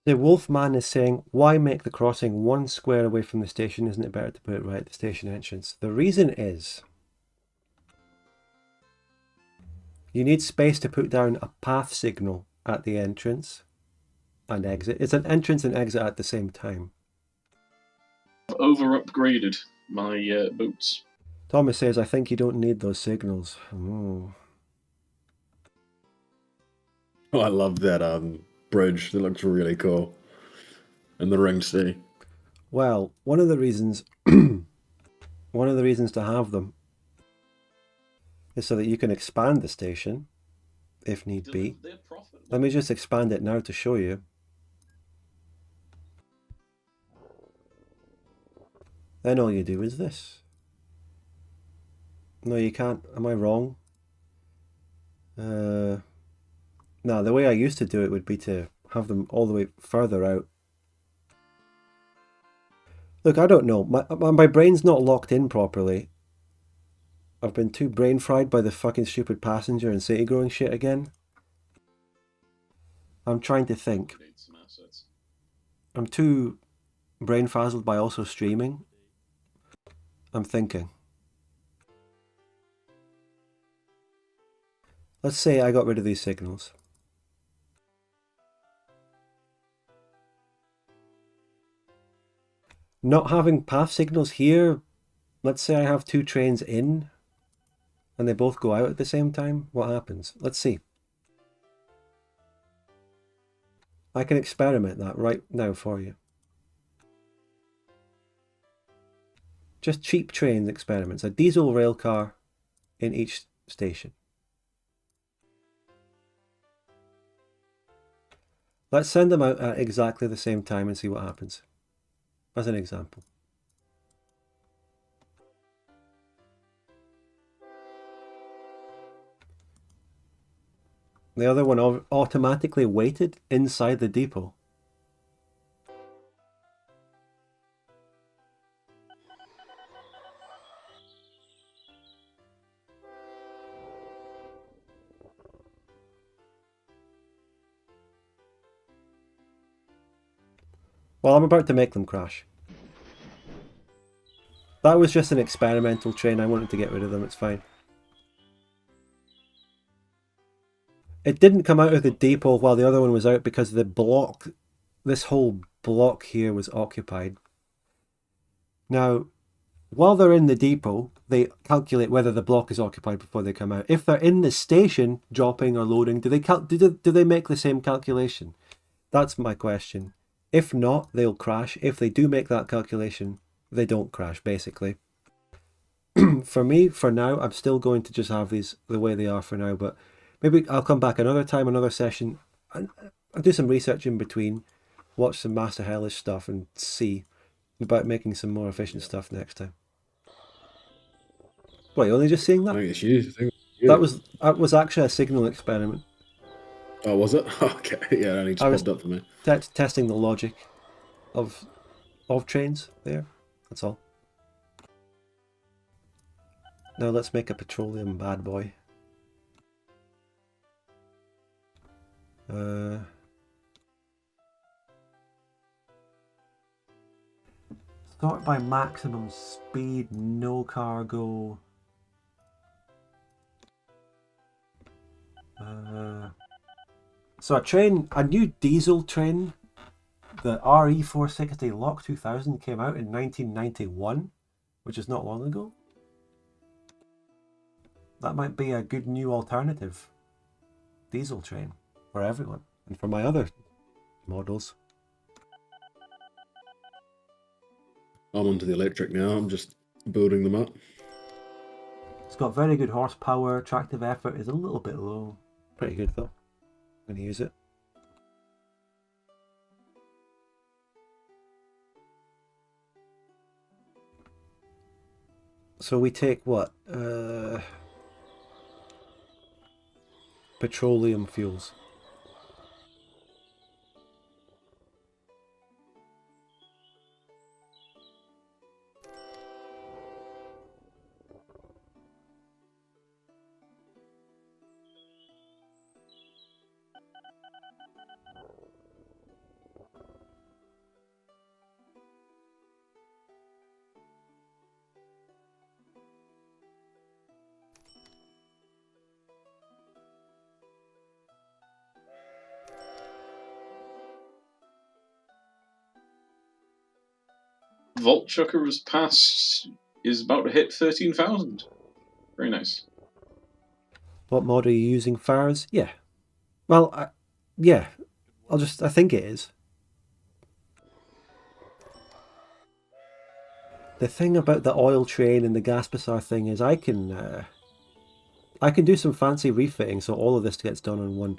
The Wolfman is saying, why make the crossing 1 square away from the station? Isn't it better to put it right at the station entrance? The reason is you need space to put down a path signal at the entrance and exit. It's an entrance and exit at the same time. I've over-upgraded my boats. Thomas says, I think you don't need those signals. Oh. Oh, I love that bridge. That looks really cool. And the ring sea. Well, one of the reasons to have them is so that you can expand the station if need be. Let me just expand it now to show you. Then all you do is this. No, you can't. Am I wrong? No, the way I used to do it would be to have them all the way further out. Look, I don't know. My brain's not locked in properly. I've been too brain fried by the fucking stupid passenger and city growing shit again. I'm trying to think. I'm too brain frazzled by also streaming. I'm thinking. Let's say I got rid of these signals. Not having path signals here, let's say I have 2 trains in and they both go out at the same time. What happens? Let's see. I can experiment that right now for you. Just cheap train experiments. A diesel rail car in each station. Let's send them out at exactly the same time and see what happens. as an example. The other one automatically waited inside the depot. Well, I'm about to make them crash. That was just an experimental train. I wanted to get rid of them. It's fine. It didn't come out of the depot while the other one was out because the block, this whole block here was occupied. Now, while they're in the depot, they calculate whether the block is occupied before they come out. If they're in the station, dropping or loading, do they make the same calculation? That's my question. If not, they'll crash. If they do make that calculation, they don't crash, basically. For me, for now, I'm still going to just have these the way they are for now, but maybe I'll come back another time, another session, and I'll do some research in between, watch some Master Hellish stuff, and see about making some more efficient stuff next time. What, you're only just seeing that? I think it's you. That was actually a signal experiment. Oh, was it? Okay, yeah, it only just popped up for me. Testing the logic of trains there. That's all. Now let's make a petroleum bad boy. Sort by maximum speed, no cargo. So a new diesel train, the RE460 Lock 2000 came out in 1991, which is not long ago. That might be a good new alternative diesel train for everyone and for my other models. I'm onto the electric now. I'm just building them up. It's got very good horsepower. Tractive effort is a little bit low. Pretty good though. I'm going to use it. So we take what? Petroleum fuels. Vault Chucker was passed, is about to hit 13,000. Very nice. What mod are you using, Fars? Yeah. Well, yeah. I think it is. The thing about the oil train and the gas bazaar thing is I can do some fancy refitting so all of this gets done on one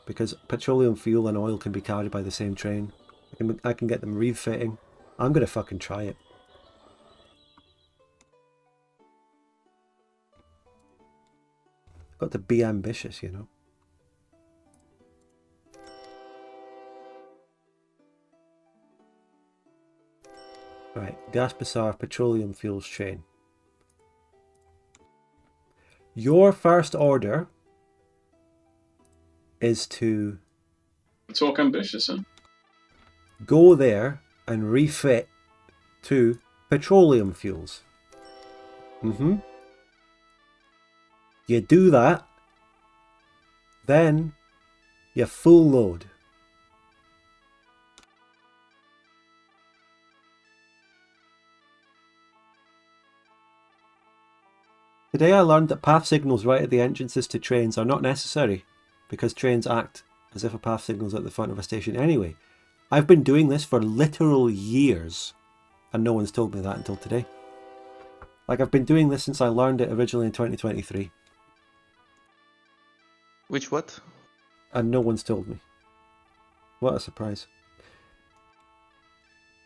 because petroleum fuel and oil can be carried by the same train. I can get them refitting. I'm gonna fucking try it. Got to be ambitious, you know. Right, gas bazaar, petroleum fuels train. Your first order is to Talk ambitious, huh? go there and refit to petroleum fuels. You do that, then you full load. Today I learned that path signals right at the entrances to trains are not necessary because trains act as if a path signal is at the front of a station anyway. I've been doing this for literal years and no one's told me that until today. Like, I've been doing this since I learned it originally in 2023. Which what? And no one's told me. What a surprise.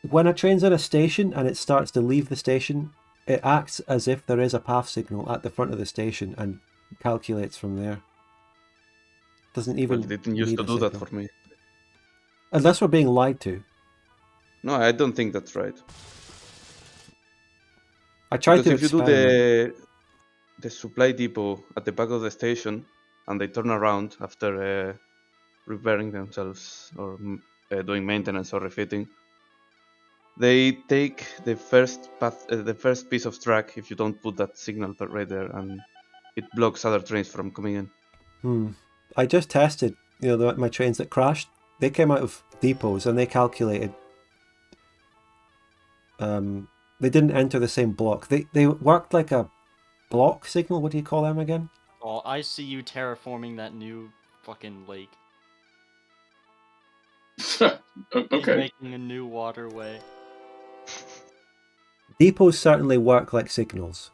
when a train's at a station and it starts to leave the station, it acts as if there is a path signal at the front of the station and calculates from there. Doesn't even Well, it didn't used need to a do that signal. for me. Unless we're being lied to. No, I don't think that's right. I tried Because to if you do experiment. the supply depot at the back of the station and they turn around after repairing themselves or doing maintenance or refitting, they take the first path, the first piece of track if you don't put that signal right there, and it blocks other trains from coming in. I just tested, my trains that crashed. They came out of depots and they calculated. They didn't enter the same block. They worked like a block signal. What do you call them again? Oh, I see you terraforming that new fucking lake. He's Okay. making a new waterway. Depots certainly work like signals.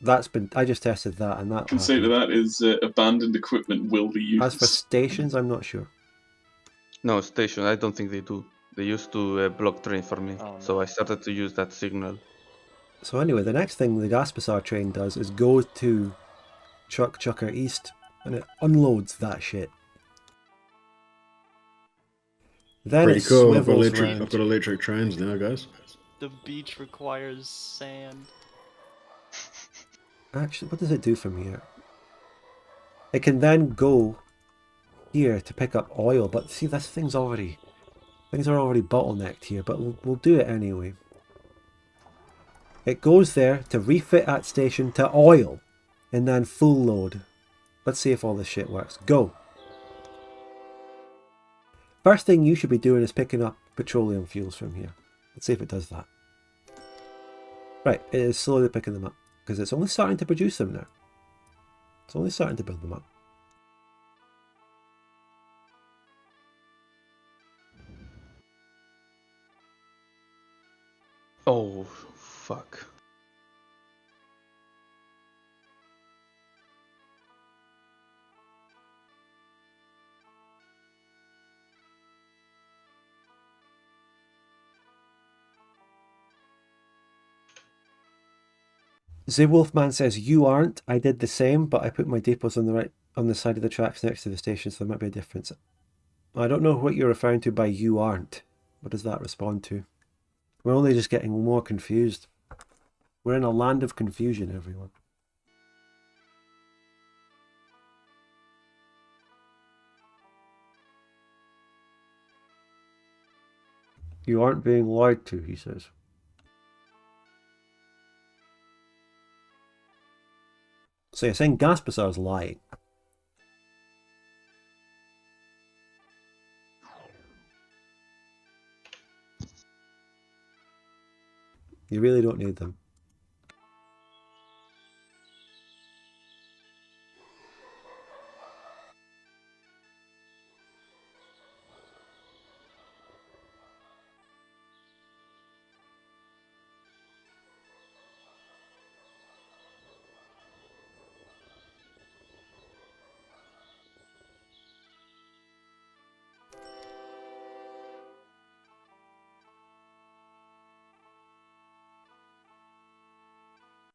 I just tested that, and that. I can say to that is abandoned equipment will be used. As for stations, I'm not sure. No, station, I don't think they do. They used to block trains for me, Oh, no. so I started to use that signal. So anyway, the next thing the Gaspasar train does is go to Piechucker East, and it unloads that shit. Then Pretty it cool. I've got swivels electric. round. I've got electric trains now, guys. The beach requires sand. Actually, what does it do from here? It can then go here to pick up oil, but see, things are already bottlenecked here, but we'll do it anyway. It goes there to refit at station to oil, and then full load. Let's see if all this shit works. Go! First thing you should be doing is picking up petroleum fuels from here. Let's see if it does that. Right, it is slowly picking them up, because it's only starting to produce them now. It's only starting to build them up. Oh, fuck. Z Wolfman says you aren't. I did the same, but I put my depots on the side of the tracks next to the station, so there might be a difference. I don't know what you're referring to by you aren't. What does that respond to? We're only just getting more confused. We're in a land of confusion, everyone. You aren't being lied to, he says. So you're saying Gaspasar's lying? You really don't need them.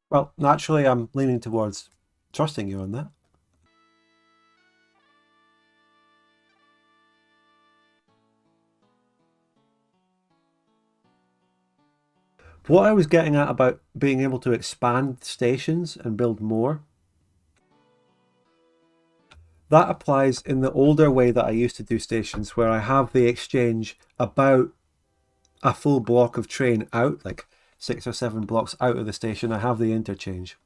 Well, naturally, I'm leaning towards trusting you on that. What I was getting at about being able to expand stations and build more, that applies in the older way that I used to do stations, where I have the exchange about a full block of train out, like 6 or 7 blocks out of the station. I have the interchange.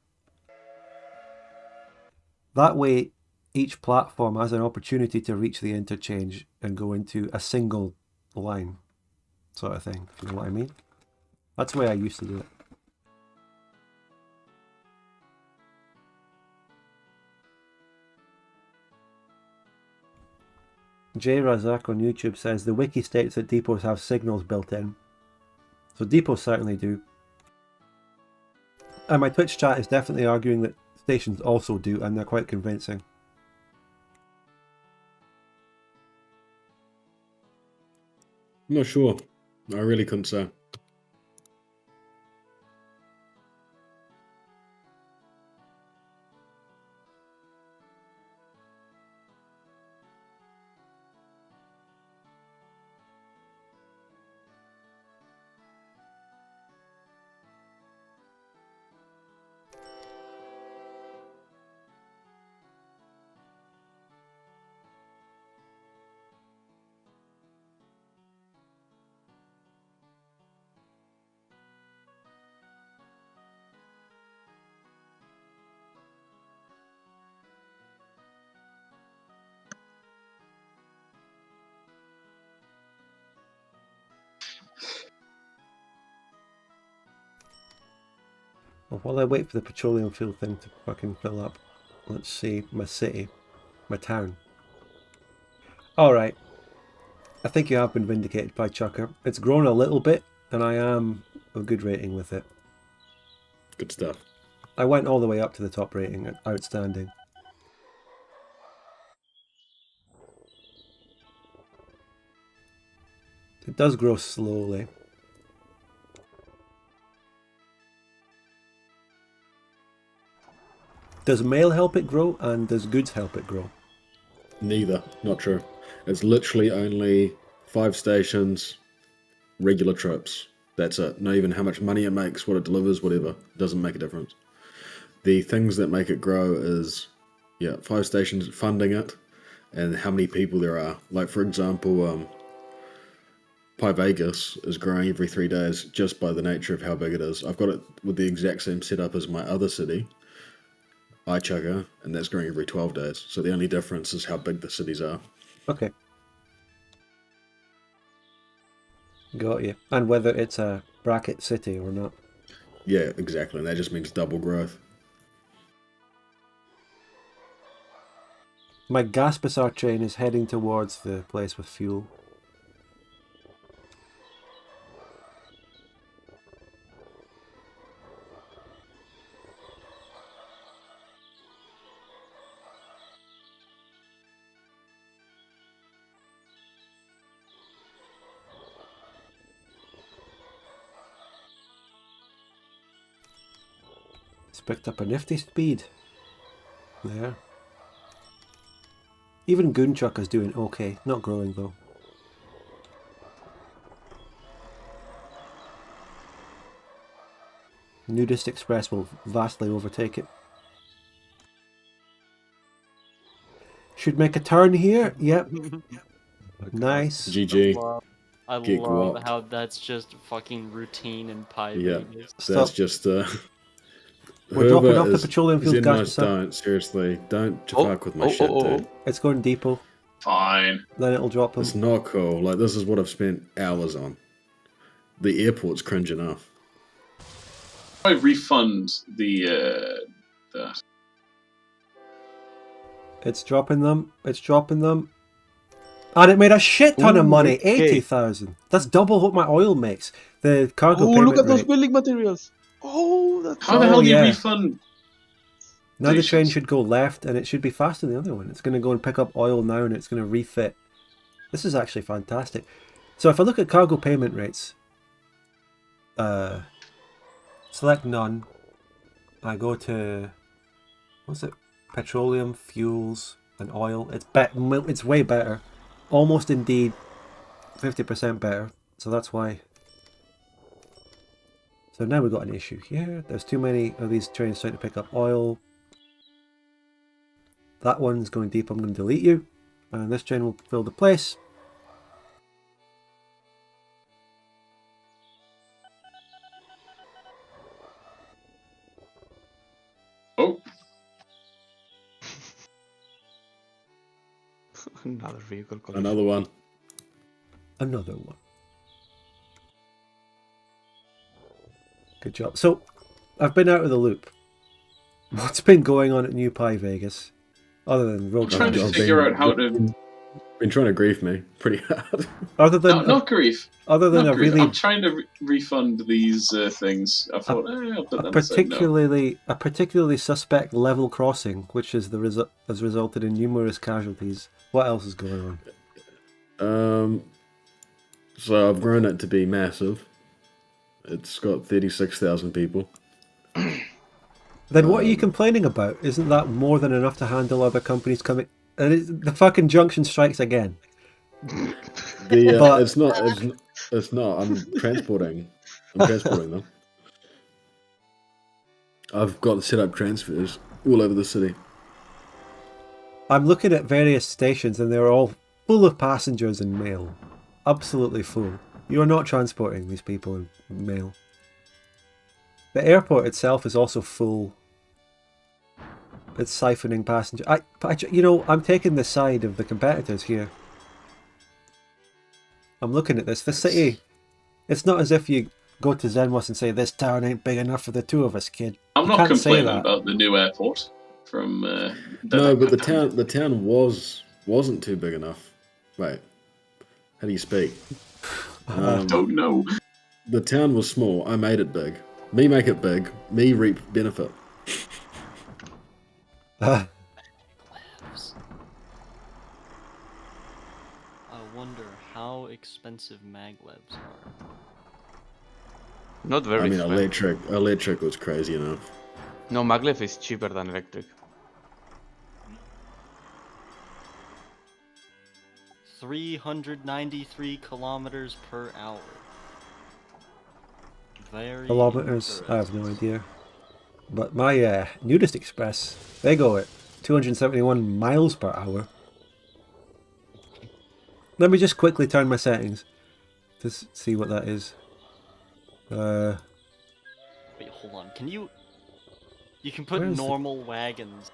That way, each platform has an opportunity to reach the interchange and go into a single line, sort of thing, if you know what I mean. That's the way I used to do it. J Razak on YouTube says the wiki states that depots have signals built in. So depots certainly do. And my Twitch chat is definitely arguing that stations also do, and they're quite convincing. I'm not sure. I really couldn't say. Well, while I wait for the petroleum fuel thing to fucking fill up, let's see my city, my town. Alright, I think you have been vindicated by Chucker. It's grown a little bit, and I am a good rating with it. Good stuff. I went all the way up to the top rating at outstanding. It does grow slowly. Does mail help it grow, and does goods help it grow? Neither. Not true. It's literally only 5 stations, regular trips. That's it. Not even how much money it makes, what it delivers, whatever. Doesn't make a difference. The things that make it grow is, 5 stations funding it, and how many people there are. Like, for example, Pi Vegas is growing every 3 days just by the nature of how big it is. I've got it with the exact same setup as my other city, Piechucker, and that's growing every 12 days. So the only difference is how big the cities are. Okay. Got you. And whether it's a bracket city or not. Yeah, exactly. And that just means double growth. My gas bazaar train is heading towards the place with fuel. It's picked up a nifty speed. There. Even Goonchuck is doing okay. Not growing though. Nudist Express will vastly overtake it. Should make a turn here. Yep. Nice. GG. I Get love guapped. how that's just fucking routine in Pi Yeah. Vegas. Stop. That's just We're dropping off the is petroleum fuel in gas my bazaar. don't, seriously. Don't fuck with my shit, dude. It's going depot. Fine. Then it'll drop them. It's not cool. Like, this is what I've spent hours on. The airport's cringe enough. I refund the that. It's dropping them. It's dropping them. And it made a shit ton of Ooh, money. okay. 80,000. That's double what my oil makes. The cargo Oh, payment look at those rate. building materials. Oh, that's How the hell do you yeah. refund? Now the train stations? should go left, and it should be faster than the other one. It's going to go and pick up oil now, and it's going to refit. This is actually fantastic. So if I look at cargo payment rates, select none. I go to, what's it? Petroleum, fuels, and oil. It's way better. Almost indeed 50% better. So that's why. So now we've got an issue here. There's too many of these trains trying to pick up oil. That one's going deep. I'm going to delete you. And this train will fill the place. Oh, Another vehicle collision. Another one. Another one. Good job. So, I've been out of the loop. What's been going on at New Pi Vegas? Other than I'm road trying to crashes? figure out how to. Been trying to grief me pretty hard. Other than No, not grief. other than Not a grief. really I'm trying to refund these things. I thought, I'll put that on the side now. a particularly suspect level crossing, which is has resulted in numerous casualties. What else is going on? So I've grown it to be massive. It's got 36,000 people. Then what are you complaining about? Isn't that more than enough to handle other companies coming? And the fucking junction strikes again. But- It's not. It's not. I'm transporting them. I've got set up transfers all over the city. I'm looking at various stations and they're all full of passengers and mail. Absolutely full. You're not transporting these people in mail. The airport itself is also full. It's siphoning passengers. I'm taking the side of the competitors here. I'm looking at this. The city, it's not as if you go to Zenwas and say, this town ain't big enough for the two of us, kid. I'm You not can't say complaining that. about the new airport from. No, but the town wasn't too big enough. Wait, how do you speak? I don't know. The town was small. I made it big. Me make it big. Me reap benefit. Labs. I wonder how expensive maglevs are. Not very I mean, expensive. electric was crazy enough. No, maglev is cheaper than electric. 393 kilometers per hour. Very Kilometers? I have no interesting. idea. But my Nudist Express, they go at 271 miles per hour. Let me just quickly turn my settings to see what that is. Wait, hold on. Can you... You can put Where is the- normal wagons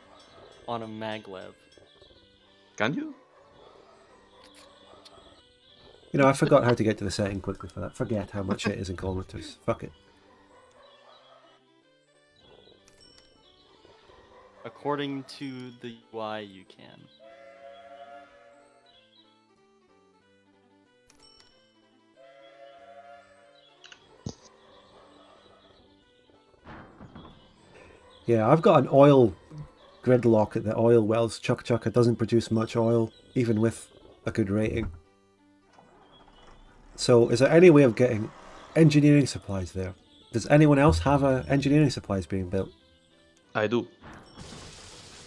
on a maglev. Can you? You know, I forgot how to get to the setting quickly for that. Forget how much it is in kilometers. Fuck it. According to the UI, you can. Yeah, I've got an oil gridlock at the oil wells. Chucker doesn't produce much oil, even with a good rating. So is there any way of getting engineering supplies there? Does anyone else have engineering supplies being built? I do.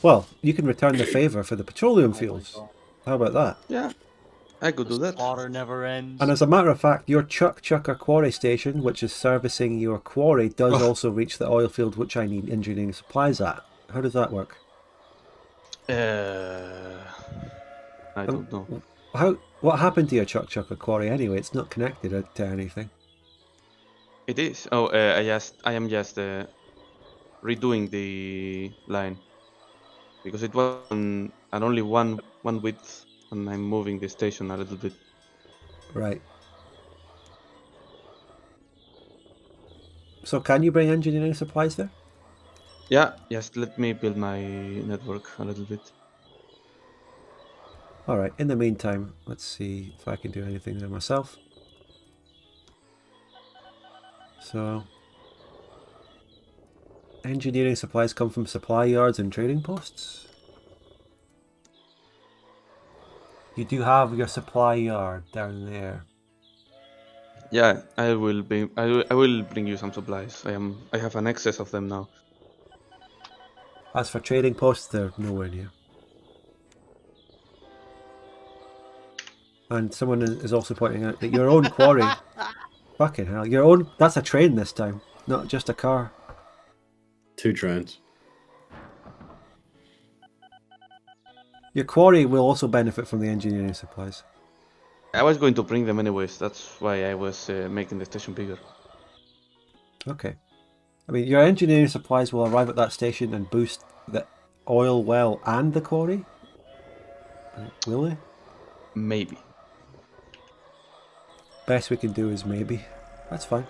Well, you can return the favour for the petroleum fuels. How about that? Yeah, I could do The that. slaughter never ends. And as a matter of fact, your Chucker quarry station, which is servicing your quarry, does also reach the oil field which I need engineering supplies at. How does that work? I don't know. What happened to your Chucker quarry anyway? It's not connected to anything. It is. Oh, I am just redoing the line because it was an only one width, and I'm moving the station a little bit. Right. So can you bring engineering supplies there? Yeah, just let me build my network a little bit. Alright, in the meantime, let's see if I can do anything there myself. So, engineering supplies come from supply yards and trading posts? You do have your supply yard down there. Yeah, I will be. I will bring you some supplies. I have an excess of them now. As for trading posts, they're nowhere near. And someone is also pointing out that your own quarry... Fucking hell, your own... That's a train this time, not just a car. 2 trains. Your quarry will also benefit from the engineering supplies. I was going to bring them anyways. That's why I was making the station bigger. Okay. I mean, your engineering supplies will arrive at that station and boost the oil well and the quarry? Will they? Maybe. Best we can do is maybe. That's fine.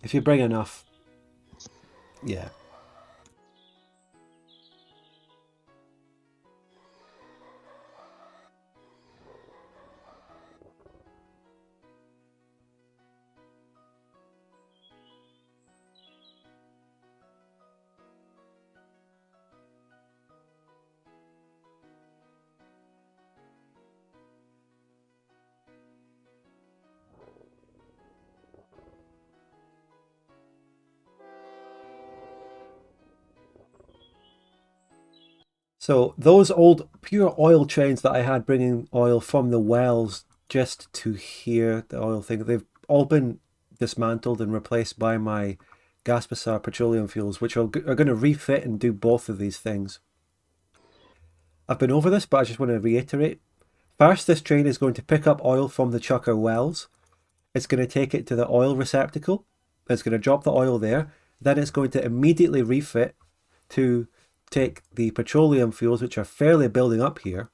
If you bring enough, yeah. So those old pure oil trains that I had bringing oil from the wells just to here, the oil thing, they've all been dismantled and replaced by my gas bazaar petroleum fuels, which are going to refit and do both of these things. I've been over this, but I just want to reiterate. First, this train is going to pick up oil from the Chucker wells. It's going to take it to the oil receptacle. It's going to drop the oil there. Then it's going to immediately refit to take the petroleum fuels, which are fairly building up here.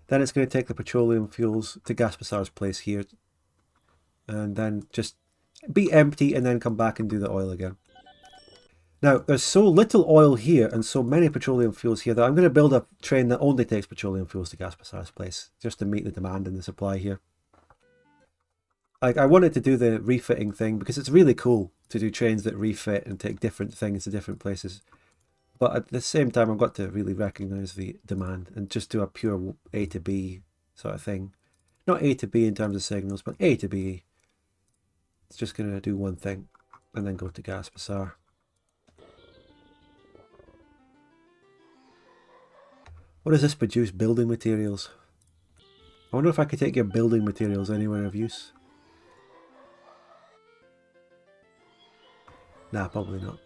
Then it's going to take the petroleum fuels to Gas Bazaar's place here. And then just be empty and then come back and do the oil again. Now, there's so little oil here and so many petroleum fuels here that I'm going to build a train that only takes petroleum fuels to Gas Bazaar's place, just to meet the demand and the supply here. Like, I wanted to do the refitting thing because it's really cool to do trains that refit and take different things to different places. But at the same time, I've got to really recognise the demand and just do a pure A to B sort of thing. Not A to B in terms of signals, but A to B. It's just going to do one thing and then go to Gas Bazaar. What does this produce? Building materials. I wonder if I could take your building materials anywhere of use. Nah, probably not.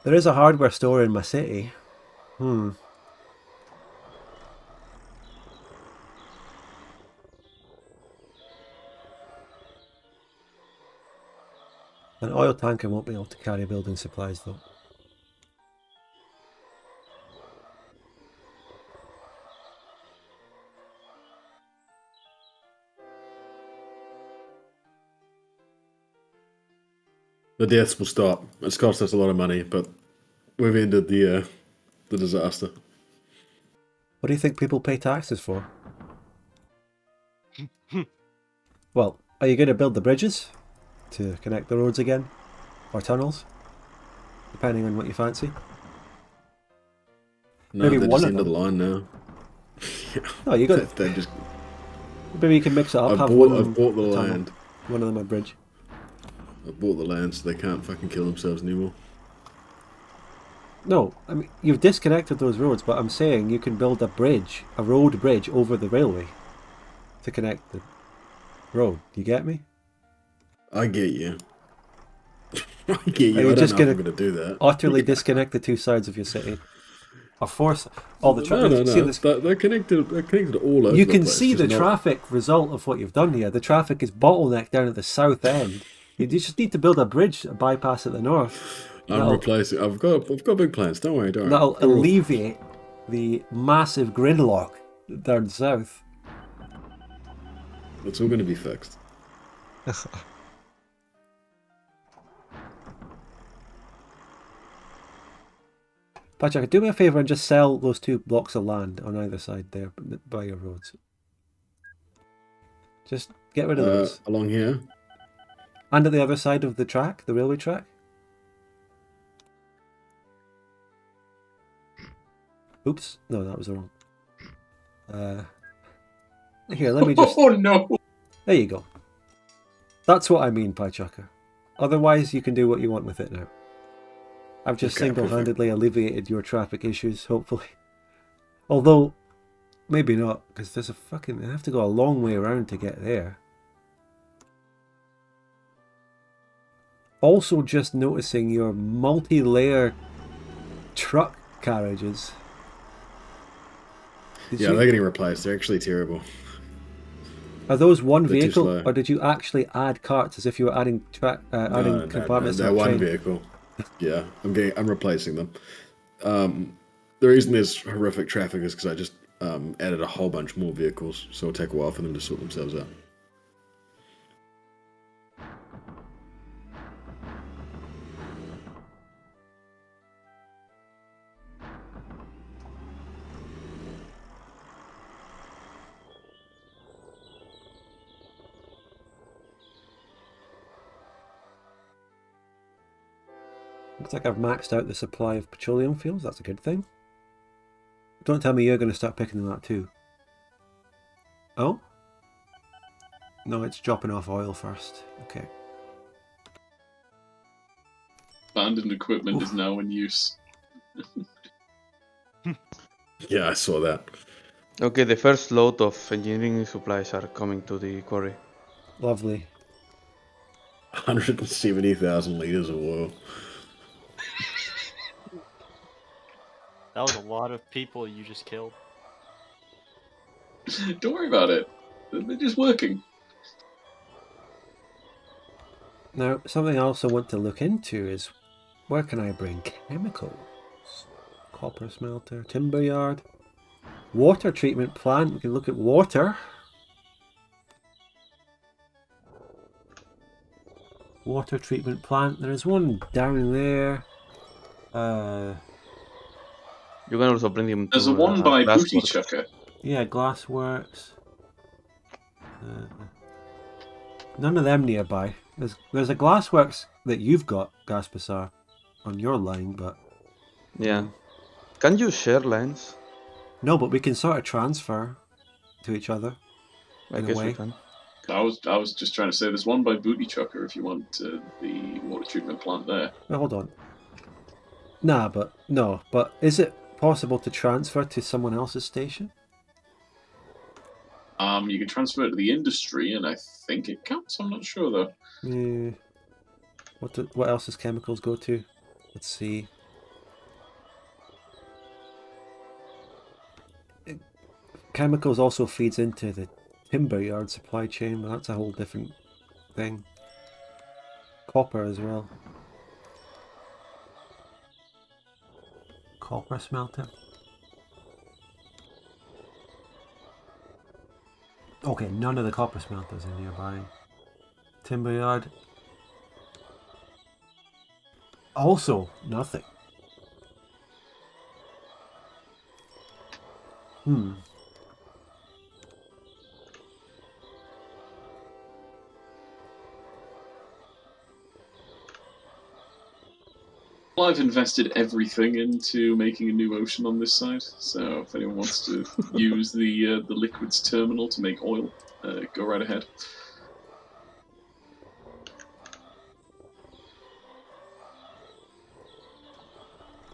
There is a hardware store in my city. An oil tanker won't be able to carry building supplies though. The deaths will stop. It's cost us a lot of money, but we've ended the disaster. What do you think people pay taxes for? Well, are you going to build the bridges to connect the roads again? Or tunnels? Depending on what you fancy. No, Maybe they're one just of end of the them. line now. No, you got. They just. Maybe you can mix it up. I've have bought one the a tunnel, land. one of them a bridge. I've bought the land, so they can't fucking kill themselves anymore. No, I mean you've disconnected those roads, but I'm saying you can build a bridge, a road bridge over the railway, to connect the road. Do you get me? I get you. I get Are you. you I don't just know if gonna I'm going to do that. utterly disconnect the two sides of your city, or force all the No, traffic? no, no. They're connected. They're connected all over. You the can place, see the just not- traffic result of what you've done here. The traffic is bottlenecked down at the south end. You just need to build a bridge, a bypass at the north. I'm replacing. I've got big plans. Don't worry. Don't worry. That'll They're all- alleviate the massive gridlock down south. It's all going to be fixed. Piechucker, do me a favour and just sell those 2 blocks of land on either side there by your roads. Just get rid of those. Along here. And at the other side of the track, the railway track. Oops, no, that was wrong. Here, let me just... Oh no! There you go. That's what I mean, Piechucker. Otherwise, you can do what you want with it now. I've just Okay, single-handedly alleviated your traffic issues, hopefully. Although, maybe not, because there's a fucking... I have to go a long way around to get there. Also just noticing your multi-layer truck carriages. Yeah, they're getting replaced. They're actually terrible. Are those one They're too vehicle, slow. or did you actually add carts as if you were adding compartments? They're to a one train? vehicle. Yeah, I'm replacing them. The reason there's horrific traffic is because I just added a whole bunch more vehicles, so it'll take a while for them to sort themselves out. Looks like I've maxed out the supply of petroleum fuels. That's a good thing. Don't tell me you're going to start picking them up too. Oh? No, it's dropping off oil first. Okay. Abandoned equipment is now in use. Yeah, I saw that. Okay, the first load of engineering supplies are coming to the quarry. Lovely. 170,000 liters of oil. That was a lot of people you just killed. Don't worry about it. They're just working. Now, something I also want to look into is where can I bring chemicals? Copper smelter, timber yard, water treatment plant. We can look at water. Water treatment plant. There is one down there. You can also bring them to There's a one by Glassworks. Piechucker. Yeah, glassworks. None of them nearby. There's a glassworks that you've got, Gaspasar, on your line, but Yeah. Can you share lines? no, but we can sort of transfer to each other. I In a guess way. we can. I was just trying to say there's one by Piechucker if you want the water treatment plant there. Well, hold on. But is it possible to transfer to someone else's station? You can transfer it to the industry, and I think it counts. I'm not sure though. Yeah. What else does chemicals go to? Let's see. Chemicals also feeds into the timber yard supply chain, but that's a whole different thing. Copper as well. Copper smelter. Okay, none of the copper smelters are nearby. Timber yard. Also, nothing. Well, I've invested everything into making a new ocean on this side, so if anyone wants to use the liquids terminal to make oil, go right ahead.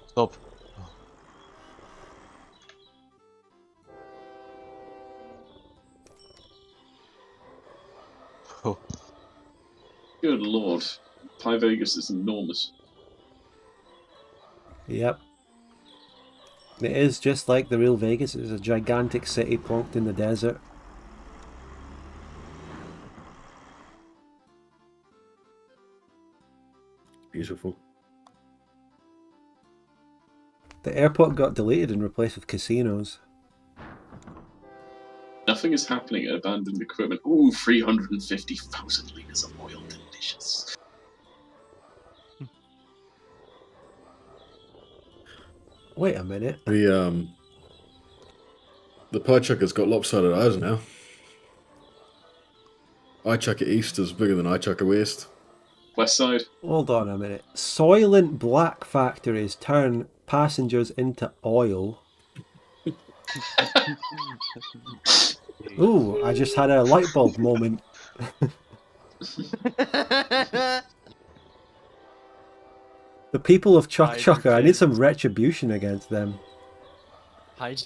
Stop. Oh. Good lord, Pi Vegas is enormous. Yep. It is just like the real Vegas. It's a gigantic city plonked in the desert. Beautiful. The airport got deleted and replaced with casinos. Nothing is happening at abandoned equipment. Ooh, 350,000 litres of oil. Delicious. Wait a minute. The Piechucker's got lopsided eyes now. Piechucker East is bigger than Piechucker West. West side. Hold on a minute. Soylent black factories turn passengers into oil. Ooh, I just had a light bulb moment. The people of Piechucker, I need some retribution against them. I'd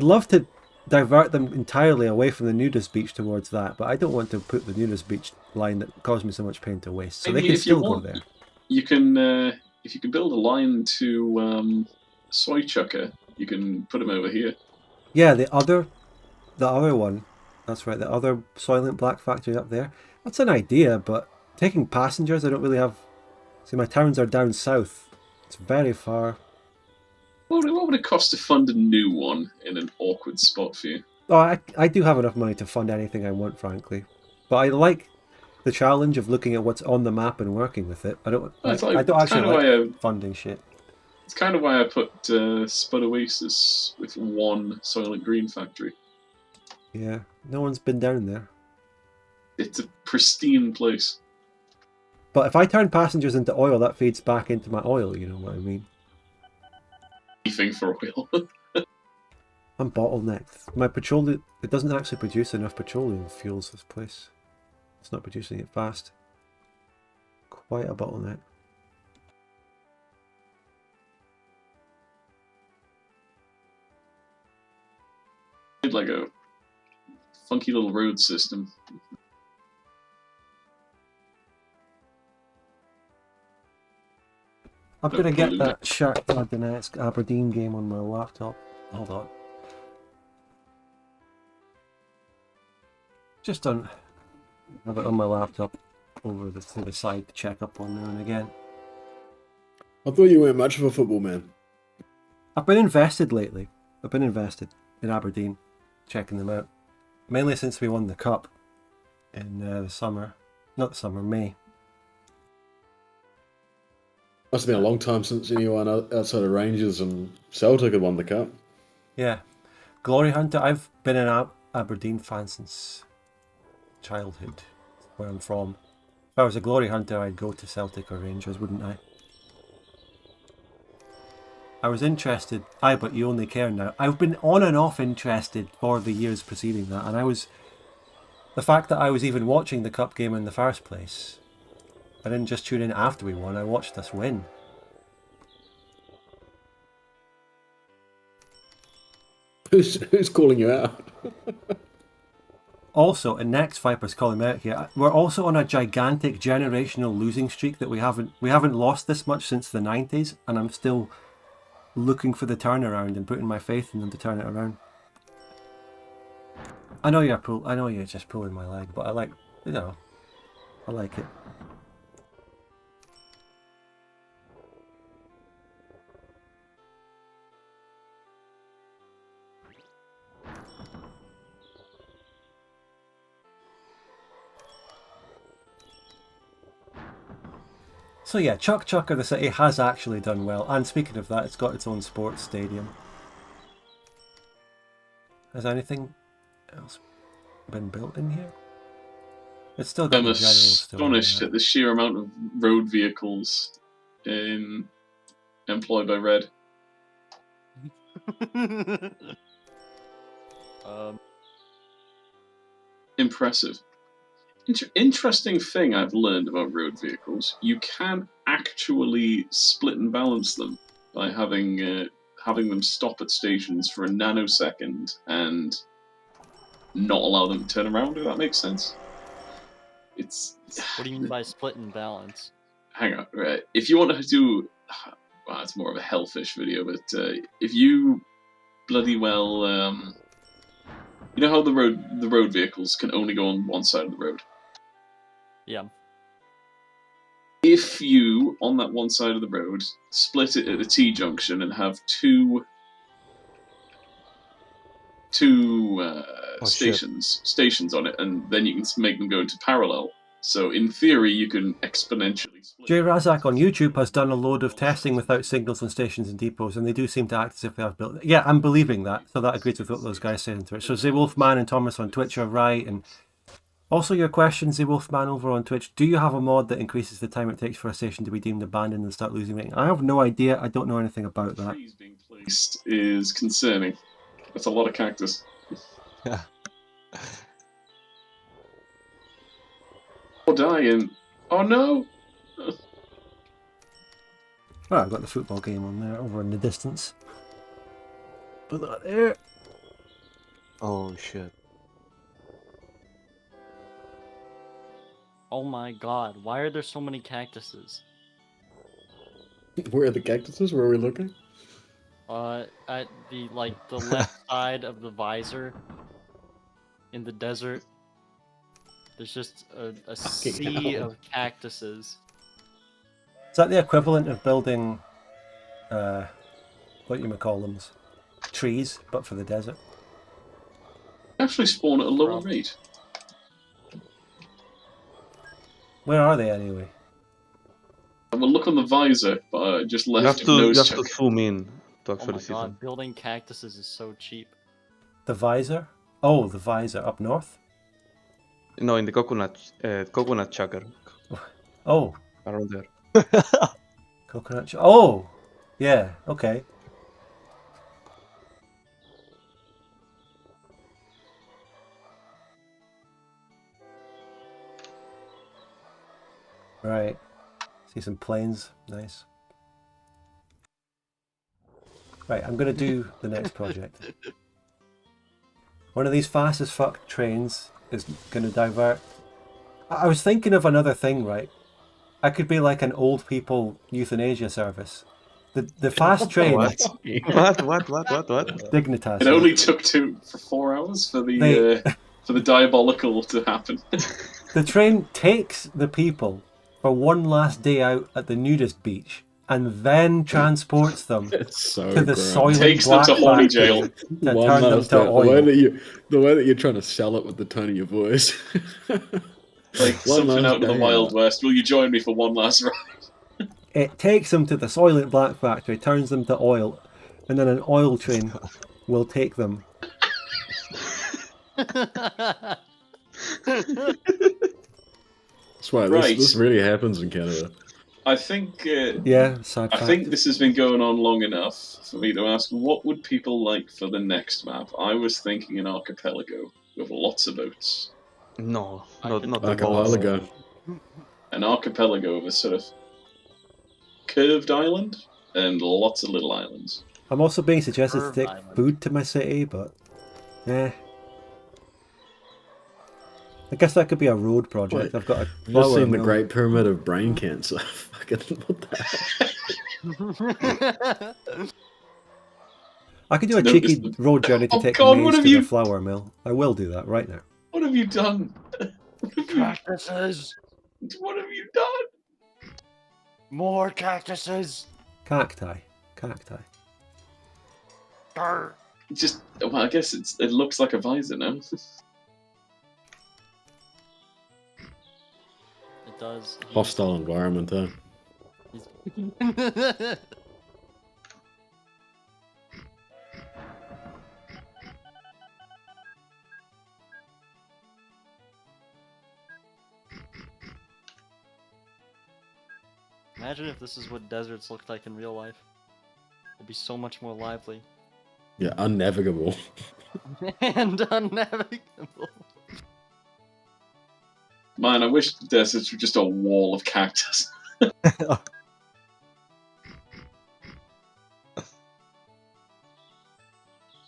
love to divert them entirely away from the nudist beach towards that, but I don't want to put the nudist beach line that caused me so much pain to waste. So Maybe they can if still you go want, there. You can, if you can build a line to Soy Chucker, you can put them over here. Yeah, the other one. That's right, the other Soylent Black factory up there. That's an idea, but taking passengers, I don't really have... See, my towns are down south. It's very far. What would it cost to fund a new one in an awkward spot for you? Oh, I do have enough money to fund anything I want, frankly. But I like the challenge of looking at what's on the map and working with it. I don't actually like funding shit. It's kind of why I put Spud Oasis with one Soylent Green factory. Yeah, no one's been down there. It's a pristine place. But if I turn passengers into oil, that feeds back into my oil, you know what I mean? Anything for oil. I'm bottlenecked. My petroleum, it doesn't actually produce enough petroleum fuels, this place. It's not producing it fast. Quite a bottleneck. Like a funky little road system. I'm gonna get that Shakhtar Donetsk Aberdeen game on my laptop. Hold on. Just on, have it on my laptop over to the side to check up on now and again. I thought you weren't much of a football man. I've been invested lately. I've been invested in Aberdeen, checking them out. Mainly since we won the cup in the summer. Not the summer, May. Must have been a long time since anyone outside of Rangers and Celtic had won the cup. Yeah. Glory Hunter, I've been an Aberdeen fan since childhood, where I'm from. If I was a Glory Hunter, I'd go to Celtic or Rangers, wouldn't I? I was interested. Aye, but you only care now. I've been on and off interested for the years preceding that, and I was... The fact that I was even watching the cup game in the first place, I didn't just tune in after we won, I watched us win. Who's calling you out? Also, and next Viper's calling me out here, we're also on a gigantic generational losing streak that we haven't lost this much since the 90s, and I'm still looking for the turnaround and putting my faith in them to turn it around. I know you're just pulling my leg, but I like, you know, I like it. So yeah, Piechucker, the city, has actually done well. And speaking of that, it's got its own sports stadium. Has anything else been built in here? It's still got I'm the general store. astonished at the sheer amount of road vehicles employed by Red. Impressive. Interesting thing I've learned about road vehicles: you can actually split and balance them by having them stop at stations for a nanosecond and not allow them to turn around. If that makes sense. What do you mean by split and balance? Hang on, right? If you want to do, well, it's more of a hellfish video, but if you bloody well, you know how the road vehicles can only go on one side of the road. Yeah. If you, on that one side of the road, split it at a T-junction and have two stations on it, and then you can make them go into parallel. So in theory, you can exponentially split. Jay Razak on YouTube has done a load of testing without signals on stations and depots, and they do seem to act as if they have built it. Yeah, I'm believing that, so that agrees with what those guys say on Twitch. So Wolfman and Thomas on Twitch are right, and also your question, Wolfman over on Twitch, do you have a mod that increases the time it takes for a station to be deemed abandoned and start losing rating? I have no idea, I don't know anything about that. Trees being placed is concerning. That's a lot of cactus. Or dying. Oh no! Well, I've got the football game on there, over in the distance. Put that there. Oh shit. Oh my god, why are there so many cactuses? Where are the cactuses? Where are we looking? At the left side of the visor in the desert. There's just a sea hell. of cactuses. Is that the equivalent of building, what you might call them, trees, but for the desert? Actually spawn at a lower rate. Where are they anyway? We'll look on the visor, but just You left have of to nose check. zoom in to Oh actually my see god, them. building cactuses is so cheap. The visor? Oh, the visor up north? No, in the coconut chucker. Oh, around there. coconut. Oh, yeah. Okay. Right. See some planes. Nice. Right, I'm going to do the next project. One of these fast as fuck trains is going to divert. I was thinking of another thing, right? I could be like an old people euthanasia service. The fast train, What? What? Dignitas. It yeah. only took 4 hours for the for the diabolical to happen. The train takes the people for one last day out at the nudist beach and then transports them It's so to the gross. Soylent Takes them Black to horny Factory jail. to One turn them last to day. oil. The way that you're trying to sell it with the tone of your voice. Like One something last out of the day Wild out. West. Will you join me for one last ride? It takes them to the Soylent Black Factory, turns them to oil, and then an oil train will take them. That's why Right. this really happens in Canada. I think Yeah, sad I fact. think this has been going on long enough for me to ask what would people like for the next map. I was thinking an archipelago with lots of boats. No, I not could- not the boats. Archipelago. An archipelago of a sort of curved island and lots of little islands. I'm also being suggested to Curved take island. food to my city, but I guess that could be a road project. I've got a I've just flour seen the mill. Great Pyramid of Brain Cancer. Fucking what the hell? I could do a No, cheeky this- road journey to Oh take God, what maize have to you- the flour mill. I will do that right now. What have you done? Cactuses! What have you done? More cactuses! Cacti. Grr. Just well, I guess it looks like a visor now. It does. Hostile environment, huh? Imagine if this is what deserts look like in real life. It'd be so much more lively. Yeah, unnavigable. And unnavigable. Man, I wish the deserts were just a wall of cactus. I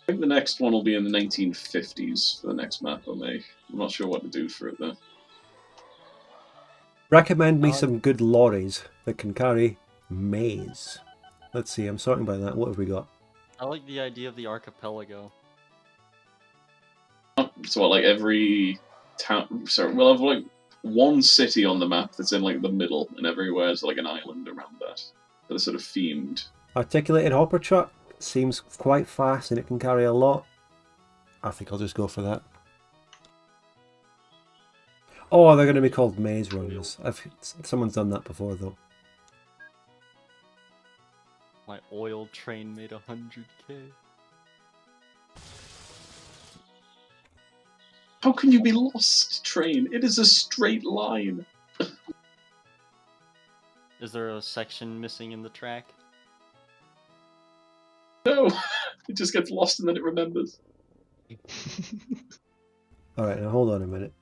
think the next one will be in the 1950s for the next map I make. I'm not sure what to do for it though. Recommend me some good lorries that can carry maize. Let's see, I'm sorting by that. What have we got? I like the idea of the archipelago. So what, like every town? Sorry, we'll have like one city on the map that's in like the middle, and everywhere is like an island around that. That is sort of themed. Articulated hopper truck seems quite fast and it can carry a lot. I think I'll just go for that. Oh, they're going to be called maze runners. Someone's done that before though. My oil train made 100k. How can you be lost, train? It is a straight line. Is there a section missing in the track? No, it just gets lost and then it remembers. Alright, now hold on a minute.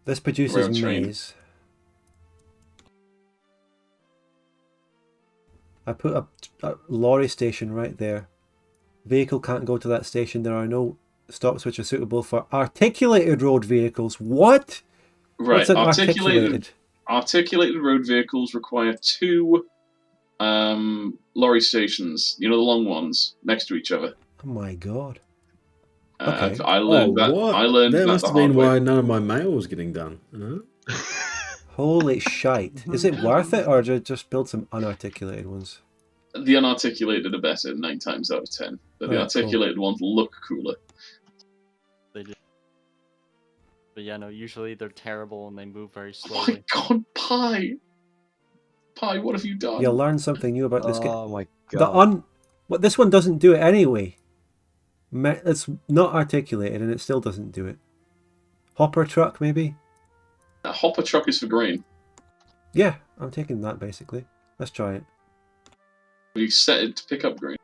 This Rail produces train. maize. I put a lorry station right there. Vehicle can't go to that station. There are no stops which are suitable for articulated road vehicles. What? Right, What's an articulated road vehicles require 2 lorry stations. You know the long ones next to each other. Oh my god. Okay. I learned that. What? I learned that that must the have been hard way. why none of my mail was getting done. Huh? Holy shite. Is it worth it or just build some unarticulated ones? The unarticulated are better 9 times out of 10, but the Alright, cool. articulated ones look cooler. They do. But yeah, no, usually they're terrible and they move very Oh my slowly. god, Pie, what have you done? You'll learn something new about this game. Oh my god. But this one doesn't do it anyway. It's not articulated and it still doesn't do it. Hopper truck, maybe? A hopper truck is for grain. Yeah, I'm taking that basically. Let's try it. You set it to pick up grain.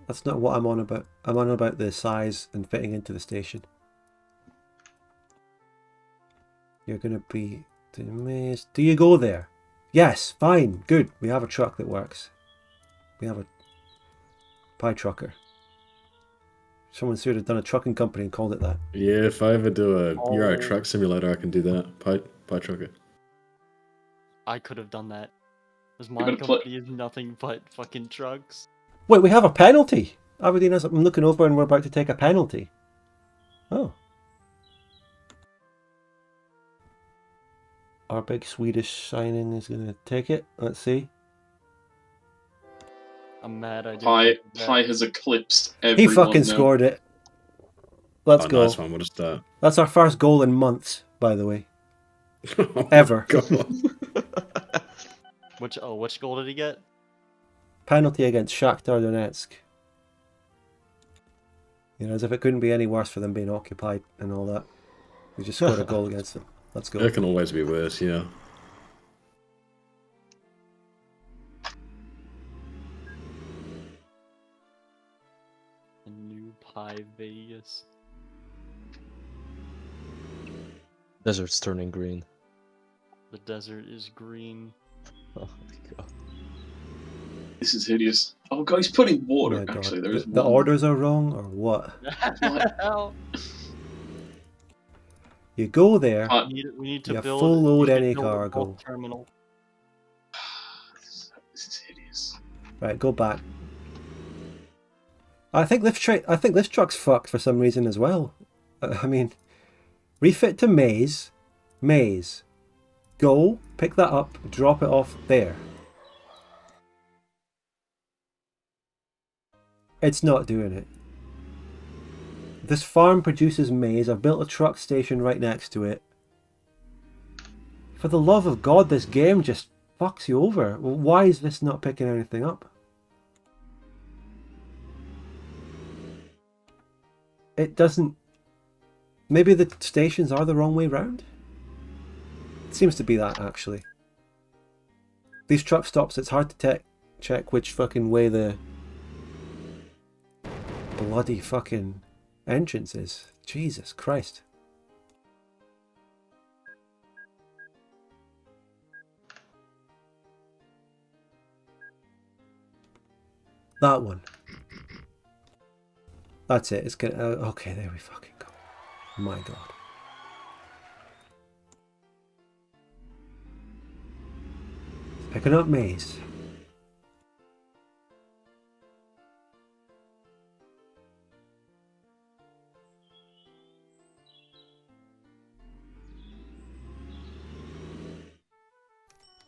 That's not what I'm on about. I'm on about the size and fitting into the station. You're gonna be to the maze. Do you go there? Yes, fine, good. We have a truck that works. We have a Piechucker. Someone should have done a trucking company and called it that. Yeah, if I ever do a Euro Oh. truck simulator, I can do that. Pie trucker. I could have done that. Because Give my it a play. company is nothing but fucking trucks. Wait, we have a penalty. Aberdeen, I'm looking over and we're about to take a penalty. Oh. Our big Swedish signing is going to take it. Let's see. I'm mad I didn't. Pie do that. Pie has eclipsed He everyone. fucking now. scored it. Let's Oh, go. nice one. What a start. That's our first goal in months, by the way. Oh my Ever. God. Which goal did he get? Penalty against Shakhtar Donetsk. You know, as if it couldn't be any worse for them being occupied and all that. We just scored a goal against them. Let's go. It can always be worse, yeah. A new Pie Vegas. Desert's turning green. The desert is green. Oh my god. This is hideous. Oh god, he's putting Oh water. my God. Actually, there is The one. orders are wrong or what? Hell. You go there. We need to You build. full load we need to any build a cargo. bulk terminal. This is hideous. Right, go back. I think this truck's fucked for some reason as well. I mean, refit to maze, go, pick that up, drop it off there. It's not doing it. This farm produces maize. I've built a truck station right next to it. For the love of God, this game just fucks you over. Well, why is this not picking anything up? It doesn't... Maybe the stations are the wrong way round? It seems to be that, actually. These truck stops, it's hard to check which fucking way the bloody fucking entrance is. Jesus Christ. That one. That's it. It's gonna... okay, there we fucking go. My God. Picking up maize.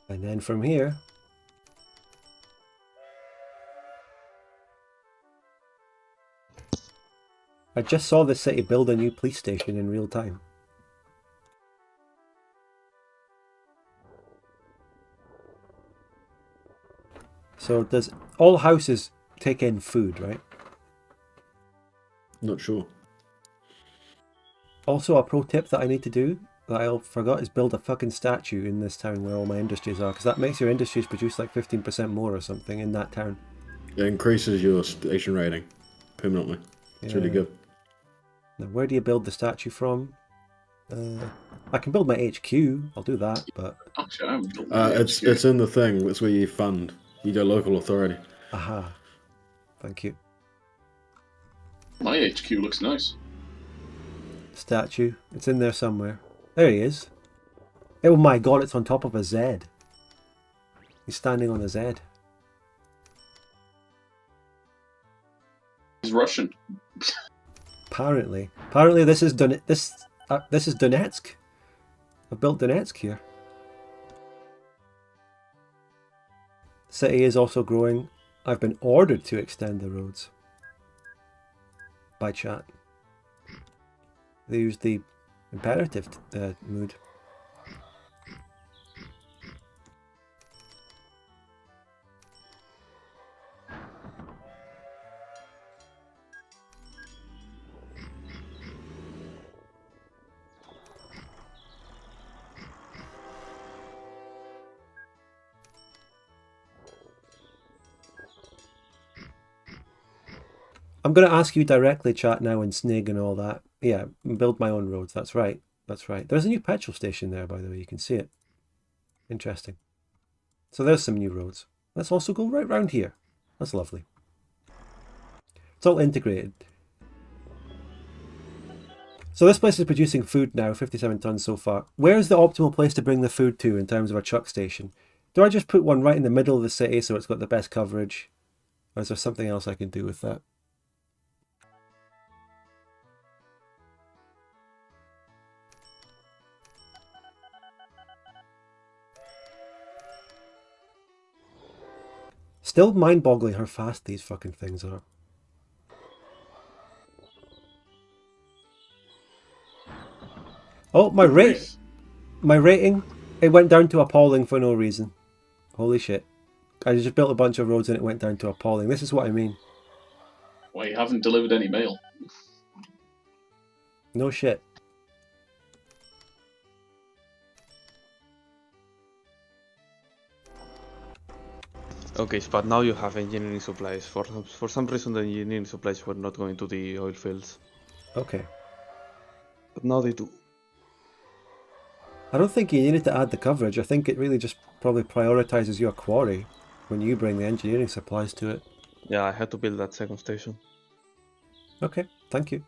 And then from here... I just saw the city build a new police station in real time. So does all houses take in food, right? Not sure. Also, a pro tip that I need to do that I forgot is build a fucking statue in this town where all my industries are, because that makes your industries produce like 15% more or something in that town. It increases your station rating permanently. It's really Yeah. good. Now, where do you build the statue from? I can build my HQ. I'll do that, but Actually, I haven't built It's in the thing. It's where you fund. You go local authority. aha. Thank you. My HQ looks nice. Statue. It's in there somewhere. There he is. Oh my God! It's on top of a Z. He's standing on a Z. He's Russian. Apparently this is this is Donetsk. I've built Donetsk here. The city is also growing. I've been ordered to extend the roads by chat. They use the imperative mood. I'm going to ask you directly, chat now, and Snig and all that. Yeah, build my own roads. That's right. That's right. There's a new petrol station there, by the way. You can see it. Interesting. So there's some new roads. Let's also go right round here. That's lovely. It's all integrated. So this place is producing food now, 57 tons so far. Where's the optimal place to bring the food to in terms of a truck station? Do I just put one right in the middle of the city so it's got the best coverage? Or is there something else I can do with that? Still mind-boggling how fast these fucking things are. Oh, my rating, it went down to appalling for no reason. Holy shit. I just built a bunch of roads and it went down to appalling. This is what I mean. Well, you haven't delivered any mail. No shit. Okay, but now you have engineering supplies. For some reason, the engineering supplies were not going to the oil fields. Okay. But now they do. I don't think you needed to add the coverage. I think it really just probably prioritizes your quarry when you bring the engineering supplies to it. Yeah, I had to build that second station. Okay, thank you.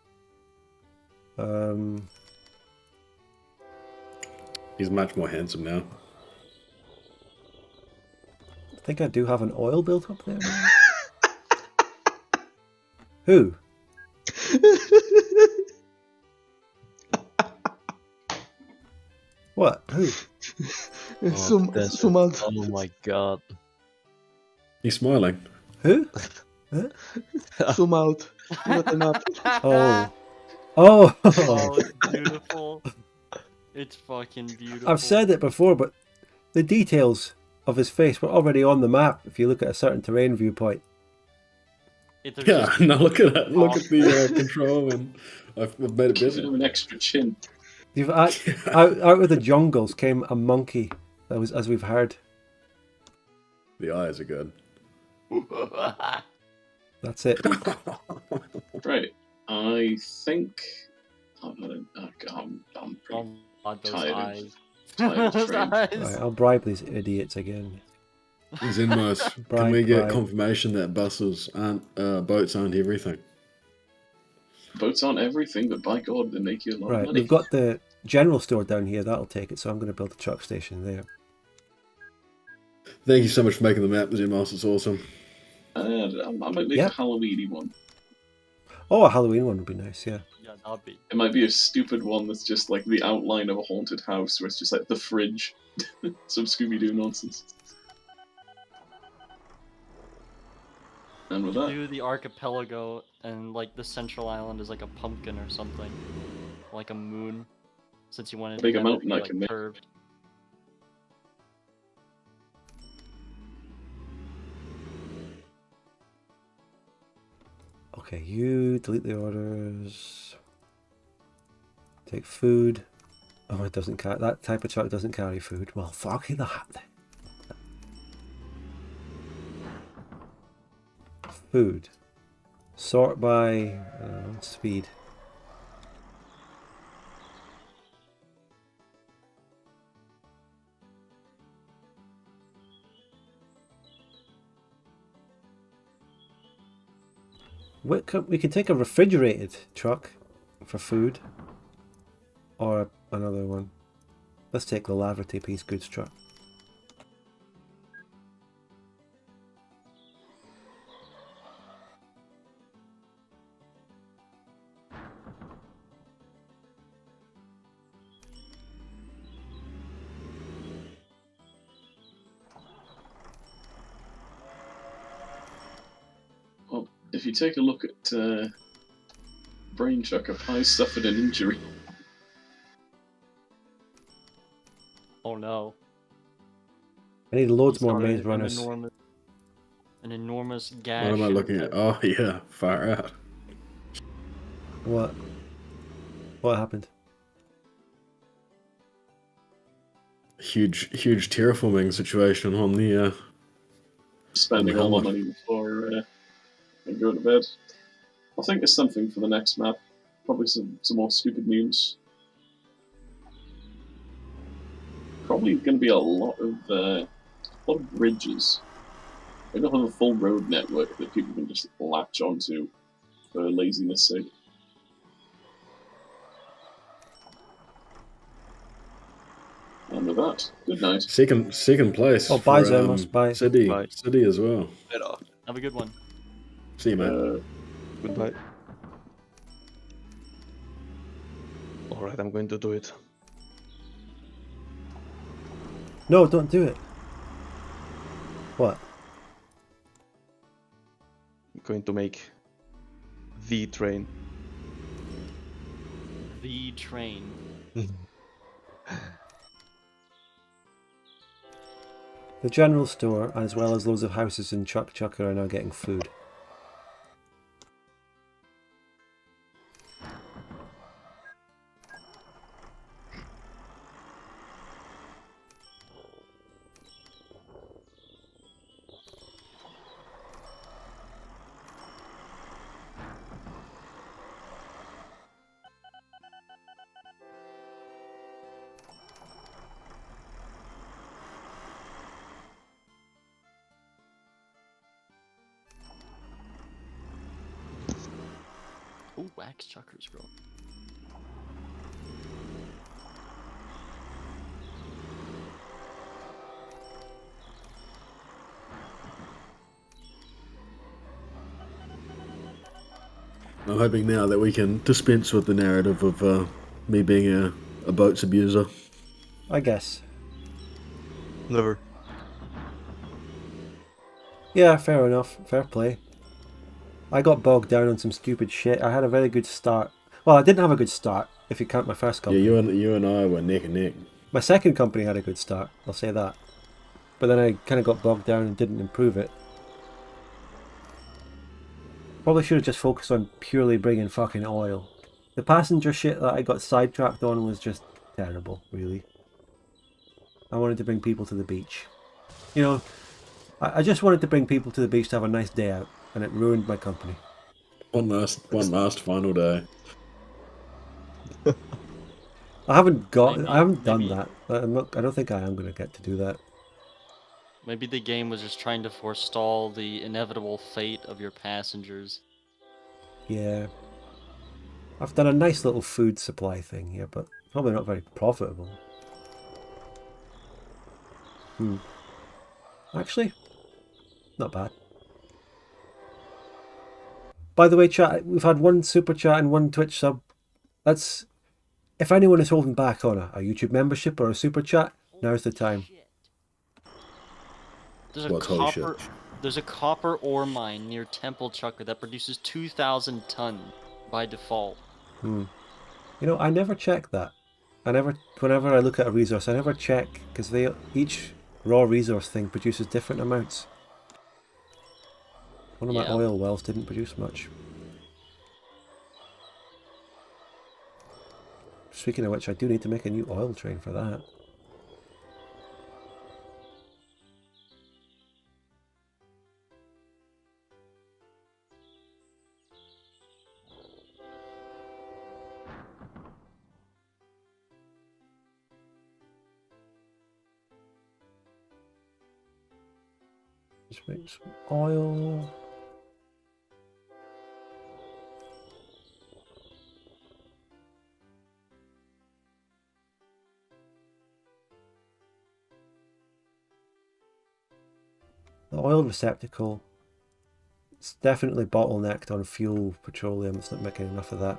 He's much more handsome now. I think I do have an oil built up there. Who? What? Who? Zoom out. Oh my god. He's smiling. Who? Huh? Zoom out. Not the map. Oh. Oh. Oh, it's beautiful. It's fucking beautiful. I've said it before, but the details of his face were already on the map if you look at a certain terrain viewpoint. They're Yeah, just- now look at that. Look at the control, and I've made it Gives bigger. him an extra chin. You've out of the jungles came a monkey. That was, as we've heard. The eyes are good. That's it. Right. I think I'm pretty Oh god, those tired of- eyes. tired of Those train. eyes. Right, I'll bribe these idiots again. He's inmost. Can Bribe, we get bribe. confirmation that buses aren't boats aren't everything? Boats aren't everything, but by God, they make you a lot of Right, money. we've got the general store down here. That'll take it. So I'm going to build a truck station there. Thank you so much for making the map, Zimos. It's awesome. I might make Yeah. a Halloweeny one. Oh, a Halloween one would be nice. Yeah. Yeah, that'll be. It might be a stupid one that's just like the outline of a haunted house, where it's just like the fridge, some Scooby-Doo nonsense. And with that, Do the archipelago and like the central island is like a pumpkin or something, like a moon, since you wanted to Make a have it mountain be, I like, can make. curved. Okay, you delete the orders. Take food. Oh, it doesn't carry. That type of truck doesn't carry food. Well, fuck that. Food. Sort by speed. We can take a refrigerated truck for food, or another one. Let's take the Laverty Peace Goods truck. well, if you take a look at Brain Chucker, Pie suffered an injury. Oh no. I need loads He's more got maze an runners. An enormous gash. What am I in looking the- at? Oh yeah, far out. What? What happened? Huge terraforming situation on the. Spending all my money before I go to bed. I'll think of something for the next map. Probably some more stupid memes. Probably going to be a lot of bridges. We don't have a full road network that people can just latch onto for laziness sake. And with that, good night. Second place. Oh, bye, for, Zemos, bye. City, Bye. City as well. Better. Have a good one. See you, mate. Goodbye. Alright, I'm going to do it. No, don't do it. What? I'm going to make the train. The train. The general store, as well as loads of houses in Piechucker, are now getting food. Oh, wax chuckers growing. I'm hoping now that we can dispense with the narrative of me being a boats abuser. I guess. Never. Yeah, fair enough. Fair play. I got bogged down on some stupid shit. I had a very good start. Well, I didn't have a good start, if you count my first company. Yeah, you and I were neck and neck. My second company had a good start, I'll say that. But then I kind of got bogged down and didn't improve it. Probably should have just focused on purely bringing fucking oil. The passenger shit that I got sidetracked on was just terrible, really. I wanted to bring people to the beach. You know, I just wanted to bring people to the beach to have a nice day out, and it ruined my company. One last final day. I haven't done maybe- that. I don't think I am going to get to do that. Maybe the game was just trying to forestall the inevitable fate of your passengers. Yeah. I've done a nice little food supply thing here, but probably not very profitable. Actually, not bad. By the way, chat, we've had one super chat and one Twitch sub. That's... If anyone is holding back on a YouTube membership or a super chat, now's the time. There's a What's holy shit? There's a copper ore mine near Temple Chucker that produces 2,000 ton by default. You know, I never check that. Whenever I look at a resource, I never check, because each raw resource thing produces different amounts. One of my Yeah. oil wells didn't produce much. Speaking of which, I do need to make a new oil train for that. Just make some oil. The oil receptacle, it's definitely bottlenecked on fuel petroleum. It's not making enough of that.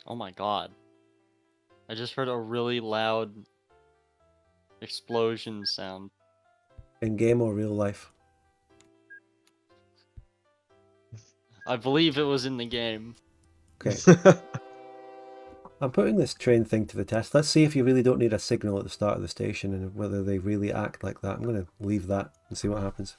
Oh my god. I just heard a really loud explosion sound. In game or real life. I believe it was in the game. Okay. I'm putting this train thing to the test. Let's see if you really don't need a signal at the start of the station and whether they really act like that. I'm going to leave that and see what happens.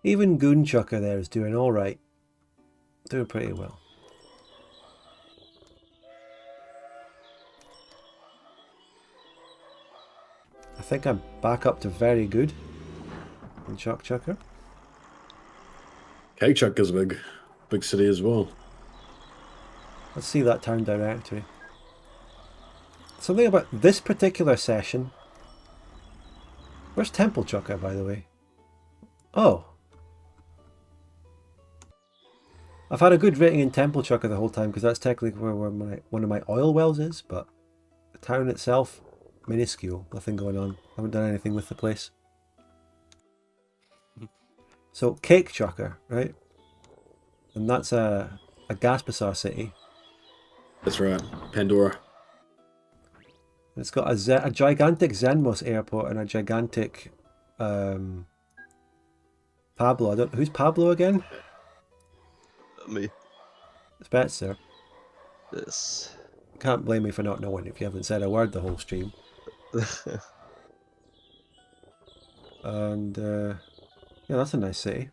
Even Goonchucker there is doing all right. Doing pretty well. I think I'm back up to very good in Chucker. Piechucker's a big city as well. Let's see that town directory. Something about this particular session. Where's Temple Chucker, by the way? Oh. I've had a good rating in Temple Chucker the whole time because that's technically where one of my oil wells is, but the town itself, minuscule, nothing going on. I haven't done anything with the place. So, Cake Chucker, right? And that's a Gaspasar city. That's right, Pandora. It's got a gigantic Zenmos airport and a gigantic Pablo. Who's Pablo again? Me. It's Betzer. Yes. Can't blame me for not knowing if you haven't said a word the whole stream. And yeah, that's a nice city.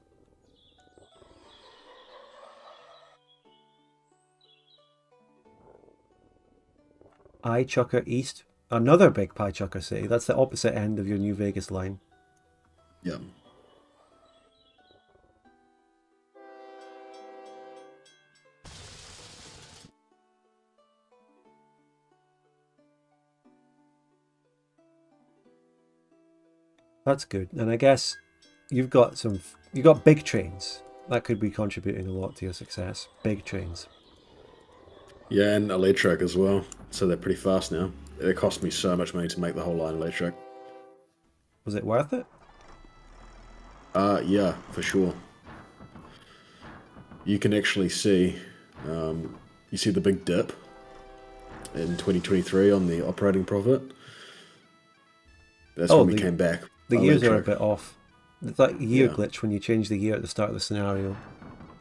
Piechucker East, another big Piechucker city. That's the opposite end of your New Vegas line. Yeah. That's good. And I guess you've got big trains. That could be contributing a lot to your success. Big trains. Yeah, and electric as well. So they're pretty fast now. It cost me so much money to make the whole line electric. Was it worth it? Yeah, for sure. You can actually see, you see the big dip in 2023 on the operating profit. That's when we came back. The years are a bit off. It's like a year glitch when you change the year at the start of the scenario.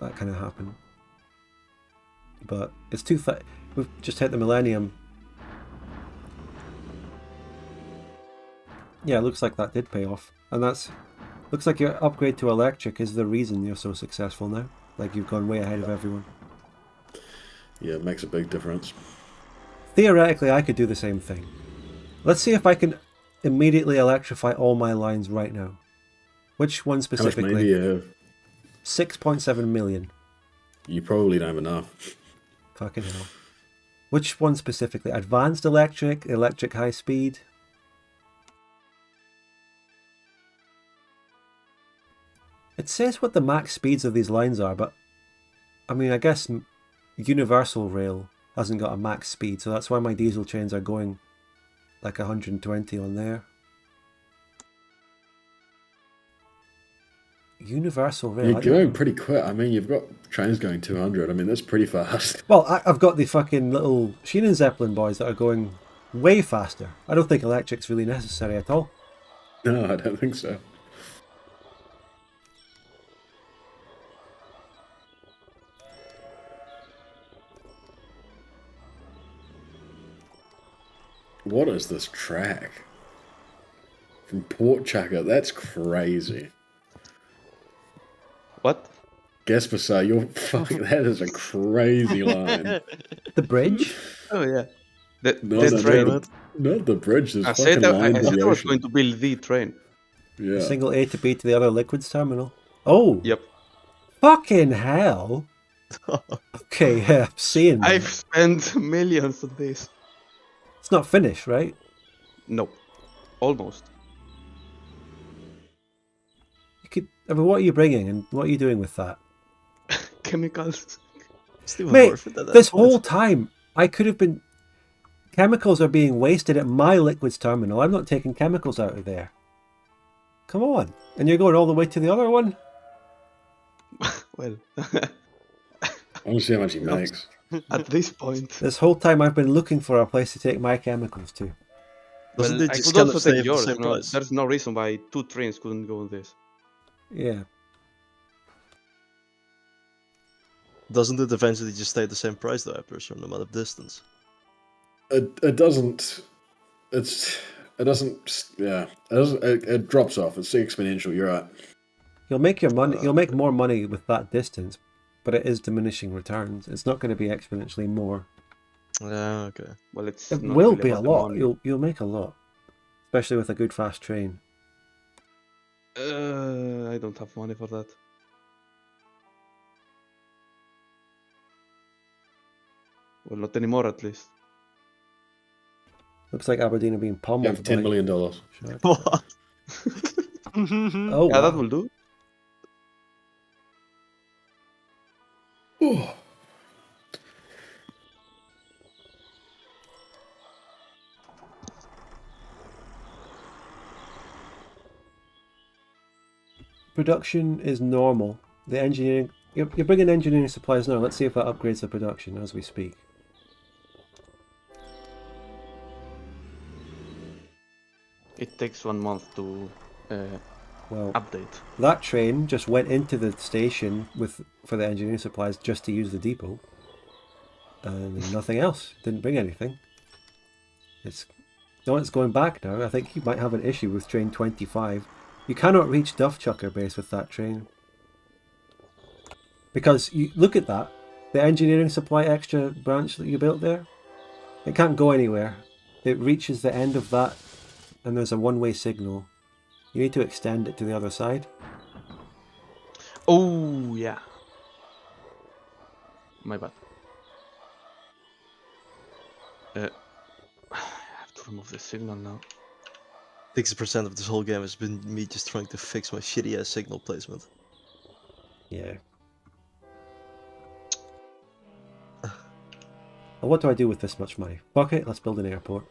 That kind of happened. But it's we've just hit the millennium. Yeah, it looks like that did pay off. And looks like your upgrade to electric is the reason you're so successful now. Like you've gone way ahead of everyone. Yeah, it makes a big difference. Theoretically, I could do the same thing. Let's see if I can immediately electrify all my lines right now. Which one specifically? How much money do you have? 6.7 million. You probably don't have enough. Fucking hell. Which one specifically? Advanced electric, electric high speed? It says what the max speeds of these lines are, but I mean, I guess Universal Rail hasn't got a max speed, so that's why my diesel trains are going like 120 on there. Universal Rail. You're going pretty quick. I mean, you've got trains going 200. I mean, that's pretty fast. Well, I've got the fucking little Sheeran Zeppelin boys that are going way faster. I don't think electric's really necessary at all. No, I don't think so. What is this track? From Piechucker, that's crazy. What? Gaspasar, you're fucking. That is a crazy line. The bridge? Oh yeah. No, train. Not the bridge. There's I fucking said I line to said the I was ocean. going to build the train. Yeah. A single A to B to the other liquids terminal. Oh! Yep. Fucking hell! Okay, yeah, I'm seeing that. I've spent millions on this. It's not finished, right? No. Almost. I mean, what are you bringing and what are you doing with that? Chemicals. It's even Mate, worth it at that this point. whole time, I could have been... Chemicals are being wasted at my liquids terminal. I'm not taking chemicals out of there. Come on. And you're going all the way to the other one? Well, I want to see how much he makes. at this point. This whole time I've been looking for a place to take my chemicals to. Doesn't Well, it I just could kind of also stay take at the yours. same No, price? there's no reason why 2 trains couldn't go on this. Yeah. Doesn't it eventually just stay at the same price though after a certain amount of distance? It doesn't. It doesn't. Yeah. It doesn't. It drops off. It's exponential. You're right. You'll make your money. You'll make more money with that distance, but it is diminishing returns. It's not going to be exponentially more. Okay. Well, it's It not will really be a about the lot. money. You'll make a lot, especially with a good fast train. I don't have money for that. Well, not anymore at least. Looks like Aberdeen are being You pummeled. have $10 million. Shit. What? Oh, Yeah, that wow. will do. Production is normal. The engineering. You're bringing engineering supplies now. Let's see if that upgrades the production as we speak. It takes 1 month to Well, update. that train just went into the station for the engineering supplies just to use the depot, and nothing else. Didn't bring anything. It's going back now. I think you might have an issue with train 25. You cannot reach Piechucker base with that train because you look at that. The engineering supply extra branch that you built there, it can't go anywhere. It reaches the end of that, and there's a one-way signal. You need to extend it to the other side. Oh, yeah. My bad. I have to remove the signal now. 60% of this whole game has been me just trying to fix my shitty ass signal placement. Yeah. Well, what do I do with this much money? Fuck it, let's build an airport.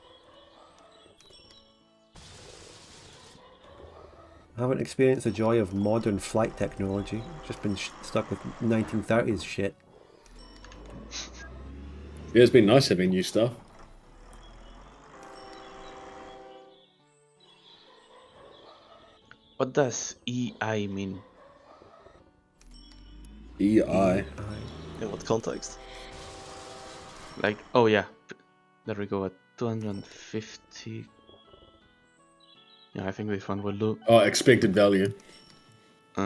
I haven't experienced the joy of modern flight technology. Just been stuck with 1930s shit. Yeah, it's been nice having new stuff. What does EI mean? EI. In what context? Like, oh yeah, there we go at 250. Yeah, I think this one will do. Oh, expected value. We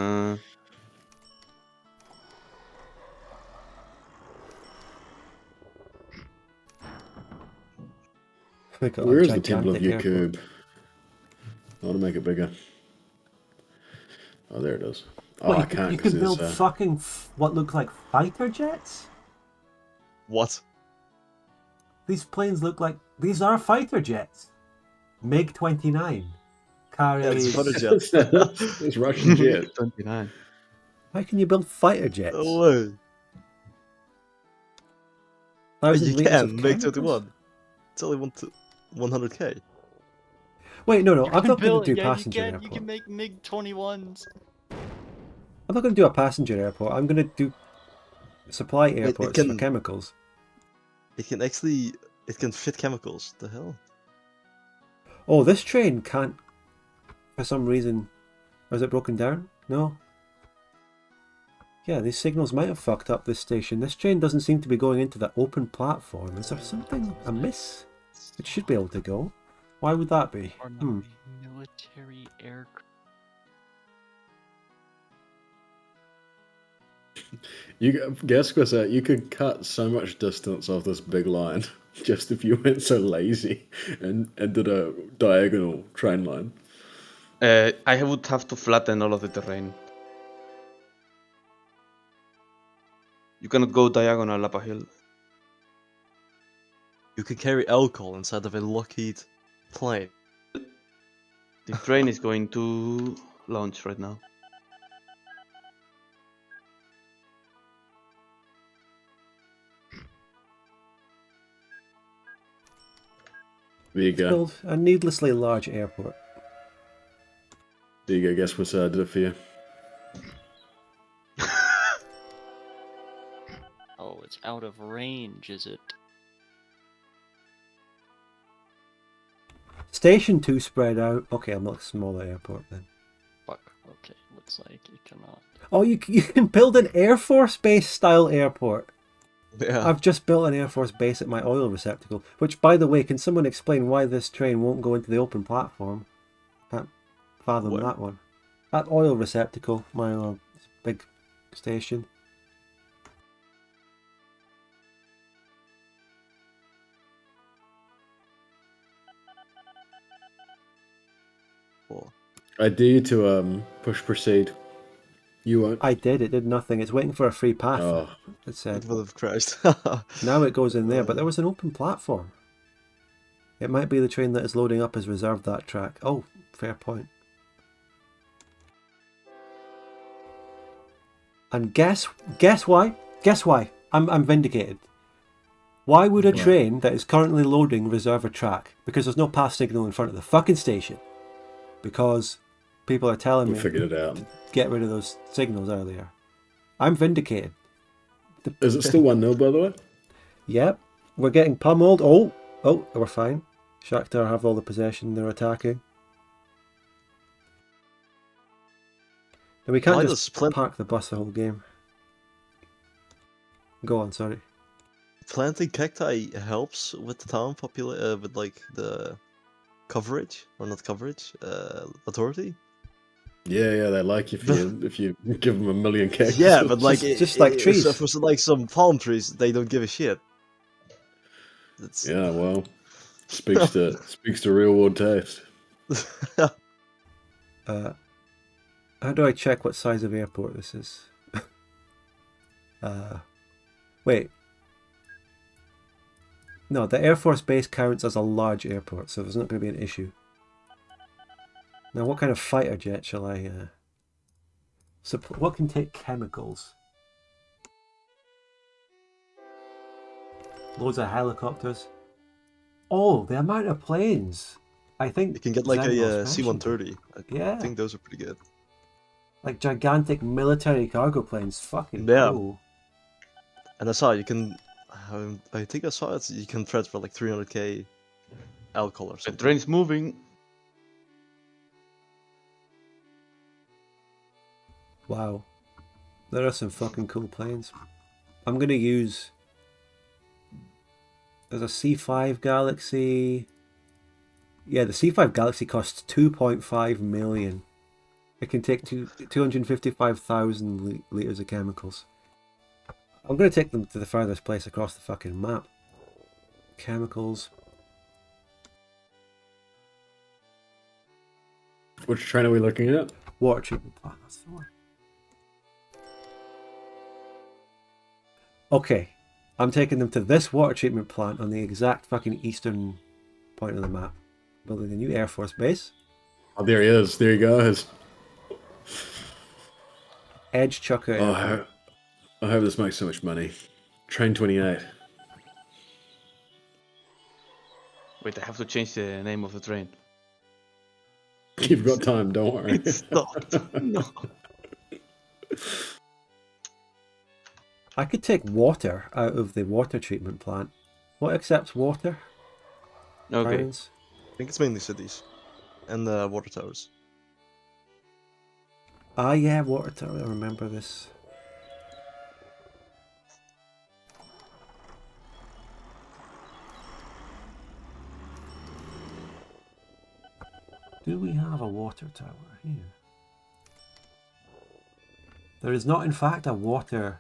got a Where is the Temple of gigantic airport. Yakub? I want to make it bigger. Oh, there it is. Oh, What, I can't you because could build there's... fucking what look like fighter jets? What? These planes look like... These are fighter jets. MiG-29. Carries... it's fighter jet. It's Russian jet. 29. How can you build fighter jets? No way. 1,000 You litres of can make chemicals? 21. It's only 100k. Wait, no, You I'm can not going build- to do yeah, passenger you airport. can make MiG-21s. I'm not going to do a passenger airport. I'm going to do supply airports for can- chemicals. It can actually... It can fit chemicals. The hell? Oh, this train can't... For some reason... Was it broken down? No? Yeah, these signals might have fucked up this station. This train doesn't seem to be going into the open platform. Is there something amiss? It should be able to go. Why would that be? Or not a military aircraft. You guess was that you could cut so much distance off this big line just if you went so lazy and did a diagonal train line. I would have to flatten all of the terrain. You cannot go diagonal up a hill. You can carry alcohol inside of a Lockheed plane. The train is going to launch right now. There you go. Build a needlessly large airport. There you go. Guess what did it for you? Oh, it's out of range, is it? Station 2 spread out. Okay, I'll make a smaller airport then. Fuck. Okay, looks like it cannot. Oh, you can build an Air Force Base style airport. Yeah. I've just built an Air Force Base at my oil receptacle. Which, by the way, can someone explain why this train won't go into the open platform? Can't fathom Where? that one. That oil receptacle, my big station. Well, I dare you to push proceed. You won't. I did. It did nothing. It's waiting for a free path. Oh, It said. it would have crashed. Now it goes in there, but there was an open platform. It might be the train that is loading up has reserved that track. Oh, fair point. And guess why? Guess why? I'm vindicated. Why would a Why? train that is currently loading reserve a track? Because there's no pass signal in front of the fucking station. Because people are telling we me figured it out. to get rid of those signals earlier. I'm vindicated. Is it still 1-0, by the way? Yep, we're getting pummeled. Oh, we're fine. Shakhtar have all the possession. They're attacking. And we can't Why just does park the bus the whole game. Go on, sorry. planting cacti helps with the town with like the coverage or not coverage authority? Yeah, they like if you give them 1 million cactus. Yeah, but like just like trees. for like some palm trees, they don't give a shit. That's... Yeah, well, speaks to real world taste. How do I check what size of airport this is? Wait. No, the Air Force Base counts as a large airport, so there's not going to be an issue. Now, what kind of fighter jet shall I... what can take chemicals? Loads of helicopters. Oh, the amount of planes. I think You can get like a Zenros mentioned. C-130. Yeah. I think those are pretty good. Like gigantic military cargo planes. Fucking Yeah. cool. And I saw you can. I think I saw it. You can transfer like 300k alcohol or The something. train's moving. Wow. There are some fucking cool planes. I'm going to use... There's a C5 Galaxy. Yeah, the C5 Galaxy costs 2.5 million. It can take 255,000 litres of chemicals. I'm going to take them to the furthest place across the fucking map. Chemicals. Which train are we looking at? Water treatment plant, that's the one. Okay, I'm taking them to this water treatment plant on the exact fucking eastern point of the map. Building a new Air Force base. Oh, there he is. There he goes. Piechucker Oh, Airport. I hope this makes so much money. Train 28. Wait, I have to change the name of the train. You've got time, don't worry. It's not. No. I could take water out of the water treatment plant. What accepts water? Okay. Towns? I think it's mainly cities and water towers. Ah, yeah, water tower. I remember this. Do we have a water tower here? There is not, in fact, a water...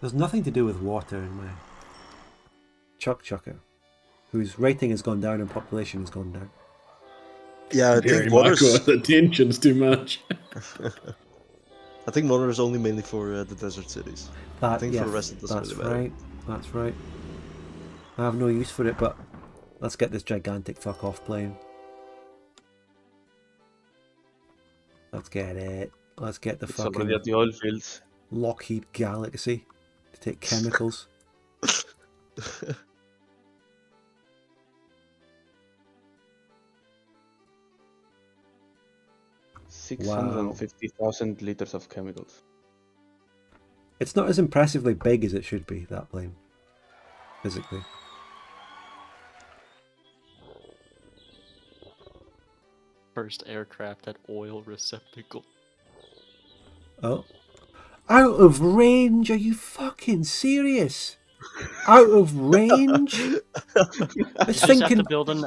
There's nothing to do with water in my Piechucker, whose rating has gone down and population has gone down. Yeah, I Gary think Michael, water's. the tension's too much. I think water is only mainly for the desert cities. I think for the rest it doesn't that's really matter. right. That's right. I have no use for it, but let's get this gigantic fuck off plane. Let's get it. Let's get the It's already fucking at the oil fields. Lockheed Galaxy to take chemicals. 650,000 liters of chemicals. It's not as impressively big as it should be, that plane. Physically. First aircraft at oil receptacle. Oh. Out of range? Are you fucking serious? Out of range? You This just thing have to can... build an.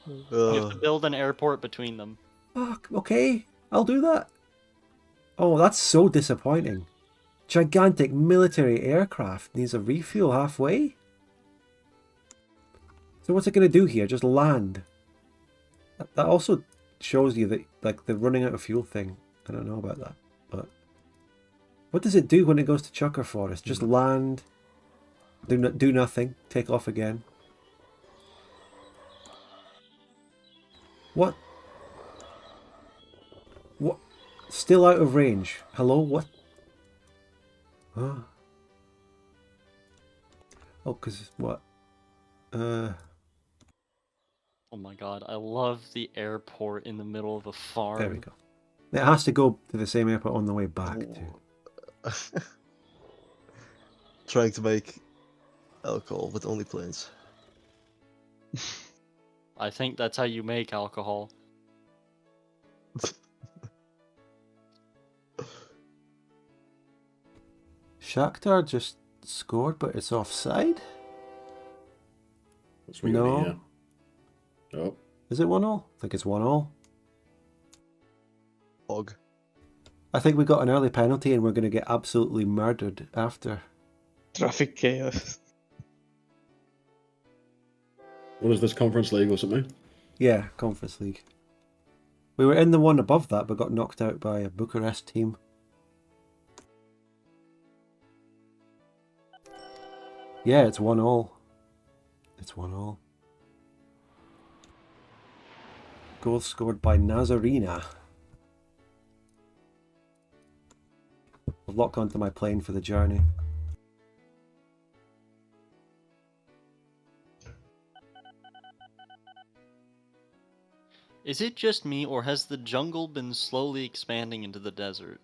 You have to build an airport between them. Fuck, okay. I'll do that. Oh, that's so disappointing. Gigantic military aircraft needs a refuel halfway? So what's it going to do here? Just land? That also shows you that, like, the running out of fuel thing. I don't know about that, but... What does it do when it goes to Chucker Forest? Just land, do nothing, take off again. What? What? Still out of range. Hello? What? Huh? Oh, because what? Oh my god, I love the airport in the middle of a farm. There we go. It has to go to the same airport on the way back too. Trying to make alcohol with only planes. I think that's how you make alcohol. Shakhtar just scored, but it's offside? What's we got No. here? Oh, Is it 1-1? I think it's 1-1. Hog. I think we got an early penalty and we're going to get absolutely murdered after. Traffic chaos. what is this, Conference League or something? Yeah, Conference League. We were in the one above that, but got knocked out by a Bucharest team. Yeah, it's 1-1. It's 1-1. Goal scored by Nazarena. I'll lock onto my plane for the journey. Is it just me, or has the jungle been slowly expanding into the desert?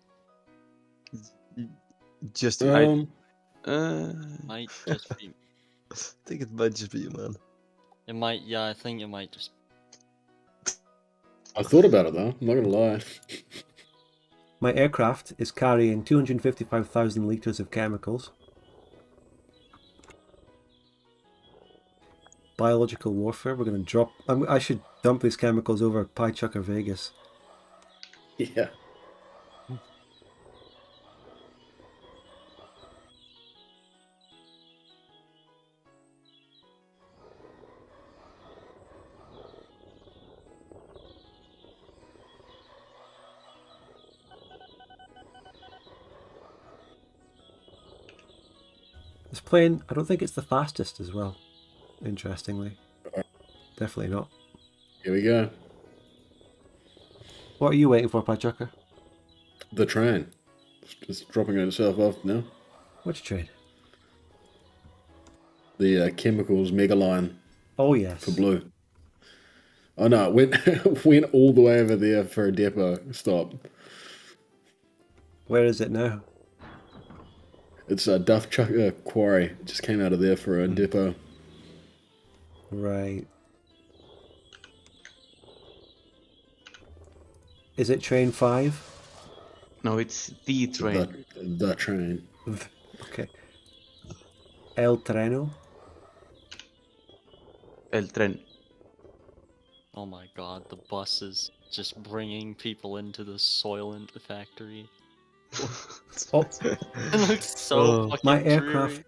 Just Uh, Might just be. I think it might just be you, man. It might, yeah, I think it might just. I thought about it though, I'm not gonna lie. My aircraft is carrying 255,000 litres of chemicals. Biological warfare, we're going to drop... I should dump these chemicals over Piechucker Vegas. Yeah. This plane, I don't think it's the fastest as well, interestingly. Definitely not. Here we go. What are you waiting for, Piechucker? The train. It's dropping itself off now. Which train? The chemicals mega line Oh, yes. for blue. Oh no, it went all the way over there for a depot stop. Where is it now? It's a Duff Chucker Quarry. It just came out of there for a depot. Right. Is it train 5? no, it's the train. The train. Okay. El Treno? El tren. Oh my god, the bus is just bringing people into the Soylent factory. Oh, It looks so Oh. fucking my dreary. aircraft...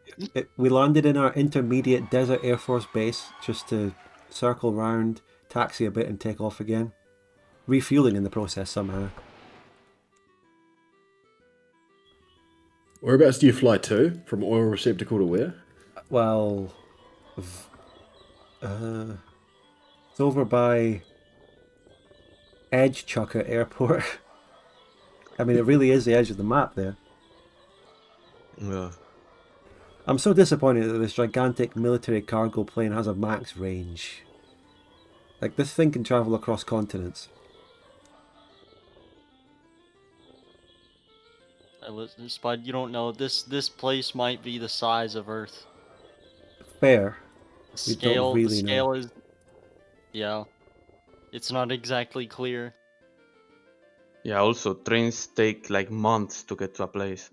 we landed in our intermediate desert Air Force base just to circle round, taxi a bit and take off again. Refueling in the process somehow. Whereabouts do you fly to? From oil receptacle to where? Well... it's over by Edge Chucker Airport. I mean, it really is the edge of the map there. Yeah. I'm so disappointed that this gigantic military cargo plane has a max range. Like, this thing can travel across continents. Spud, you don't know. This place might be the size of Earth. Fair. The We don't scale, the really know. scale is, yeah. It's not exactly clear. Yeah, also trains take like months to get to a place.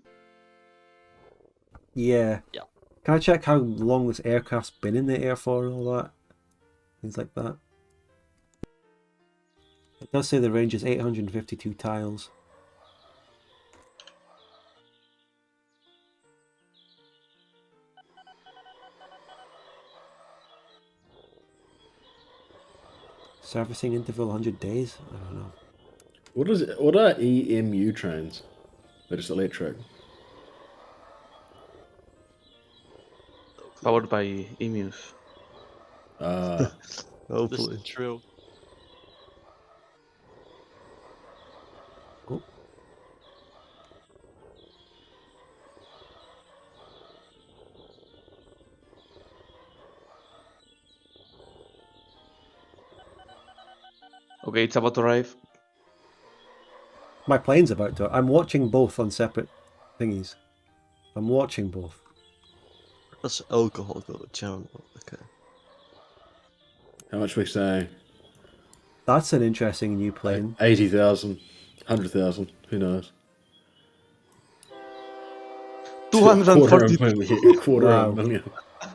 Yeah. Yeah. Can I check how long this aircraft's been in the air for and all that? Things like that. It does say the range is 852 tiles. Servicing interval 100 days? I don't know. What are EMU trains? They're just electric. Powered by emus. Hopefully. This is true. Oh. Okay, it's about to arrive. My plane's about to. I'm watching both on separate thingies. I'm watching both. That's alcohol go channel. Okay. How much we say? That's an interesting new plane. 80,000, 100,000. Who knows? 240. Quarter Wow. of a million.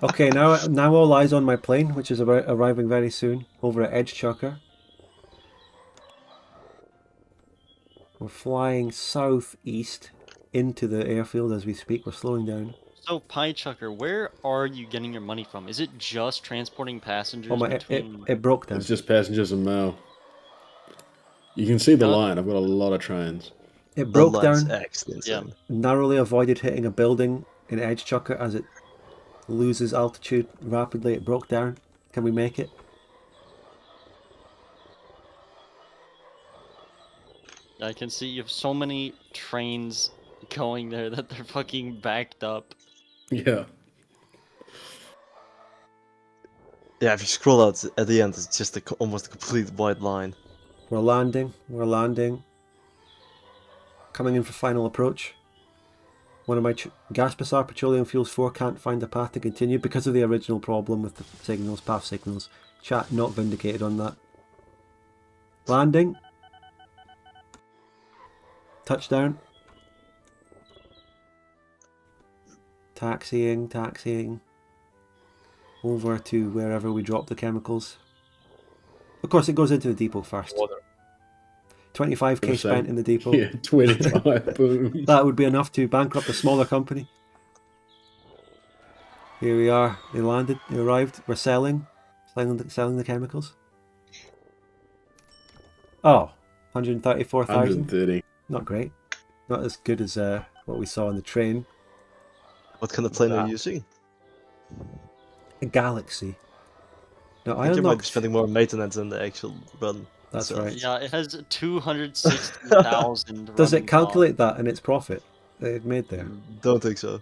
Okay, now all eyes on my plane, which is arriving very soon, over at Piechucker. We're flying southeast into the airfield as we speak. We're slowing down. So, Piechucker, where are you getting your money from? Is it just transporting passengers Oh my! between... It broke down. It's just passengers and mail. You can see the Uh, line. I've got a lot of trains. It The broke line's down. actually Yeah. insane. Narrowly avoided hitting a building in Piechucker as it loses altitude rapidly. It broke down. Can we make it? I can see you have so many trains going there that they're fucking backed up. Yeah. Yeah, if you scroll out at the end, it's just almost a complete white line. We're landing. We're landing. Coming in for final approach. One of my Gaspasar Petroleum Fuels 4 can't find a path to continue because of the original problem with the signals, path signals. Chat not vindicated on that. Landing. Touchdown. Taxiing. Over to wherever we drop the chemicals. Of course, it goes into the depot first. 25k spent in the depot. Yeah, 25. Boom. That would be enough to bankrupt a smaller company. Here we are. They landed. They arrived. We're selling the chemicals. Oh, 134,000. 130. Not great. Not as good as what we saw on the train. What kind of plane are you using? A Galaxy. No, I think you might be spending more on maintenance than the actual run. That's itself. right. Yeah, it has 260,000. Does it running calculate that in its profit that it made there? Don't think so.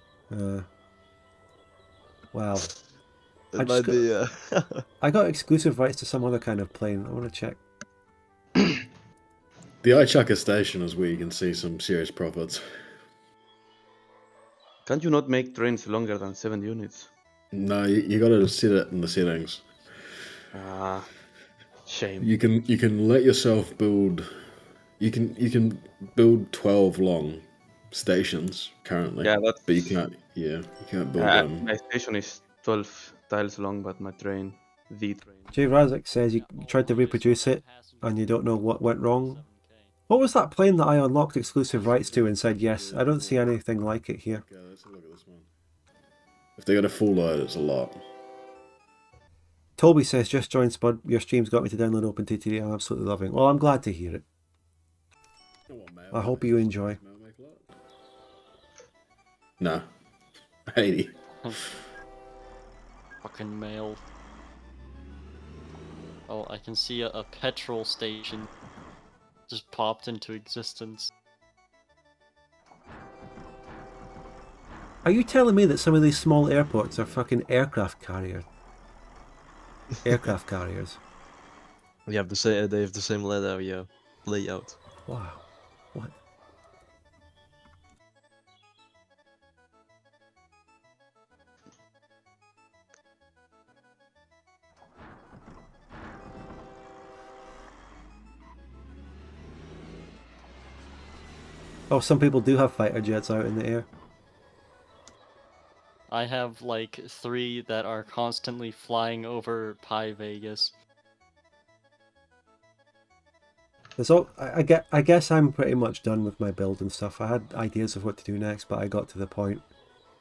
Wow. It I might just be. I got exclusive rights to some other kind of plane. I want to check. The Piechucker station is where you can see some serious profits. Can't you not make trains longer than 7 units? No, you got to set it in the settings. Ah, shame. You can let yourself build. You can build 12 long stations currently. Yeah, that's. But you can't. Yeah, you can't build My station is 12 tiles long, but my train, the train. Jay Razik says you tried to reproduce it and you don't know what went wrong. What was that plane that I unlocked exclusive rights to and said yes? I don't see anything like it here. Okay, let's have a look at this one. If they got a full load, it's a lot. Toby says, just joined Spud. Your stream's got me to download OpenTTD. I'm absolutely loving it. Well, I'm glad to hear it. I hope you enjoy. Nah. 80. Fucking mail. Oh, I can see a petrol station just popped into existence. Are you telling me that some of these small airports are fucking aircraft carriers? Aircraft carriers. They have the same layout. Wow. What? Oh, some people do have fighter jets out in the air. I have like 3 that are constantly flying over Pi Vegas. I guess I'm pretty much done with my build and stuff. I had ideas of what to do next, but I got to the point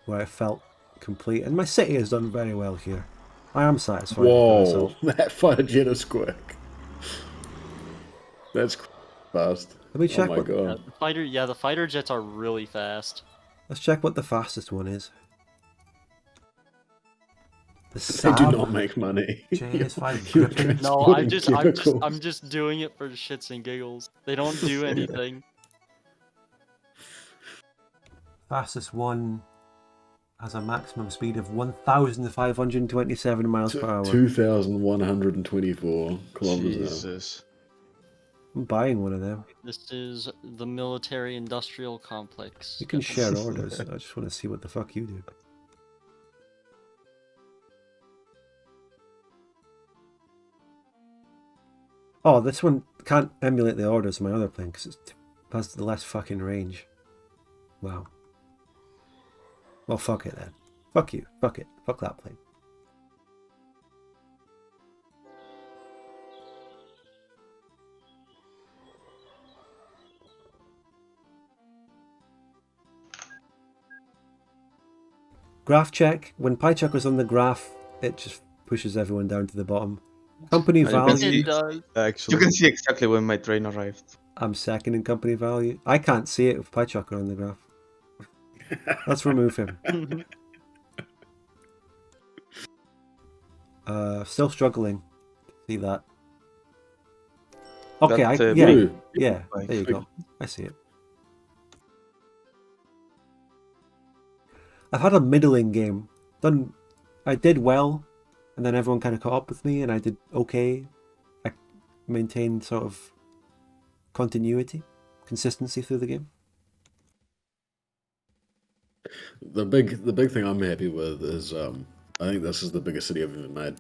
where I felt complete, and my city has done very well here. I am satisfied with the Whoa, result. that fighter jet is quick. That's fast. Let me check oh my what god. The fighter jets are really fast. Let's check what the fastest one is. The They do Saab not make money. JS5 You're Gripen. No, transporting I'm just doing it for shits and giggles. They don't do anything. Fastest one has a maximum speed of 1,527 miles per hour. 2,124 kilometers an hour. Jesus. I'm buying one of them. This is the military-industrial complex. You can share orders. I just want to see what the fuck you do. Oh, this one can't emulate the orders of my other plane because it has the less fucking range. Wow. Well, fuck it then. Fuck you. Fuck it. Fuck that plane. Graph check. When Piechucker's on the graph, it just pushes everyone down to the bottom. Company You can value. see- It does. Actually, You can see exactly when my train arrived. I'm second in company value. I can't see it with Piechucker on the graph. Let's remove him. Still struggling. See that? Okay, That, yeah, blue. yeah. There you go. I see it. I've had a middling game. I did well, and then everyone kind of caught up with me, and I did okay. I maintained sort of continuity, consistency through the game. The big thing I'm happy with is I think this is the biggest city I've ever made.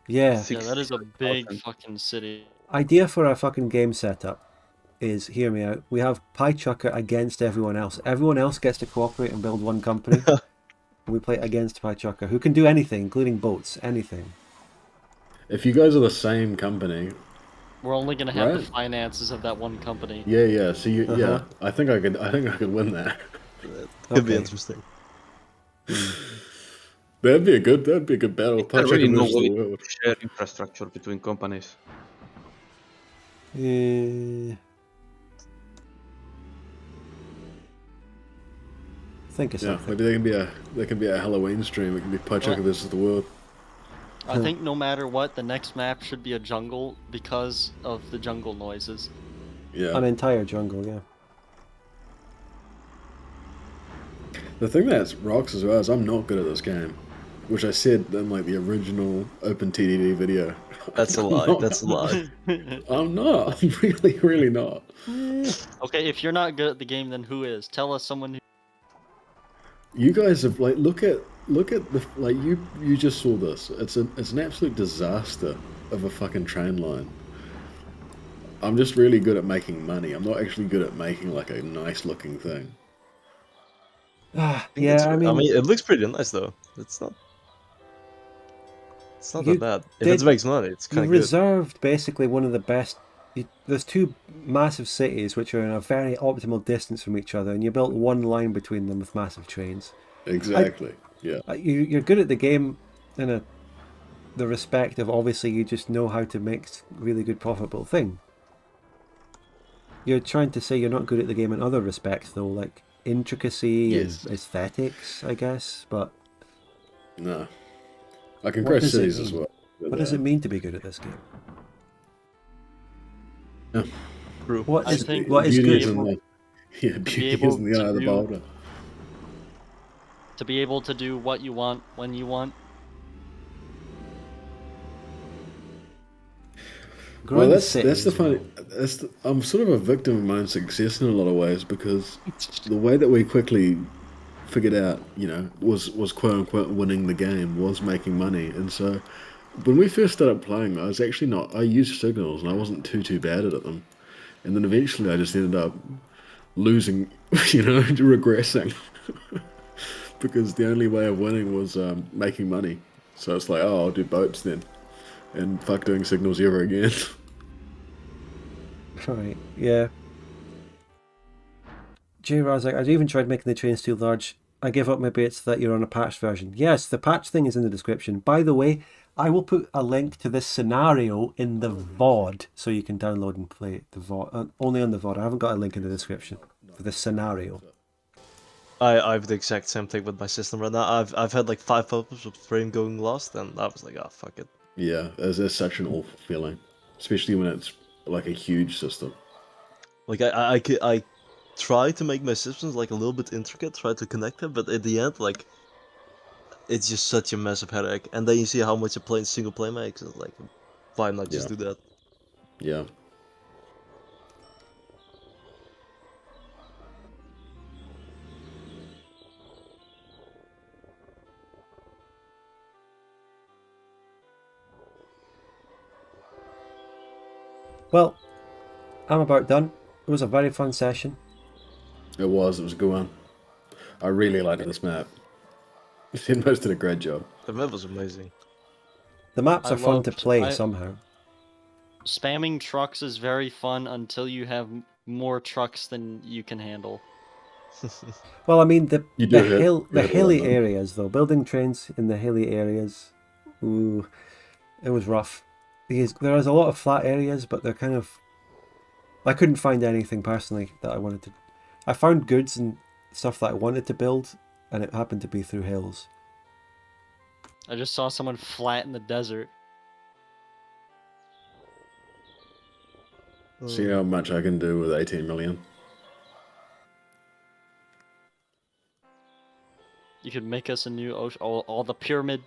Yeah. Yeah, that is a big 6,000. fucking city. Idea for a fucking game setup is, hear me out, we have Piechucker against everyone else. Everyone else gets to cooperate and build one company. And we play against Piechucker, who can do anything, including boats, anything. If you guys are the same company, We're only gonna have the Right. finances of that one company. yeah. So you, Uh-huh. yeah, I think I could win that. could be Okay. interesting. That'd be a good battle. There Piechucker really no moves the way world. to share infrastructure between companies. Think of Yeah, something. maybe there can be a Halloween stream. It can be Piechucker versus the world. I think no matter what, the next map should be a jungle because of the jungle noises. Yeah. An entire jungle, yeah. The thing that rocks as well is I'm not good at this game, which I said in like the original OpenTTD video. That's a I'm lie. not- That's a lie. I'm not. I'm really not. Okay, if you're not good at the game, then who is? Tell us someone who... You guys have like look at the like you just saw this. It's an absolute disaster of a fucking train line. I'm just really good at making money. I'm not actually good at making like a nice looking thing. Yeah, I mean, it looks pretty nice though. It's not You that bad. If did- it makes money, it's you kind of good. reserved basically one of the best. There's two massive cities which are in a very optimal distance from each other, and you built one line between them with massive trains. Exactly. Yeah. You're good at the game in the respect of obviously you just know how to make really good profitable thing. You're trying to say you're not good at the game in other respects though, like intricacy Yes. and aesthetics, I guess. But No. I can What grow does it cities as mean? well. what does it mean to be good at this game? Yeah. True. What I is think what is Beauty good? is in the beauty is able in the eye of the to- beholder. to be able to do what you want when you want. Growing Well, the that's city the as well. funny. I'm sort of a victim of my own success in a lot of ways because the way that we quickly figured out, was quote unquote winning the game, was making money, and so when we first started playing, I was actually not. I used signals and I wasn't too bad at them, and then eventually I just ended up losing, regressing, because the only way of winning was making money. So it's like, oh, I'll do boats then, and fuck doing signals ever again. Right, yeah. J. Razak, I even tried making the trains too large. I give up, maybe it's that you're on a patched version. Yes, the patch thing is in the description. By the way, I will put a link to this scenario in the VOD so you can download and play it. The VOD, only on the VOD. I haven't got a link in the description for this scenario. I have the exact same thing with my system right now. I've had like 5 pop-ups of frame going lost, and I was like, oh fuck it. Yeah, it's such an awful feeling, especially when it's like a huge system. Like I try to make my systems like a little bit intricate, try to connect them, but at the end, like, it's just such a massive headache. And then you see how much a plain single play makes. It's like, why not just Yeah. do that? Yeah. Well, I'm about done. It was a very fun session. It was a good one. I really liked this map. Most did a great job. The map was amazing. The maps I are fun to loved- play I- somehow. Spamming trucks is very fun until you have more trucks than you can handle. Well, I mean, the You do hit- hill, you the hit a hilly limit. areas though, building trains in the hilly areas, ooh, it was rough. Because there is a lot of flat areas, but they're kind of. I couldn't find anything personally that I wanted to. I found goods and stuff that I wanted to build, and it happened to be through hills. I just saw someone flat in the desert. See how much I can do with 18 million. You could make us a new ocean. All the pyramid.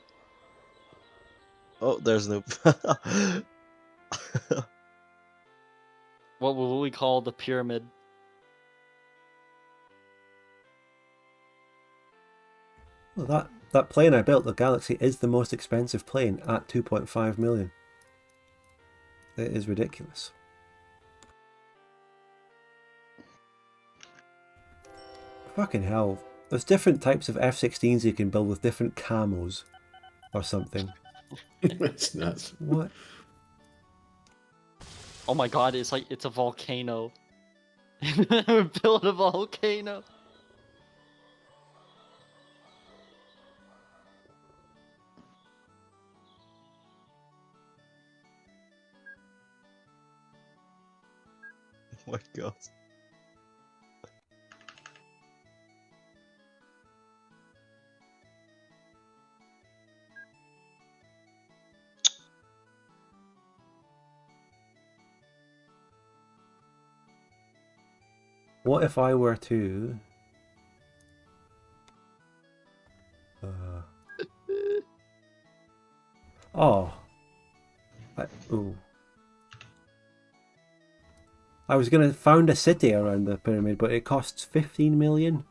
Oh, there's no. What will we call the pyramid? Well, that plane I built, the Galaxy, is the most expensive plane at 2.5 million. It is ridiculous. Fucking hell. There's different types of F-16s you can build with different camos or something. That's nuts. What? Oh my god, it's like it's a volcano. Build a volcano. Oh my god. What if I were to... Oh. Ooh. I was going to found a city around the pyramid, but it costs 15 million.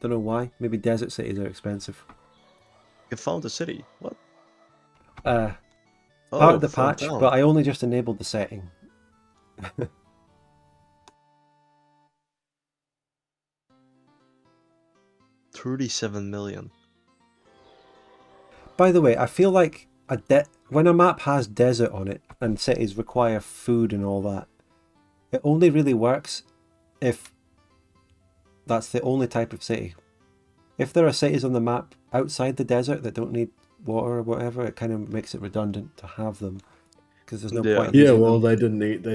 Don't know why. Maybe desert cities are expensive. You found a city. What? Part Oh, of the found patch, town. but I only just enabled the setting. $37 million. By the way, I feel like when a map has desert on it and cities require food and all that, it only really works if that's the only type of city. If there are cities on the map outside the desert that don't need water or whatever, it kind of makes it redundant to have them because there's no Yeah. point in Yeah, using well, them. they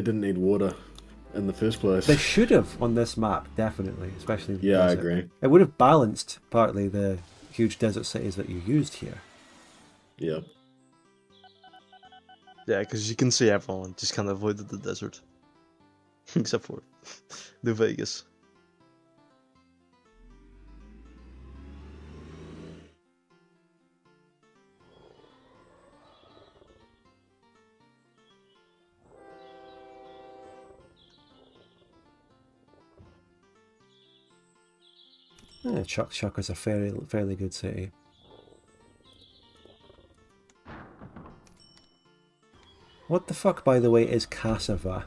didn't need water in the first place. They should have on this map, definitely, especially in the Yeah, I desert. agree. It would have balanced partly the huge desert cities that you used here. Yeah. Yeah, because you can see everyone just kind of avoided the desert. Except for New Vegas. Chucker's a fairly good city. What the fuck, by the way, is cassava?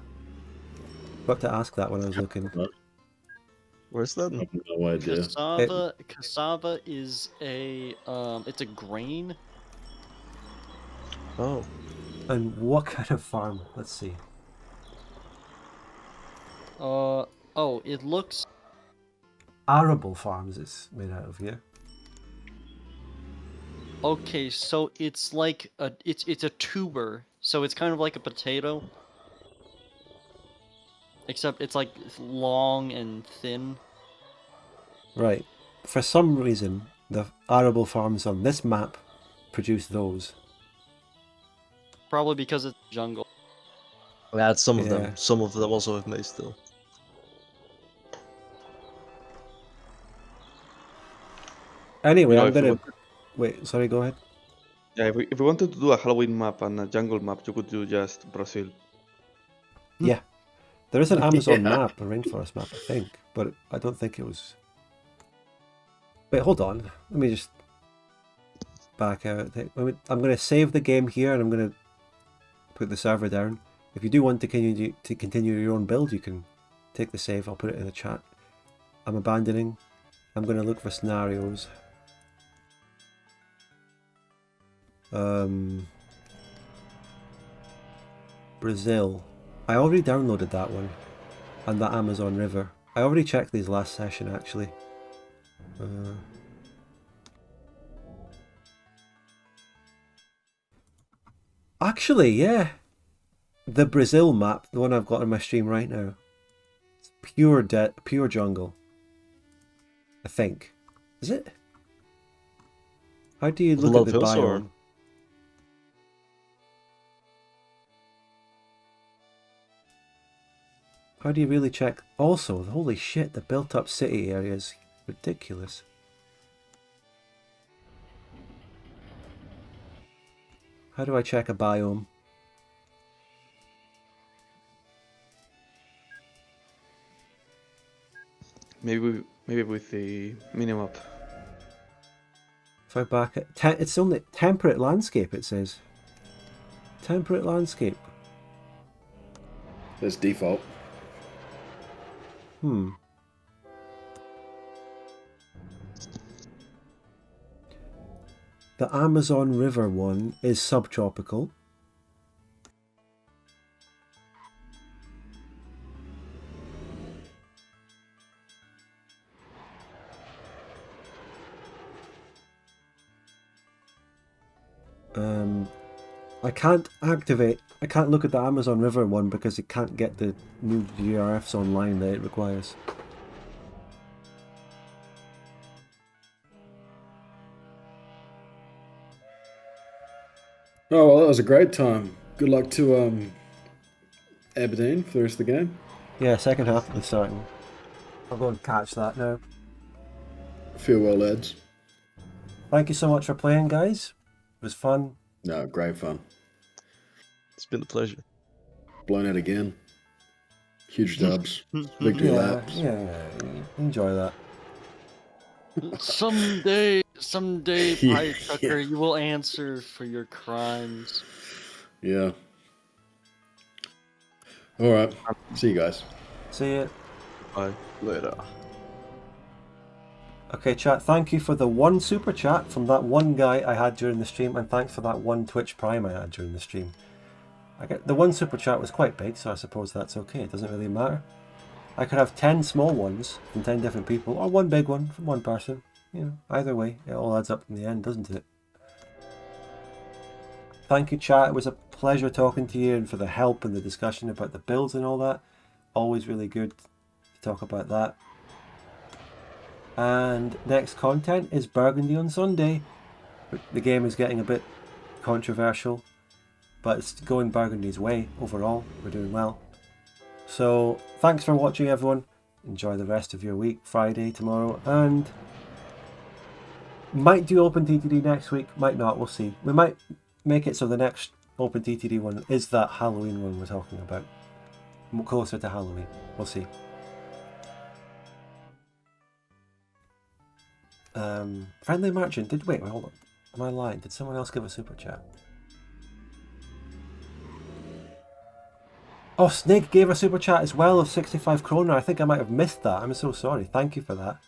Got to ask that when I was looking. Where's that? I have no idea. Cassava is a it's a grain. Oh, And what kind of farm? Let's see. Oh, it looks. Arable farms it's made out of, yeah? Okay, so it's like it's a tuber, so it's kind of like a potato, except it's like long and thin. Right. For some reason, the arable farms on this map produce those. Probably because it's jungle. yeah, it's some of Yeah. them. Some of them also have maize still. Anyway, You know, I'm if we gonna... wanted, Wait, sorry, go ahead. yeah, if we wanted to do a Halloween map and a jungle map, you could do just Brazil. Yeah. There is an Amazon Yeah. map, a rainforest map, I think, but I don't think it was... Wait, hold on. Let me just back out. I'm going to save the game here, and I'm going to put the server down. If you do want to continue your own build, you can take the save. I'll put it in the chat. I'm abandoning. I'm going to look for scenarios. Brazil. I already downloaded that one. And that Amazon River. I already checked these last session, actually. Actually, yeah. The Brazil map, the one I've got on my stream right now. It's pure jungle. I think. Is it? How do you With a look lot at of the hills, or- biome? How do you really check? Also, holy shit, the built-up city area is ridiculous. How do I check a biome? Maybe with the minimap. If I back it, it's only temperate landscape. It says temperate landscape. That's default. The Amazon River one is subtropical. I can't look at the Amazon River one because it can't get the new GRFs online that it requires. Oh well, that was a great time. Good luck to Aberdeen for the rest of the game. Yeah, second half will be starting. I'll go and catch that now. Farewell, lads. Thank you so much for playing, guys. It was fun. No, great fun. It's been a pleasure. Blown out again. Huge dubs. Victory laps. Yeah, enjoy that. Someday, Yeah. Piechucker, you will answer for your crimes. Yeah. All right. See you guys. See ya. Bye. Later. Okay, chat, thank you for the one super chat from that one guy I had during the stream, and thanks for that one Twitch Prime I had during the stream. The one super chat was quite big, so I suppose that's okay. It doesn't really matter. I could have 10 small ones from 10 different people, or one big one from one person. You know, either way, it all adds up in the end, doesn't it? Thank you, chat. It was a pleasure talking to you, and for the help and the discussion about the builds and all that. Always really good to talk about that. And next content is Burgundy on Sunday. The game is getting a bit controversial, but it's going Burgundy's way overall. We're doing well. So thanks for watching, everyone. Enjoy the rest of your week, Friday, tomorrow, and might do OpenTTD next week, might not, we'll see. We might make it so the next OpenTTD one is that Halloween one we're talking about. Closer to Halloween. We'll see. Friendly Merchant did... Wait, hold on. Am I lying? Did someone else give a super chat? Oh, Snake gave a super chat as well of 65 kroner. I think I might have missed that. I'm so sorry. Thank you for that.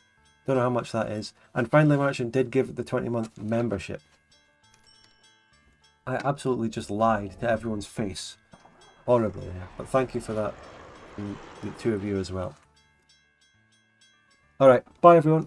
Don't know how much that is. And Friendly Merchant did give the 20-month membership. I absolutely just lied to everyone's face. Horribly there. But thank you for that. And the two of you as well. Alright, bye everyone.